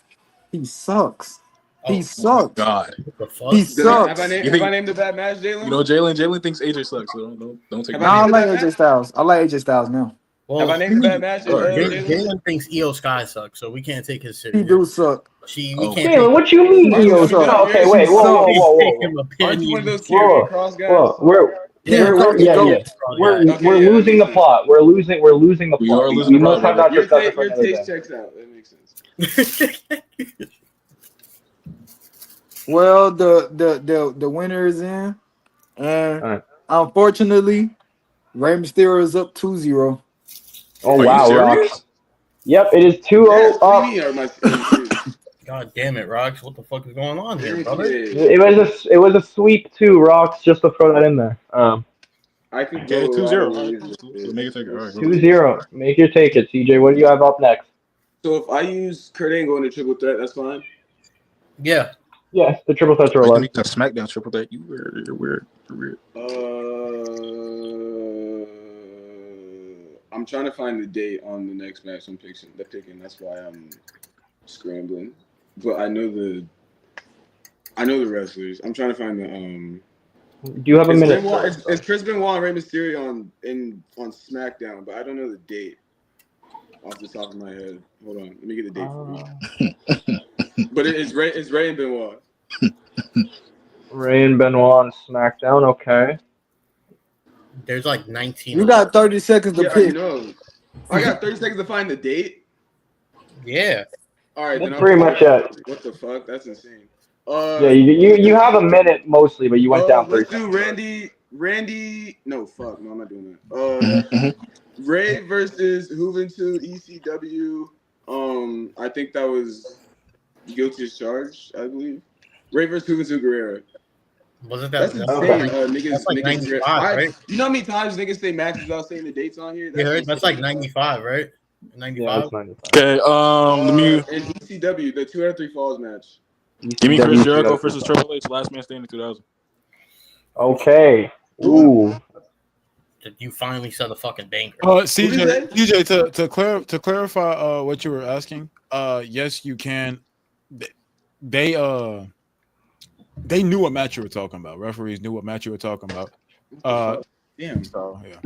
E: he sucks. He sucks.
G: God.
H: What the fuck?
E: He sucks.
F: Have I named a bad match, Jalen?
G: You know, Jalen thinks AJ sucks, so don't take
F: Have
G: it.
E: Nah, I
F: named
E: like
F: that
E: AJ
F: match?
E: Styles. I like AJ Styles now.
H: Well,
F: Have I named a bad match, Jalen?
H: Jalen thinks Io Sky sucks, so we can't take his
E: He
H: serious.
E: do suck.
H: We can't
A: Jalen, what you mean,
F: Aren't you
A: Io?
F: one of those
A: No, okay,
F: carrying-
A: wait, whoa.
H: take him
F: Aren't you one of those
H: opinions.
F: carrying cross guys?
A: Whoa, we're
E: Yeah.
A: losing the plot. We're losing the
G: We
A: plot.
G: are losing
A: We
G: the
A: must
G: plot,
A: have that
F: Your
A: discussion for another
F: taste
A: day.
F: checks out. That makes sense.
E: Well, the winner is in, and
A: Alright.
E: unfortunately, Rey Mysterio is up 2-0.
A: Oh
G: Are
A: wow,
G: you
A: Rock.
G: serious?
A: Yep, it is 2-0
F: What
A: up.
F: do you mean, are my
H: God damn it, Rox! What the fuck is going on here, brother?
A: It was a sweep too, Rocks. Just to throw that in there.
F: I could
G: Okay,
F: go.
G: 2-0.
F: I
G: All right,
F: don't know.
G: cool. So make it take it. All right, cool.
A: 2-0. Make your take it, CJ. What do you have up next?
F: So if I use Kurt Angle in a triple threat, that's fine.
H: Yeah,
A: Yes, the triple threats are
G: You
A: allowed.
G: need to SmackDown triple threat. You're weird.
F: I'm trying to find the date on the next match I'm picking. That's why I'm scrambling. But I know the wrestlers. I'm trying to find the
A: Do you have a minute?
F: It's Chris Benoit and Rey Mysterio on SmackDown, but I don't know the date off the top of my head. Hold on, let me get the date for you. But it's Rey and Benoit.
A: Ray and Benoit on SmackDown. Okay.
H: there's like 19.
E: You got 30 seconds to
F: Yeah, I
E: pick.
F: know. I got 30 seconds to find the date.
H: Yeah,
F: All right,
A: That's
F: then
A: pretty much it.
F: What the fuck? That's insane.
A: Yeah, you have a minute mostly, but you went down 30
F: Let's do
A: seconds.
F: Randy. No, fuck. No, I'm not doing that. Ray versus Juventud ECW. I think that was guilty as charged, I believe. Ray versus Juventud Guerrero.
H: wasn't that?
F: That's
H: That's
F: insane.
H: like,
F: Niggas,
H: that's like
F: niggas,
H: 95, right?
F: You know how many times niggas say matches without saying the dates on here?
H: That's like 95, right?
A: Yeah,
H: 95.
A: it's 95.
G: Okay, let me
F: And ECW, the 2 out of 3 falls match.
G: give me Chris Jericho
A: WCW.
G: versus Triple H, last man standing 2000.
A: Okay. Ooh.
H: You finally said a fucking banger.
D: CJ, to clarify what you were asking, yes, you can. They knew what match you were talking about. Referees knew what match you were talking about.
F: Damn.
D: So yeah,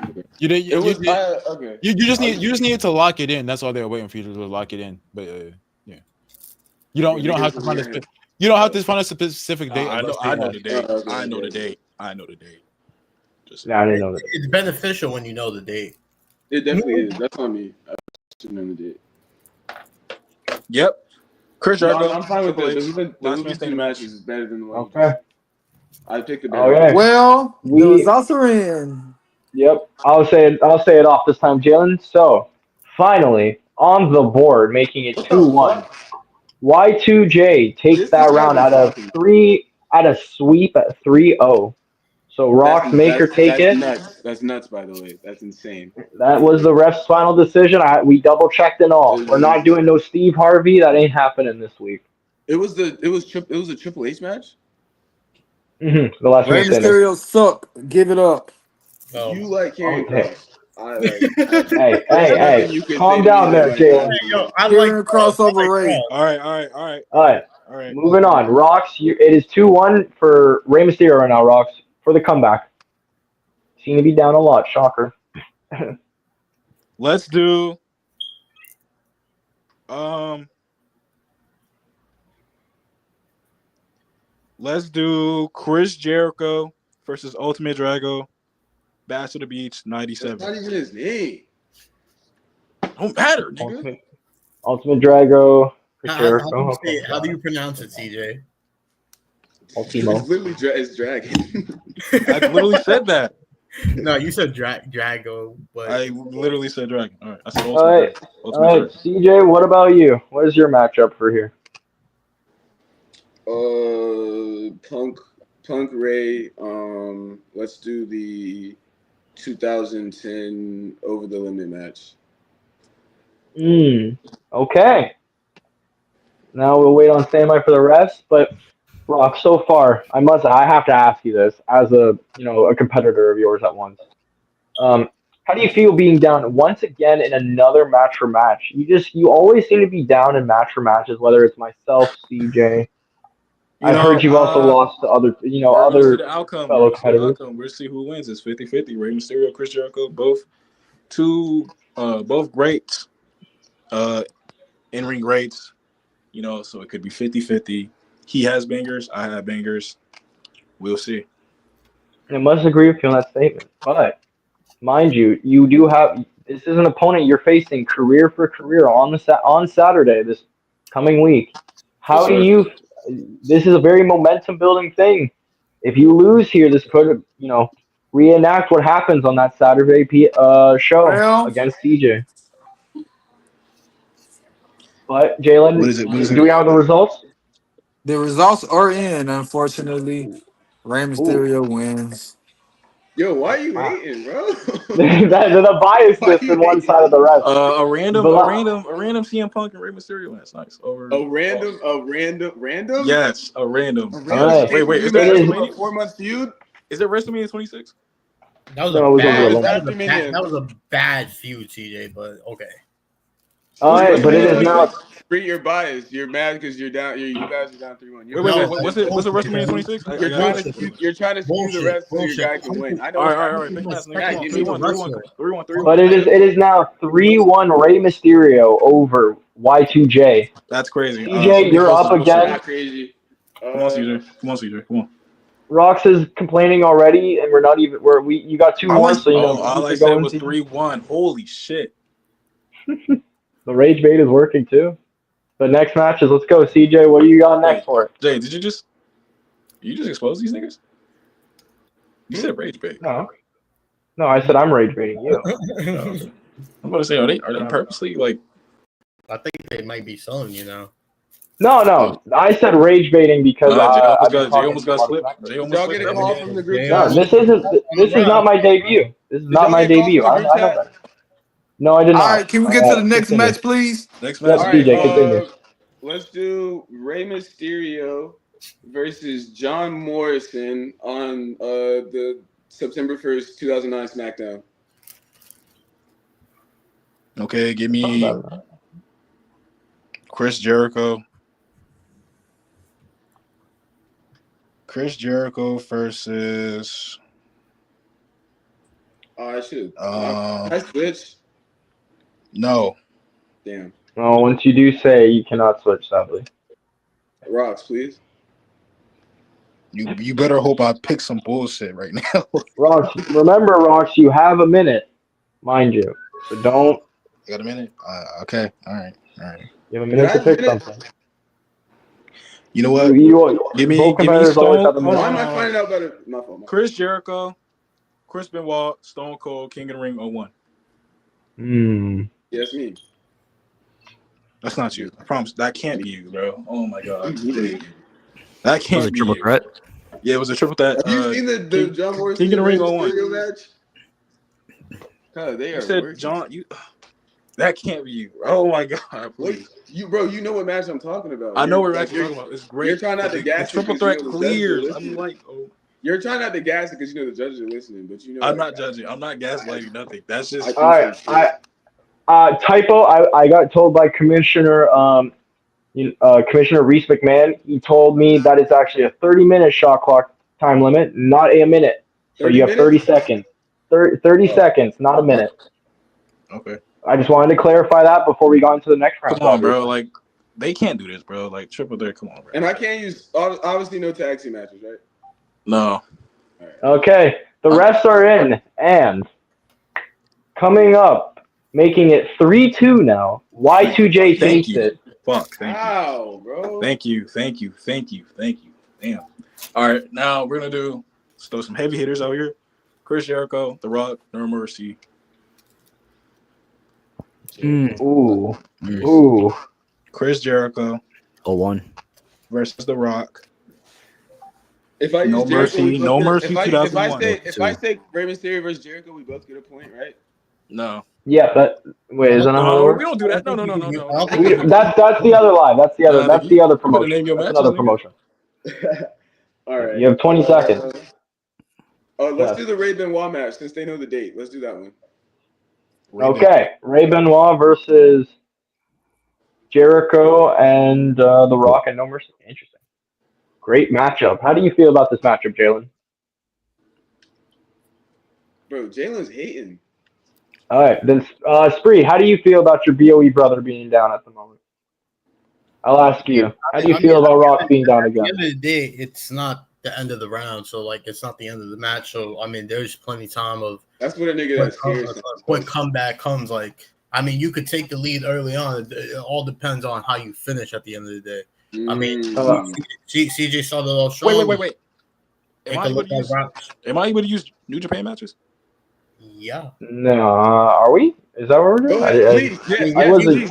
F: Okay.
D: you did.
F: It was okay.
D: You just needed to lock it in. That's all they were waiting for you to lock it in. But yeah, you don't have to find a you don't have to find a specific date.
G: I know.
D: Unless
G: I
D: they
G: know
D: have.
G: the date.
F: Okay,
G: I know
F: okay.
G: the date. I know the date. Just
A: Yeah, I didn't know that.
H: It's beneficial when you know the date.
F: It definitely is. That's on me. I shouldn't have did.
G: yep. Chris
F: No,
G: Jericho.
F: I'm fine with
G: Triple
F: this.
G: H.
F: The
G: Last man
F: Lucha
G: standing
F: match
G: match.
F: is better than the one.
A: Okay.
F: I picked the better.
A: Okay.
E: Well, the
A: We
E: results are in.
A: Yep. I'll say it off this time, Jalen. So finally on the board, making it
F: What the
A: 2-1.
F: fuck?
A: Y2J takes
F: This
A: that
F: guy
A: round
F: been
A: out of
F: talking.
A: at a sweep at 3-0. So Rock's Maker take
F: That's
A: it.
F: nuts. That's nuts. By the way, that's insane.
A: That was the ref's final decision. We double checked and all. We're not doing no Steve Harvey. That ain't happening this week.
F: It was a Triple H match.
A: The last
E: Rey
A: man standing.
E: Mysterio suck. Give it up.
H: Oh.
F: You like Karrion
A: Okay.
F: Kross. I like.
A: Hey,
F: There's nothing you could say
A: calm
F: to me
A: down
F: that
A: there,
F: like
A: Jalen.
H: Yo, I
E: Kieran
H: like
E: crossover Ray.
G: All right.
A: All right,
G: All right.
A: moving on. Rocks, it is 2-1 for Rey Mysterio right now. Rocks for the comeback. Seem to be down a lot. Shocker.
G: Let's do Chris Jericho versus Ultimate Drago. Bash to the Beach,
F: That's
G: 97.
F: not even his name.
G: Don't matter, nigga.
A: Ultimate Drago. Chris
H: How
A: Jericho.
H: do you
A: Okay.
H: say? How do you pronounce it, CJ?
A: Ultimo.
F: It's literally it's Dragon.
G: I literally said that.
H: No, you said Drago, but
G: I literally said Dragon. All right. I said
A: All
G: Ultimate
A: right.
G: Dragon.
A: All
G: Ultimate
A: right,
G: Dragon.
A: CJ. What about you? What is your matchup for here?
F: Punk Ray. Let's do the 2010 Over the Limit match.
A: Okay. Now we'll wait on standby for the rest. But Rock, so far, I have to ask you this as a competitor of yours at once. How do you feel being down once again in another match for match? You always seem to be down in match for matches, whether it's myself, CJ. I've heard you've also lost to other
G: We're going to see the outcome.
A: fellow competitors.
G: We're going to see who wins. It's 50-50. Rey Mysterio, Chris Jericho, both greats, in-ring greats. So it could be 50-50. He has bangers. I have bangers. We'll see.
A: I must agree with you on that statement. But mind you, you do have this is an opponent you're facing career for career on Saturday this coming week. How do you? This is a very momentum building thing. If you lose here, this could reenact what happens on that Saturday show
E: Well,
A: against CJ. But Jalen,
G: What is it?
A: do we have the results?
E: the results are in. Unfortunately, Rey
A: Ooh,
E: Mysterio wins.
F: Yo, why are you
A: wow.
F: hating, bro?
A: The
F: Why
A: biasness
F: you
A: in one
F: hating?
A: side of the rest.
G: A random
A: But
G: CM Punk and Rey Mysterio match. Nice. Over.
F: A random?
G: Yes, a random.
F: A
A: all
F: random
A: right,
G: Wait. Is
F: pay-per-view
G: that
F: match
A: it is.
F: for a
G: WrestleMania?
F: 4-month feud?
G: Is it WrestleMania 26?
H: that was
A: No,
H: a
A: it was
H: bad.
A: over
F: It's
A: alone.
F: after Mania.
H: That was a bad feud, CJ. But okay.
A: All
F: It's
A: right, but it
F: WrestleMania
A: is now.
F: 26. Treat your bias. You're mad because you're down. You guys are down 3-1. You're
G: Wait.
F: mad.
G: What's it? What's it? WrestleMania 26? I
F: You're
G: got
F: trying
G: it.
F: to skew. You're trying to skew the rest so your guy can win. I know.
G: All
F: It's
G: right.
F: happening.
G: Pick the match.
H: Come
G: Come
H: on,
G: on.
H: he's a
G: 3-1.
H: wrestler.
G: 3-1. 3-1.
A: But it is now 3-1 Rey Mysterio over Y2J.
G: That's crazy.
A: CJ,
G: Somebody
A: you're
G: close to
A: up
G: the bullshit.
A: again.
F: Not crazy.
G: Come on, CJ. Come on, CJ. Come on.
A: Rox is complaining already, and we're not even. You got two more, so
G: All
A: keep
G: I
A: it
G: said
A: going.
G: was
A: CJ.
G: 3-1. Holy shit.
A: The rage bait is working too. The next match is let's go, CJ. What do you got next
G: Wait,
A: for it?
G: Jay, did you just expose these niggas? You said rage bait.
A: No, I said I'm rage baiting you.
G: I'm about to say, are they purposely like?
H: I think they might be selling you now.
A: No. I said rage baiting because
G: Jay almost got slipped. Jay
F: Did
G: almost
F: y'all
G: slipped.
F: get a call from the group
A: No,
F: chat?
A: this isn't. This is not my debut. This is
F: Did
A: not
F: y'all
A: my
F: get a call from
A: debut.
F: the
A: I
F: group
A: know
F: chat?
A: that. No, I did
E: All
A: not.
E: right, can we get to the next
A: Continue.
E: match, please?
G: Next
A: Yes,
G: match.
F: All right,
A: CJ, continue.
F: let's do Rey Mysterio versus John Morrison on the September 1st, 2009 SmackDown.
G: Okay, give me Chris Jericho. Chris Jericho versus
F: Oh, I should.
E: Um,
F: I switch.
E: no.
F: Damn.
A: Well, once you do say you cannot switch, sadly.
F: Rocks, please.
E: You better hope I pick some bullshit right now.
A: Rox, remember, Rox, you have a minute, mind you. So don't.
E: You got a minute? Okay. All right.
A: You have a
F: Did
A: minute
F: I
A: to
F: have a
A: pick
F: minute?
A: something.
E: You know what? Give me
A: both competitors always
E: Stone.
A: have a
E: Hold
A: minute.
F: Why am I
E: on.
F: finding out better? My fault.
E: Chris Jericho, Chris Benoit, Stone Cold, King of the Ring 01.
F: Yes, me.
E: That's not you. I promise. That can't be you, bro. Oh my god.
F: Have
E: That
C: Was
E: can't
C: it
E: be
C: triple
E: you.
C: threat?
E: Yeah, it was a triple that.
F: you seen the John Morrison
E: King of the Ring
F: Rey
E: 01.
F: Mysterio match? God, they
E: You
F: are
E: said
F: working.
E: John. That can't be you. Oh my god.
F: What
E: Please.
F: you know what match I'm talking about.
E: I know what we're actually talking about. It's great.
F: You're trying not to gas
E: the triple
F: it 'cause
E: threat
F: you know the judges are
E: clears.
F: listening.
E: I'm like, oh.
F: You're trying not to gas it because you know the judges are listening, but you know
E: I'm not judging. I'm not gaslighting nothing. That's just.
A: All right, typo. I got told by Commissioner Reese McMahon. He told me that it's actually a 30-minute shot clock time limit, not a minute. So
F: 30
A: you have 30
F: minutes?
A: seconds. 30 seconds, not a minute.
E: Okay.
A: I just wanted to clarify that before we got into the next round.
E: Come on, bro. Like, they can't do this, bro. Like, triple threat. Come on, bro.
F: And I can't use obviously no tag team matches, right?
E: No.
A: Okay, the rest are in, and coming up, making it 3-2 now. Y2J
E: Thank
A: takes
E: you.
A: it.
E: Fuck. Thank you.
F: Wow, bro.
E: Thank you. Damn. All right, now we're gonna throw some heavy hitters out here. Chris Jericho, The Rock, No Mercy.
A: Ooh. Ooh.
E: Chris Jericho
C: 01.
E: versus The Rock.
F: If I use
E: No
F: Jericho,
E: Mercy,
F: we both
E: No
F: get,
E: Mercy,
F: if I
E: 2001.
F: say Rey Mysterio versus Jericho, we both get a point, right?
E: No.
A: Yeah, wait, is that not how it
E: No,
A: works?
E: we don't do that. No.
A: That's the other live. That's the other. That's the other
E: You better
A: promotion.
E: name your
A: That's
E: matches,
A: another
E: nigga.
A: promotion.
F: All right.
A: You have 20 seconds.
F: Let's
A: Yes.
F: do the Ray Benoit match since they know the date. Let's do that one.
A: Okay, Ray Benoit versus Jericho and The Rock and No Mercy. Interesting. Great matchup. How do you feel about this matchup, Jalen?
F: Bro, Jalen's hating.
A: All right, then Spree, how do you feel about your BOE brother being down at the moment? I'll ask you. How do you feel about Rock being down
H: At the
A: again?
H: end of the day, it's not the end of the round, so like it's not the end of the match. So I mean, there's plenty of time of
F: That's what a nigga that's scared.
H: when comeback comes. Like I mean, you could take the lead early on. It all depends on how you finish at the end of the day. I mean, CJ started off strong.
E: Wait. Am I able to use New Japan matches?
H: Yeah.
A: No, are we? Is that what we're doing?
F: Go ahead, please. Yes,
A: I wasn't.
F: use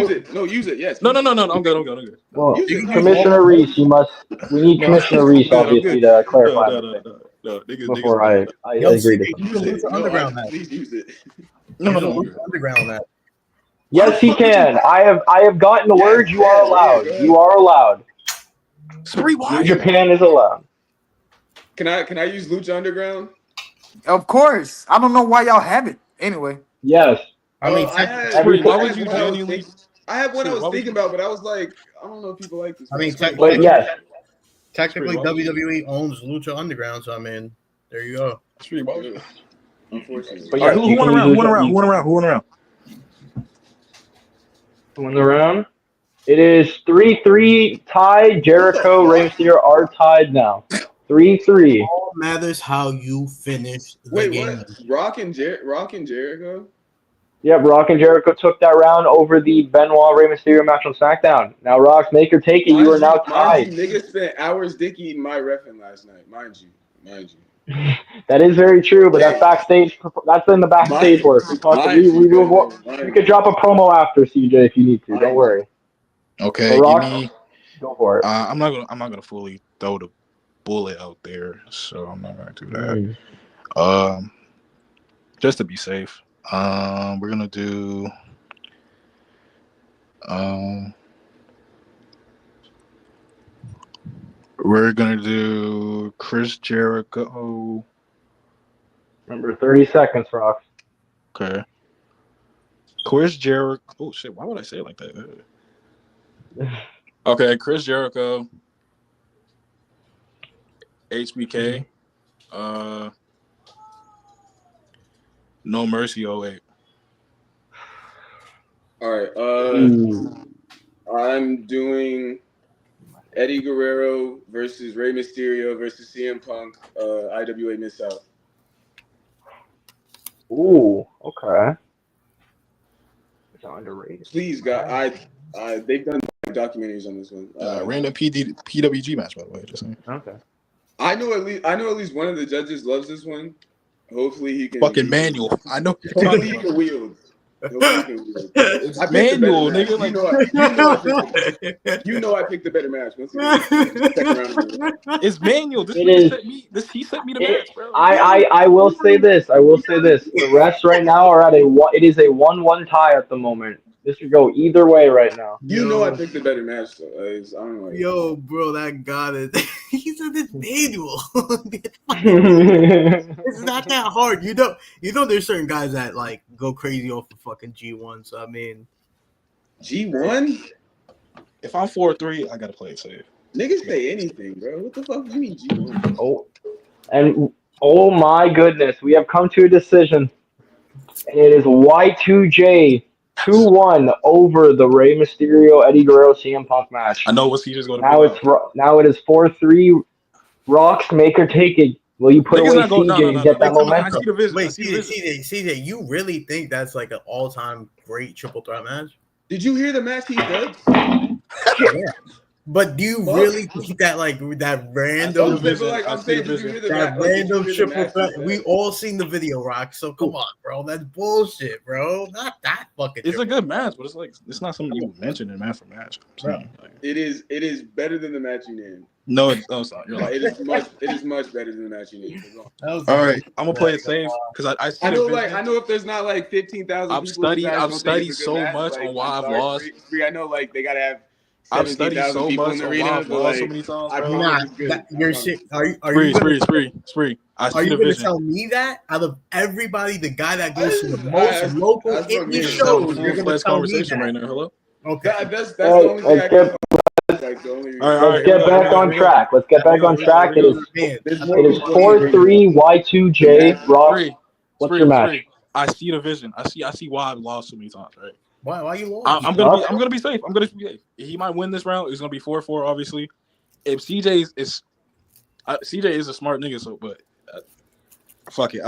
F: it. No, use it. Yes.
E: No. I'm good.
A: Well,
F: Use it.
A: Commissioner Reese, we need Commissioner Reese, obviously, to clarify
E: No,
A: before I agree to something.
H: You can lose the underground match.
F: Please use it.
E: No.
H: Underground match.
A: Yes, he can. I have gotten the word. You are allowed. You are allowed.
E: Spree, why?
A: New Japan is allowed.
F: Can I use Lucha Underground?
E: Of course. I don't know why y'all have it. Anyway.
A: Yes.
H: I mean,
F: I had one I was thinking about, but I was like, I don't know if people like this.
H: I mean,
A: But yes.
H: technically WWE owns Lucha Underground, so I mean, there you go.
F: Unfortunately.
A: But
E: All right,
A: yes,
E: who won around?
A: Who won the round? It is 3-3 tie. Jericho, Rey Mysterio are tied now. 3-3.
H: All matters how you finish the
F: Wait,
H: game.
F: what? Rock and Jericho?
A: Yep, Rock and Jericho took that round over the Benoit Rey Mysterio match on SmackDown. Now, Rock's make or take it. You are now tied.
F: Mind you, niggas spent hours dick eating my reffing last night. Mind you.
A: That is very true, but that's backstage. That's in the backstage work. We could drop a promo after, CJ, if you need to. Don't worry.
E: Okay,
A: Rock,
E: give me.
A: go for it.
E: I'm not gonna fully throw the bullet out there, so I'm not gonna do that. Just to be safe, we're gonna do. We're gonna do Chris Jericho.
A: Remember, 30 seconds, Rock.
E: Okay. Chris Jericho. Oh shit! Why would I say it like that? Okay, Chris Jericho. HBK.
G: No Mercy 08.
F: All right.
A: Ooh.
F: I'm doing Eddie Guerrero versus Rey Mysterio versus CM Punk, IWA Mid South.
A: Ooh. Okay. It's underrated.
F: Please, God, they've done documentaries on this one.
G: Random PWG match, by the way. Just saying.
A: Okay.
F: I know at least one of the judges loves this one. Hopefully he can.
G: Fucking Manual. I know.
F: Hopefully he can wield. Hopefully he can wield.
G: It's
F: I picked
G: Manual,
F: the better
G: nigga.
F: match.
G: Like,
F: I picked the better match. Once again, second round.
G: it's Manual. He sent me the match, bro.
A: I will say this. The refs right now are at it is a 1-1 tie at the moment. This could go either way right now.
F: I picked the better match though. I don't know.
H: Yo, bro, that got it. He said it's manual. It's not that hard. You know there's certain guys that like go crazy off the fucking G1. So I mean,
F: G1?
G: If I'm 4-3, I gotta play it safe.
F: Niggas say anything, bro. What the fuck do you mean G1?
A: Oh my goodness, we have come to a decision. And it is Y2J 2-1 over the Rey Mysterio Eddie Guerrero CM Punk match.
G: I know what CJ's going to
A: now it is 4-3. Rocks, make or take it. Will you put away CJ and get that momentum?
G: I see the vision.
H: Wait, CJ, you really think that's like an all-time great triple threat match?
F: Did you hear the match he did?
H: Yeah. But do you really think that like that random triple threat? We all seen the video, Rock. So come on, bro. That's bullshit, bro. Not that fucking.
G: It's a good match, but it's not something you mention in match for match.
F: It is better than the match you named.
G: No, it's not. You're like,
F: it is much better than the match you named.
G: All right, I'm gonna play it safe because I
F: know if there's not like 15,000.
G: I've studied so much on why I've lost.
F: I know like they gotta have.
G: I've studied so much on why I've lost so many times.
H: Your shit. Are you
G: Spree.
H: Are you going to tell me that out of everybody, the guy that goes to the most local indie shows, you're going to tell me that?
G: Right now. Hello.
F: Okay, that's the only thing I can.
A: Let's get back on track. It is 4-3 Y2J Rock. What's your match?
G: I see the vision. I see why I've lost so many times. Right.
H: Why you lost?
G: I'm gonna be safe. He might win this round. It's gonna be 4-4, obviously. If CJ is a smart nigga, so but fuck it.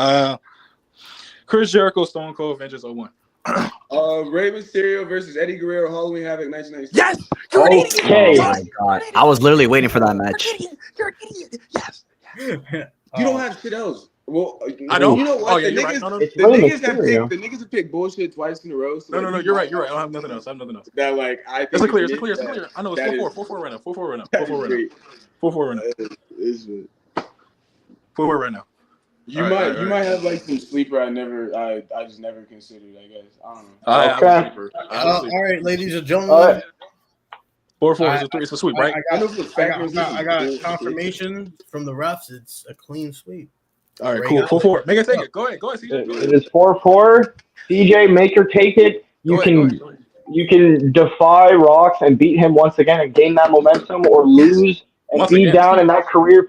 G: Chris Jericho, Stone Cold, Vengeance 01.
F: Rey Mysterio versus Eddie Guerrero, Halloween Havoc 1996.
G: Yes.
A: Okay.
C: Oh my god, I was literally waiting for that match.
G: You're an idiot. Yes.
F: You don't have shit else. Well,
G: I know.
F: You know what?
G: The
F: niggas have picked bullshit twice in a row. So
G: no, you're right. I don't have nothing else.
F: That like I think
G: it's clear. I know it's 4-4 right now. 4-4 right now. 4-4 right now. 4-4 right now.
F: You might have like some sleeper I just never considered. I guess I don't know.
H: All right, ladies and gentlemen.
G: 4-4 it's a sweep, right?
H: I got confirmation from the refs. It's a clean sweep.
G: All right, cool. 4-4. Make it take it. Go ahead, CJ.
A: It is 4-4. CJ, make or take it. You can defy Rocks and beat him once again and gain that momentum, or lose and be down in that career,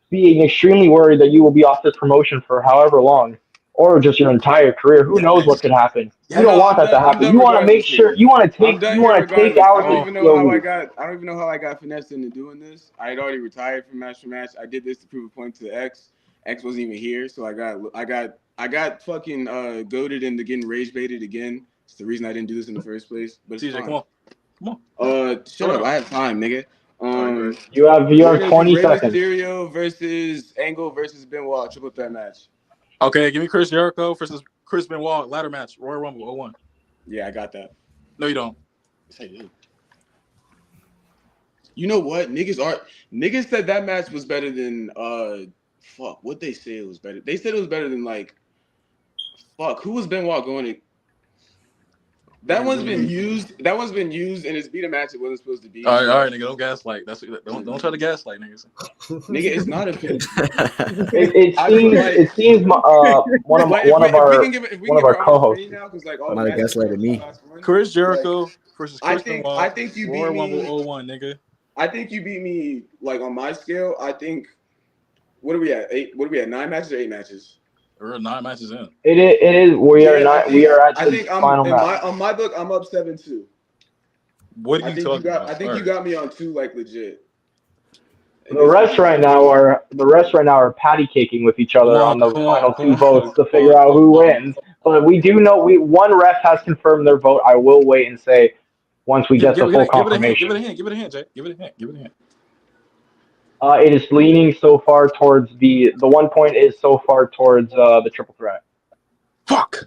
A: being extremely worried that you will be off this promotion for however long, or just your entire career. Who knows what could happen? You don't want that to happen. You want to make sure you want to take hours.
F: I don't even know how I got finessed into doing this. I had already retired from match for match. I did this to prove a point to X. X wasn't even here, so I got fucking goaded into getting rage baited again. It's the reason I didn't do this in the first place. But it's
G: CJ, come
F: on. Shut up. I have time, nigga.
A: You have 20 seconds.
F: Mysterio versus Angle versus Benoit triple threat match.
G: Okay, give me Chris Jericho versus Chris Benoit ladder match. Royal Rumble 01.
F: Yeah, I got that.
G: No, you don't.
F: You know what? Niggas said that match was better than what they say it was better. They said it was better than like who was Benoit going to? That one's been used, and it's beat a match it wasn't supposed to be.
G: All right, nigga, don't gaslight. Don't try to gaslight niggas.
F: Nigga, it's not a.
A: It seems one of our co-hosts.
C: Might have gaslighted me.
G: Chris Jericho versus Chris Benoit.
F: I think you beat
G: Royal
F: me.
G: Rumble 01, nigga.
F: I think you beat me like on my scale. I think. What are we at? 8? What are we at? 9 matches or 8 matches?
G: We're 9 matches in.
A: It is. We are
F: Yeah,
A: not. We are at
F: I
A: the
F: think I'm
A: final
F: in
A: match.
F: my book. I'm up 7-2.
G: What are you talking about?
F: I think you got me on 2 like legit.
A: The rest right now are patty caking with each other on the final 2 votes to figure out who wins. But we do know one ref has confirmed their vote. I will wait and say once we get the full confirmation.
G: Give it a hint, Jay. Give it a hint.
A: It is leaning so far towards the 1 point is so far towards the triple threat.
G: Fuck.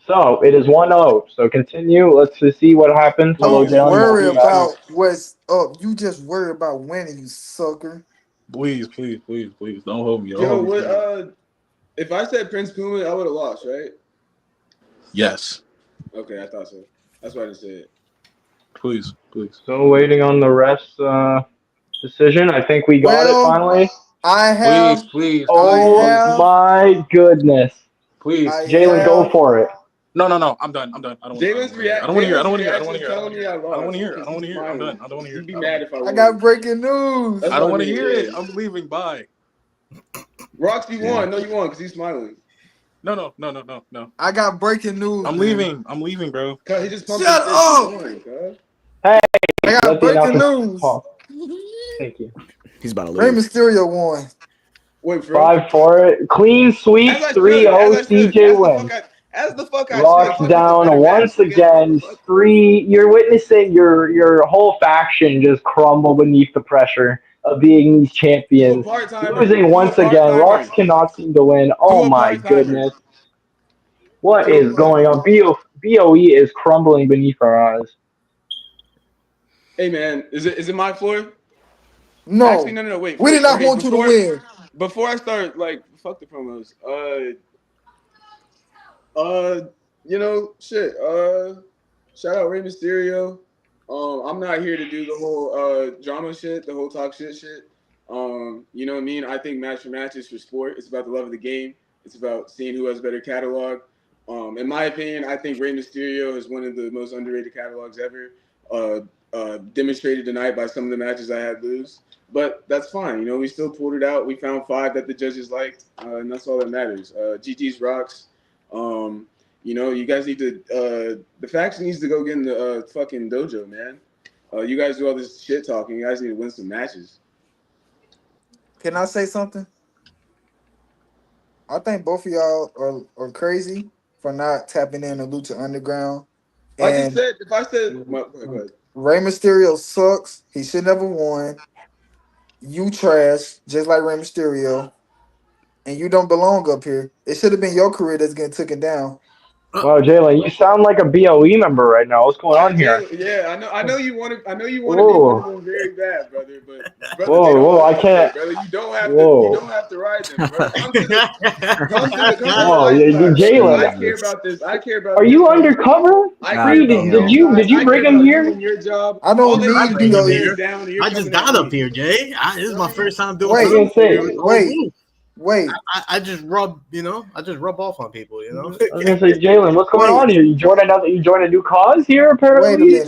A: So it is 1-0. So continue. Let's see what happens. Hello,
E: Don't
A: Jalen.
E: worry
A: Welcome back.
E: about what's up. You just worry about winning, you sucker.
G: Please. Don't hold me.
F: Yo, what? If I said Prince Puma, I would have lost, right?
G: Yes.
F: Okay, I thought so. That's why I didn't say it.
G: Please.
A: So waiting on the refs' decision. I think we got it finally.
E: I have.
G: Please.
A: Oh my goodness.
G: Please.
A: Jalen, go for it.
G: No. I'm done. I don't want to hear. I don't want to hear. I don't want to hear. I don't want to hear. I'm done. I don't want to hear.
F: He'd be mad if I.
E: I got breaking news.
G: I don't want to hear it. I'm leaving. Bye.
F: Roxy won. No, you won because he's smiling.
G: No.
E: I got breaking news.
G: I'm leaving. I'm leaving, bro.
F: He just pumped
E: Shut up.
A: Hey,
E: I got breaking news.
A: Thank you.
C: He's about to
E: Rey
C: lose.
E: Mysterio won.
F: Wait,
A: 5-4. Clean sweep. 3-0. CJ wins.
F: As the fuck I
A: Rocks
F: should.
A: down once again. You're witnessing your whole faction just crumble beneath the pressure of being these champions. Losing once again. Rocks cannot seem to win. Oh my goodness. What is going on? BOE is crumbling beneath our eyes.
F: Hey man, is it my floor?
E: No.
F: Actually, no. Wait.
E: We did not want you to win.
F: Before I start, fuck the promos. Shout out Rey Mysterio. I'm not here to do the whole drama shit, the whole talk shit. You know what I mean? I think match for match is for sport. It's about the love of the game. It's about seeing who has better catalog. In my opinion, I think Rey Mysterio is one of the most underrated catalogs ever. Demonstrated tonight by some of the matches I had lose. But that's fine. You know, we still pulled it out. We found 5 that the judges liked, and that's all that matters. GG's rocks. You know, you guys need to the faction needs to go get in the fucking dojo, man. You guys do all this shit talking. You guys need to win some matches.
E: Can I say something? I think both of y'all are crazy for not tapping in to Lucha Underground. And
F: Go ahead.
E: Rey Mysterio sucks. He should never won. You trash, just like Rey Mysterio. And you don't belong up here. It should have been your career that's getting taken down.
A: Wow, Jalen, you sound like a BOE member right now. What's going on here?
F: Yeah, I know you want to be one of them very bad, brother. But brother,
A: whoa, I can't.
F: Brother, you don't have to ride them, bro. Come to the
A: Jalen.
F: I care about this.
A: Are you undercover? Did you bring him here?
F: Your job.
E: I don't need BOE.
H: I just got up here, Jay. This is my first time doing.
E: Wait.
H: I just rub, I just rub off on people,
A: I was gonna say, Jalen, what's going on here? You joined a new cause here, apparently.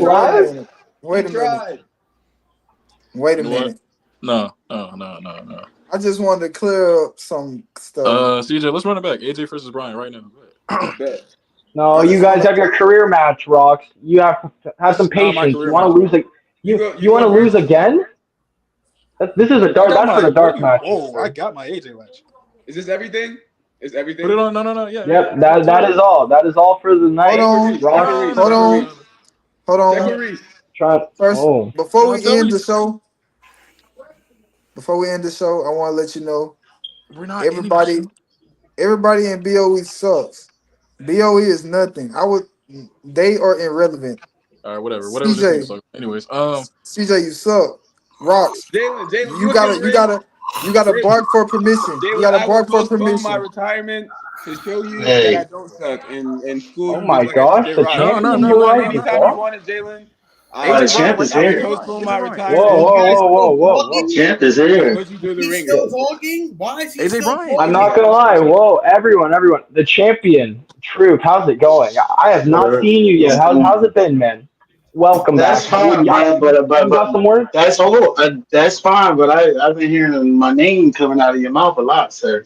E: Wait a minute.
G: No.
E: I just wanted to clear up some stuff.
G: CJ, let's run it back. AJ versus Brian right now.
A: No, you guys have your career match, Rocks. You have to have some patience. You want to lose you want to lose again? This is a dark. That's for the dark match.
G: Oh, I got my AJ match.
F: Is this everything? Is everything?
G: Put it on. No. Yeah.
A: Yep. That is all. That is all for the night.
E: Hold on. First, before we end the show, I want to let you know, everybody in BOE sucks. BOE is nothing. They are irrelevant.
G: All right, whatever.
E: CJ,
G: anyways,
E: CJ, you suck. Rocks.
F: Jalen,
E: you gotta bark for permission. You gotta bark for permission.
F: My retirement to show you that I don't suck in school.
A: Oh my gosh!
F: No. Anytime you want it, Jalen.
I: Champ is here.
F: Postpone my retirement.
A: Whoa.
I: Champ is here.
H: He's still talking? Why is he still talking?
A: I'm not gonna lie. Whoa, everyone. The champion, Truth. How's it going? I have not seen you yet. How's it been, man? Welcome
I: that's
A: back.
I: Fine, man, but
A: got some work?
I: That's fine. But I've been hearing my name coming out of your mouth a lot, sir.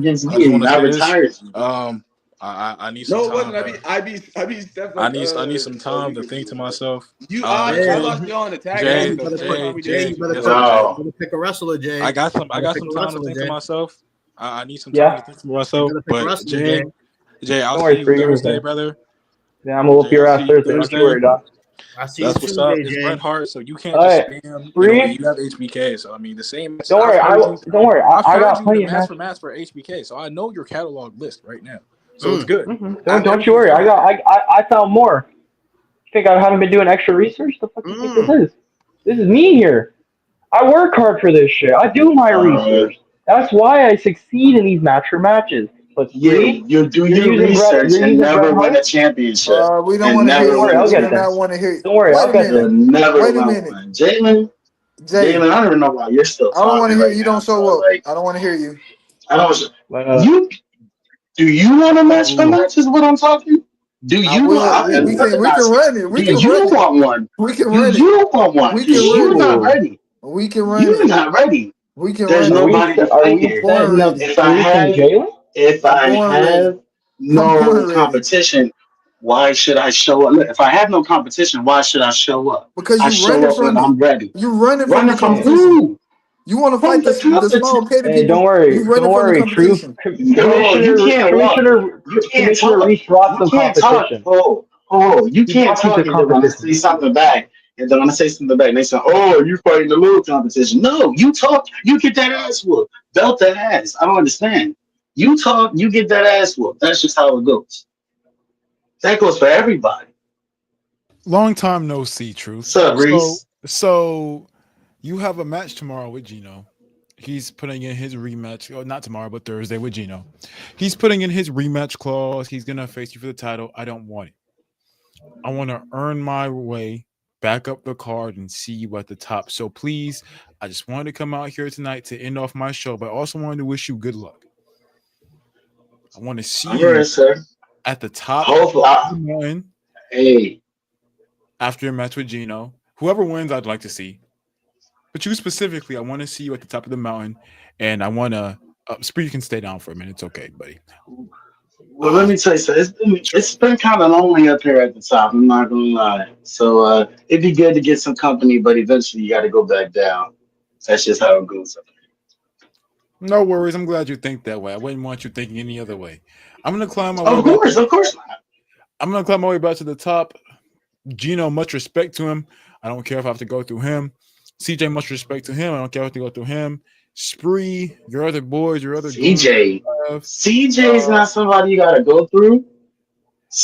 I: against
G: I
I: me
G: just
I: and
G: want to
I: not
G: say this.
I: retires.
G: I need some
F: No, it
G: time.
F: wasn't. I be Steph
G: I
F: like
G: need some
F: so
G: time to
F: we
G: think to
F: could
G: myself.
F: I
G: Jay,
F: lost you on the tag
H: Jay,
F: match
G: Jay,
H: you
F: though.
H: better
F: The first
H: pick.
G: Jay,
F: time we did
H: Jay,
F: it.
G: Jay.
H: you better
G: Yes,
H: pick.
G: sir,
H: You
G: Jay.
I: No.
H: better pick a wrestler, Jay.
G: I got some.
H: You
G: I
H: better
G: got
H: pick
G: some
H: a
G: time to
H: wrestler,
G: think to
H: Jay.
G: myself. I need some time
A: Yeah.
G: to think to
H: You
G: myself.
H: better pick a
G: But
H: wrestler, Jay.
G: Jay, I'll
A: Don't worry,
G: see you
A: Free. You're
G: Thursday,
A: okay.
G: brother.
A: Yeah, I'm gonna whoop
G: Jay, I'll
A: your
G: see
A: ass
G: you
A: Thursday. Don't you
G: Thursday.
A: worry, dog.
H: I see you
G: That's what's up.
H: Tuesday,
G: It's
H: Jay.
G: Bret Hart, so you can't
A: All
G: just
A: right,
G: spam. You know,
A: Free.
G: you have HBK, so I mean, the same matches.
A: Don't worry. Don't worry.
G: I've
A: I
G: heard
A: got
G: you in the
A: plenty of
G: match for
A: matches.
G: match for HBK, so I know your catalog list right now. So it's good.
A: Don't you
G: Everything's
A: worry.
G: good.
A: I found more. You think I haven't been doing extra research? The fuck you think this is? This is me here. I work hard for this shit. I do my research. That's why I succeed in these matches. But
I: Yeah,
A: Free,
I: you do
A: you're
I: your
A: using Bret.
I: research
A: You're
I: and
A: using
I: never
A: Bret
I: win a
A: Hart.
I: championship.
E: We don't
I: And
E: want to hear
I: never
A: Don't worry,
I: win
E: you.
I: a
A: I'll
E: We do
A: get there.
E: not
I: championship.
E: want to hear.
A: Don't worry,
E: Wait
A: I'll
E: a
A: get
E: minute.
A: there.
I: You'll never
E: Wait a
I: win
E: minute,
I: one. Jalen,
E: Jay.
I: I don't even know why you're still
E: I don't want
I: talking
E: to hear
I: right
E: you.
I: now,
E: Don't show
I: bro.
E: up.
I: Like,
E: I don't want to hear you.
I: I don't.
A: But
I: You do you want a match for
A: ooh,
I: match? Is what I'm talking. Do
E: I
I: you
E: will.
I: want? And
E: We
I: what
E: can.
I: did
E: We
I: I
E: can
I: say?
E: run it. We
I: Do
E: can
I: you
E: run it.
I: want one?
E: We can
I: Do
E: run it.
I: you want one?
E: We can
I: Because
E: run
I: you're
E: it.
I: not
A: ooh.
I: ready.
E: We can run
I: You're
E: it.
I: not ready.
E: We can
I: There's
E: run
A: Are
E: it.
A: we
I: nobody to
A: are
I: fight
A: we
E: I'm
I: here.
E: born
A: setting up
E: ready.
I: If I
A: Bruce and
I: have
A: Jalen?
I: if
E: I'm
I: I
E: born ready.
I: have
E: I'm
I: no
E: born ready.
I: competition, why should I show up? Look, if I have no competition, why should I show up?
E: Because
I: I
E: you
I: show
E: running
I: up when
E: from it.
I: I'm ready.
E: You running from the
I: Running from
E: competition.
I: who?
E: You want to
I: From
E: fight
I: the
E: the small
I: competition.
E: petty
A: Hey, don't
E: people.
A: worry,
E: You
A: don't
E: running from the
A: worry. True,
E: competition.
I: No, you can't walk. You can't
A: Commissioner
I: talk.
A: Reese brought
I: You
A: some
I: can't talk.
A: competition.
I: You
A: He
I: can't
A: brought you to
I: talk. And then when I say
A: competition.
I: something back, and then when I say something back, they say, "Oh, you fighting the little competition." No, you talk. You get that ass whooped. Belt that ass. I don't understand. You talk. You get that ass whooped. That's just how it goes. That goes for everybody.
D: Long time no see,
I: What's
D: Truth.
I: up,
D: So,
I: Reese?
D: so you have a match tomorrow with Gino. He's putting in his rematch. Oh, not tomorrow, but Thursday with Gino. He's putting in his rematch clause. He's gonna face you for the title. I don't want it. I want to earn my way back up the card and see you at the top. So please, I just wanted to come out here tonight to end off my show, but I also wanted to wish you good luck. I want to see
I: I'm
D: you
I: ready, sir.
D: at the top of
I: Hopefully,
D: the mountain
I: hey,
D: after your match with Gino. Whoever wins, I'd like to see. But you specifically, I want to see you at the top of the mountain, and I want to. Spree, you can stay down for a minute. It's okay, buddy.
I: well, let me tell you something. It's been kind of lonely up here at the top. I'm not gonna lie. So it'd be good to get some company, but eventually you got to go back down. That's just how it goes.
D: No worries. I'm glad you think that way. I wouldn't want you thinking any other way. I'm gonna climb my way
I: Of
D: back.
I: course, of course not.
D: I'm gonna climb my way back to the top. Gino, much respect to him. I don't care if I have to go through him. CJ, much respect to him. I don't care if I have to go through him. Spree, your other boys, your other goons.
I: CJ's not somebody you got to go through.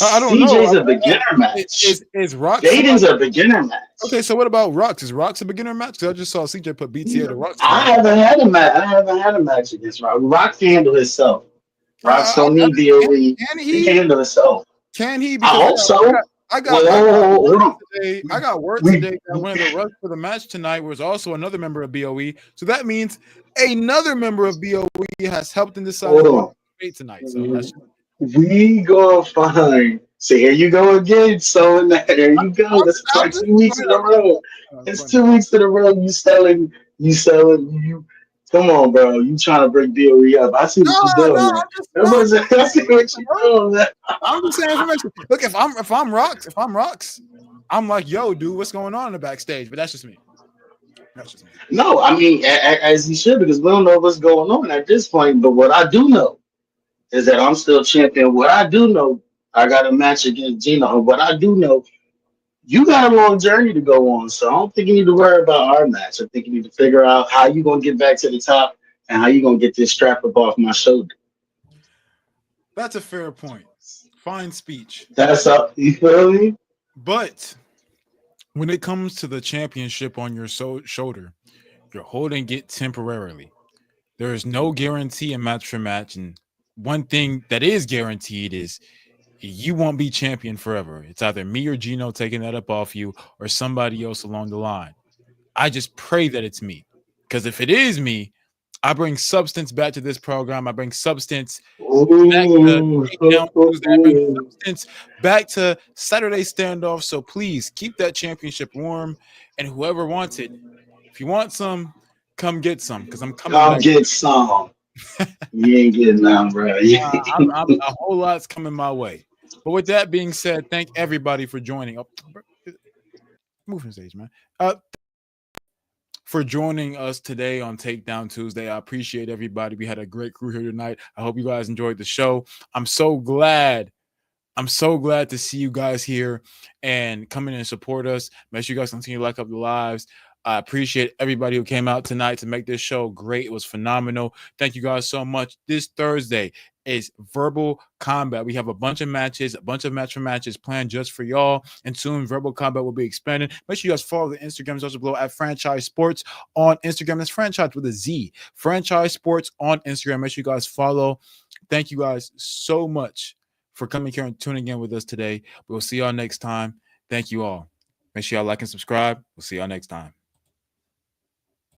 D: I don't know.
I: CJ's a beginner match.
D: Is Rock
I: Jayden's
D: somebody?
I: a beginner match.
D: Okay, so what about Rocks? Is Rocks a beginner match? Because I just saw CJ put BTA to Rocks
I: I
D: tonight.
I: haven't had a match. I haven't had a match against Rock. Rock can handle himself. Rocks don't need DOE.
D: Can
I: He can
D: he?
I: handle himself.
D: Can he?
I: I
D: Because
I: hope so.
D: I
I: Whoa,
D: got
I: hold on.
D: today. I got word
I: We,
D: today that one of the rush for the match tonight was also another member of BOE. So that means another member of BOE has helped in deciding
I: hold
D: who
I: on.
D: to tonight. So that's
I: We gonna find. See, here you go again. So there you go. That's
D: I'm
I: like
D: just
I: 2 weeks in a row. It's
D: funny.
I: 2 weeks in a row. You. Come on, bro. You trying to bring DOE up? I see what you're doing, man.
D: I'm just no,
I: I see what you're doing, man.
D: I'm just saying information. Look, if I'm rocks, I'm like, yo, dude, what's going on in the backstage? But that's just me. That's just me.
I: No, I mean, as he should, because we don't know what's going on at this point. But what I do know is that I'm still champion. What I do know, I got a match against Gino. And what I do know, you got a long journey to go on. So I don't think you need to worry about our match. I think you need to figure out how you going to get back to the top and how you going to get this strap up off my shoulder.
D: That's a fair point. Fine speech.
I: That's up. You feel me?
D: But when it comes to the championship on your shoulder, you're holding it temporarily. There is no guarantee in match for match. And one thing that is guaranteed is you won't be champion forever. It's either me or Gino taking that up off you or somebody else along the line. I just pray that it's me. Because if it is me, I bring substance back to this program. I bring substance back to Takedown Tuesday. I bring substance back to Saturday standoff. So please keep that championship warm. And whoever wants it, if you want some, come get some. Because I'm coming
I: I'll
D: back.
I: get some. You ain't getting none, bro.
D: A whole lot's coming my way. But with that being said, thank everybody for joining. Move from stage, man. For joining us today on Takedown Tuesday. I appreciate everybody. We had a great crew here tonight. I hope you guys enjoyed the show. I'm so glad to see you guys here and come in and support us. Make sure you guys continue to like up the lives. I appreciate everybody who came out tonight to make this show great. It was phenomenal. Thank you guys so much. This Thursday is Verbal Combat. We have a bunch of matches planned just for y'all. And soon Verbal Combat will be expanded. Make sure you guys follow the Instagrams also below at Franchise Sports on Instagram. That's franchise with a Z. Franchise Sports on Instagram. Make sure you guys follow. Thank you guys so much for coming here and tuning in with us today. We'll see y'all next time. Thank you all. Make sure y'all like and subscribe. We'll see y'all next time.